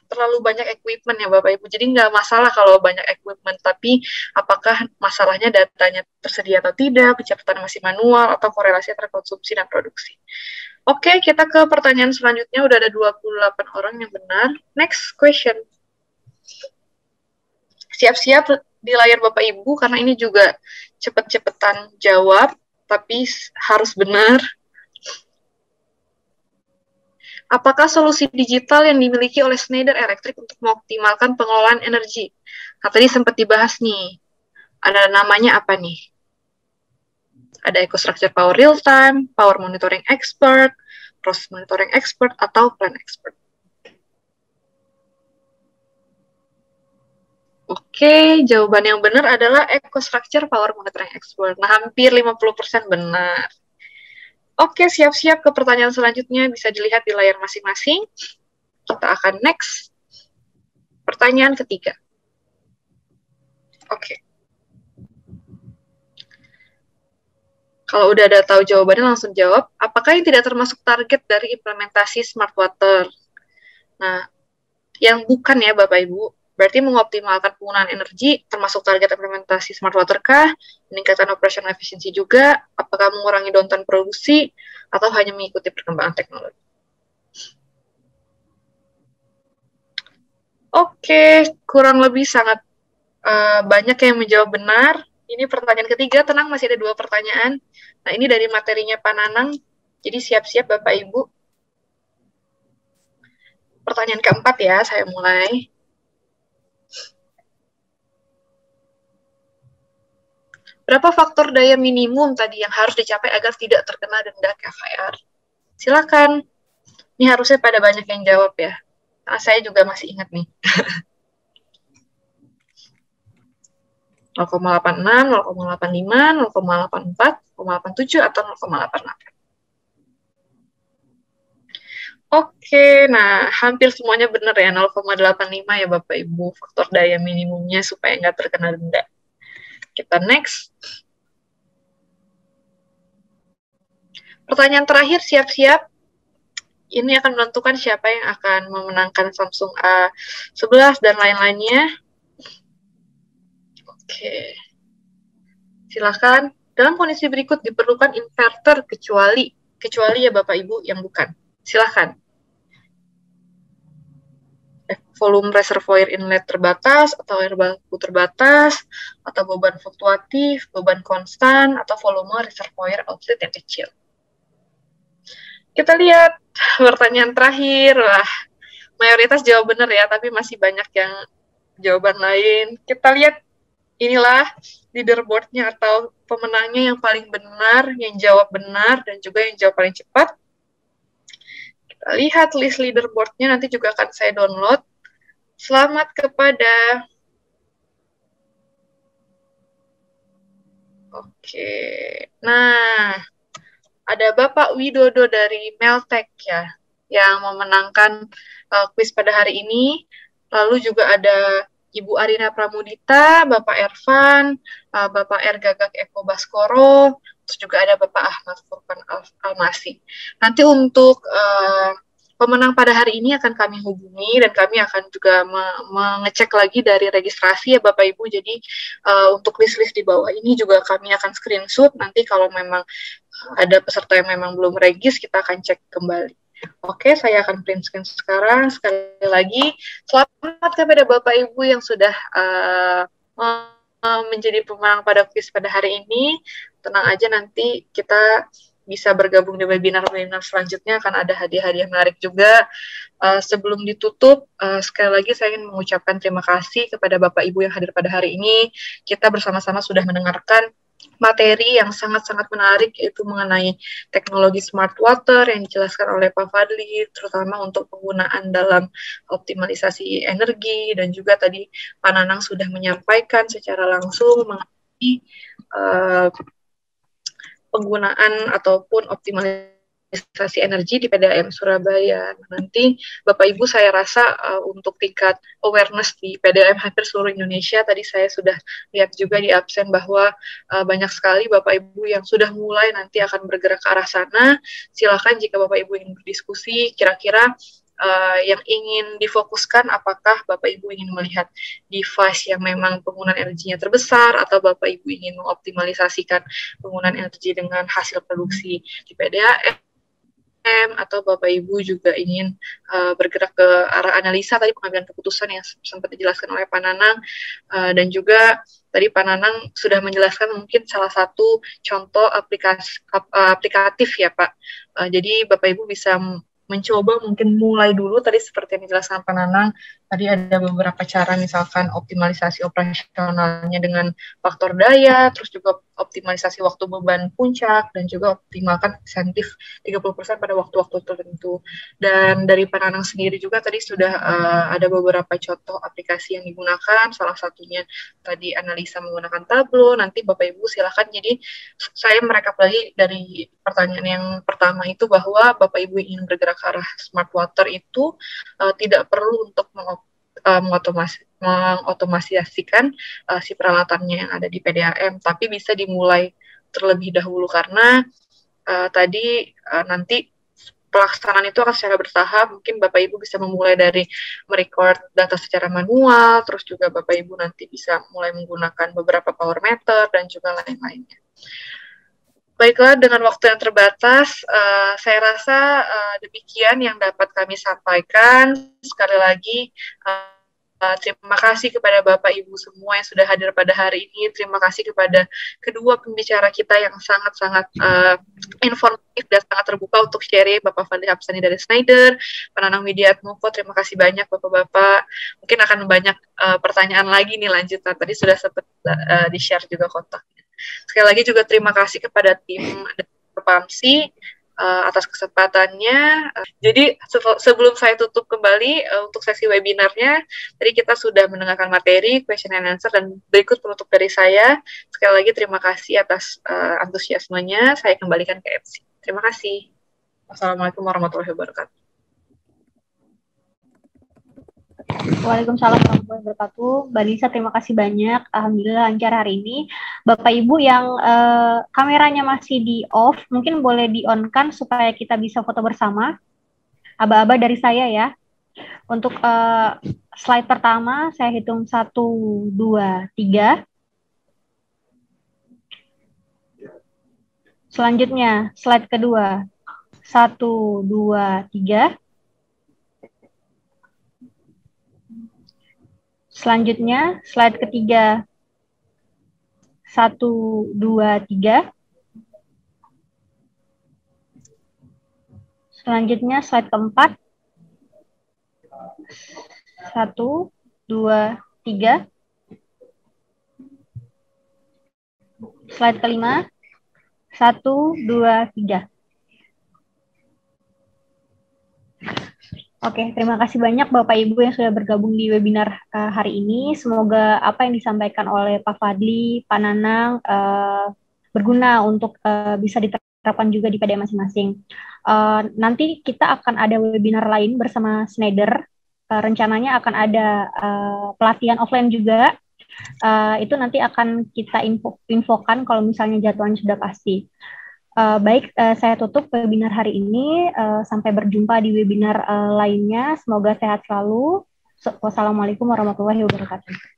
terlalu banyak equipment ya Bapak Ibu. Jadi nggak masalah kalau banyak equipment, tapi apakah masalahnya datanya tersedia atau tidak, pencatatan masih manual, atau korelasi antara konsumsi dan produksi. Oke, kita ke pertanyaan selanjutnya. Udah ada 28 orang yang benar. Next question. Siap-siap di layar Bapak Ibu, karena ini juga cepet-cepetan jawab, tapi harus benar. Apakah solusi digital yang dimiliki oleh Schneider Electric untuk mengoptimalkan pengelolaan energi? Nah, tadi sempat dibahas nih. Ada namanya apa nih? Ada EcoStruxure Power Real Time, Power Monitoring Expert, Process Monitoring Expert, atau Plan Expert. Oke, jawaban yang benar adalah EcoStruxure Power Monitoring Expert. Nah, hampir 50% benar. Oke, siap-siap ke pertanyaan selanjutnya. Bisa dilihat di layar masing-masing. Kita akan next. Pertanyaan ketiga. Oke. Kalau udah ada tahu jawabannya, langsung jawab. Apakah yang tidak termasuk target dari implementasi Smart Water? Nah, yang bukan ya Bapak Ibu, berarti mengoptimalkan penggunaan energi termasuk target implementasi Smart Water kah? Meningkatkan operational efficiency juga? Apakah mengurangi downtime produksi? Atau hanya mengikuti perkembangan teknologi? Oke, kurang lebih sangat banyak yang menjawab benar. Ini pertanyaan ketiga, tenang masih ada 2 pertanyaan. Nah, ini dari materinya Pak Nanang, jadi siap-siap Bapak Ibu. Pertanyaan keempat ya, saya mulai. Berapa faktor daya minimum tadi yang harus dicapai agar tidak terkena denda KFR? Silakan. Ini harusnya pada banyak yang jawab ya. Karena saya juga masih ingat nih. 0,86, 0,85, 0,84, 0,87, atau 0,88. Oke, nah hampir semuanya benar ya, 0,85 ya Bapak Ibu, faktor daya minimumnya supaya nggak terkena denda. Kita next. Pertanyaan terakhir, siap-siap. Ini akan menentukan siapa yang akan memenangkan Samsung A11 dan lain-lainnya. Oke. Silakan. Dalam kondisi berikut diperlukan inverter kecuali ya Bapak Ibu yang bukan. Silakan. Volume reservoir inlet terbatas, atau air baku terbatas, atau beban fluktuatif, beban konstan, atau volume reservoir outlet yang kecil. Kita lihat pertanyaan terakhir. Wah, mayoritas jawab benar ya, tapi masih banyak yang jawaban lain. Kita lihat, inilah leaderboard-nya atau pemenangnya yang paling benar, yang jawab benar, dan juga yang jawab paling cepat. Kita lihat list leaderboard-nya, nanti juga akan saya download. Selamat kepada nah, ada Bapak Widodo dari Meltek ya, yang memenangkan kuis pada hari ini. Lalu juga ada Ibu Arina Pramudita, Bapak Ervan, Bapak R. Gagak Eko Baskoro, terus juga ada Bapak Ahmad Furkan Almasi. Nanti untuk pemenang pada hari ini akan kami hubungi, dan kami akan juga mengecek lagi dari registrasi ya Bapak Ibu. Jadi untuk list-list di bawah ini juga kami akan screenshot. Nanti kalau memang ada peserta yang memang belum regis, kita akan cek kembali. Oke, saya akan print screen sekarang. Sekali lagi, selamat kepada Bapak Ibu yang sudah menjadi pemenang pada quiz pada hari ini. Tenang aja, nanti kita bisa bergabung di webinar-webinar selanjutnya, akan ada hadiah-hadiah menarik juga. Sebelum ditutup, sekali lagi saya ingin mengucapkan terima kasih kepada Bapak Ibu yang hadir pada hari ini. Kita bersama-sama sudah mendengarkan materi yang sangat-sangat menarik, yaitu mengenai teknologi smart water yang dijelaskan oleh Pak Fadli, terutama untuk penggunaan dalam optimalisasi energi, dan juga tadi Pak Nanang sudah menyampaikan secara langsung mengenai penggunaan ataupun optimalisasi energi di PDAM Surabaya. Nanti Bapak Ibu, saya rasa untuk tingkat awareness di PDAM hampir seluruh Indonesia, tadi saya sudah lihat juga di absen bahwa banyak sekali Bapak Ibu yang sudah mulai nanti akan bergerak ke arah sana. Silakan jika Bapak Ibu ingin berdiskusi, kira-kira yang ingin difokuskan, apakah Bapak Ibu ingin melihat device yang memang penggunaan energinya terbesar, atau Bapak Ibu ingin mengoptimalisasikan penggunaan energi dengan hasil produksi di PDAM, atau Bapak Ibu juga ingin bergerak ke arah analisa tadi pengambilan keputusan yang sempat dijelaskan oleh Pak Nanang, dan juga tadi Pak Nanang sudah menjelaskan mungkin salah satu contoh aplikatif ya Pak. Jadi Bapak Ibu bisa mencoba mungkin mulai dulu tadi seperti yang dijelaskan Pak Nanang, tadi ada beberapa cara misalkan optimalisasi operasionalnya dengan faktor daya, terus juga optimalisasi waktu beban puncak, dan juga optimalkan insentif 30% pada waktu-waktu tertentu. Dan dari Pak Nanang sendiri juga tadi sudah ada beberapa contoh aplikasi yang digunakan, salah satunya tadi analisa menggunakan Tableau. Nanti Bapak Ibu silakan, jadi saya merekap lagi dari pertanyaan yang pertama itu bahwa Bapak Ibu ingin bergerak ke arah smart water itu tidak perlu untuk mengotomasikan si peralatannya yang ada di PDAM, tapi bisa dimulai terlebih dahulu karena tadi nanti pelaksanaan itu akan secara bertahap. Mungkin Bapak Ibu bisa memulai dari merecord data secara manual, terus juga Bapak Ibu nanti bisa mulai menggunakan beberapa power meter dan juga lain-lainnya. Baiklah, dengan waktu yang terbatas, saya rasa demikian yang dapat kami sampaikan. Sekali lagi, terima kasih kepada Bapak Ibu semua yang sudah hadir pada hari ini. Terima kasih kepada kedua pembicara kita yang sangat-sangat informatif dan sangat terbuka untuk sharing. Bapak Fadli Hapsani dari Schneider, Pak Nanang Widiatmoko, terima kasih banyak Bapak-Bapak. Mungkin akan banyak pertanyaan lagi nih lanjutan. Tadi sudah sempat di-share juga kontaknya. Sekali lagi juga terima kasih kepada tim Perpamsi atas kesempatannya. Jadi sebelum saya tutup kembali untuk sesi webinarnya, tadi kita sudah mendengarkan materi, question and answer, dan berikut penutup dari saya. Sekali lagi terima kasih atas antusiasmenya. Saya kembalikan ke MC. Terima kasih. Wassalamualaikum warahmatullahi wabarakatuh. Waalaikumsalam warahmatullahi wabarakatuh. Mbak Lisa, terima kasih banyak. Alhamdulillah lancar hari ini. Bapak Ibu yang kameranya masih di off, mungkin boleh di-on-kan supaya kita bisa foto bersama. Aba-aba dari saya ya. Untuk slide pertama, saya hitung 1, 2, 3. Selanjutnya, slide kedua. 1, 2, 3. Selanjutnya, slide ketiga. 1, 2, 3. Selanjutnya, slide keempat. 1, 2, 3. Slide kelima. 1, 2, 3. Oke, terima kasih banyak Bapak Ibu yang sudah bergabung di webinar hari ini. Semoga apa yang disampaikan oleh Pak Fadli, Pak Nanang berguna untuk bisa diterapkan juga di PDAM masing-masing. Nanti kita akan ada webinar lain bersama Schneider. Rencananya akan ada pelatihan offline juga. Itu nanti akan kita infokan kalau misalnya jadwalnya sudah pasti. Baik, saya tutup webinar hari ini. Sampai berjumpa di webinar lainnya. Semoga sehat selalu. Wassalamualaikum warahmatullahi wabarakatuh.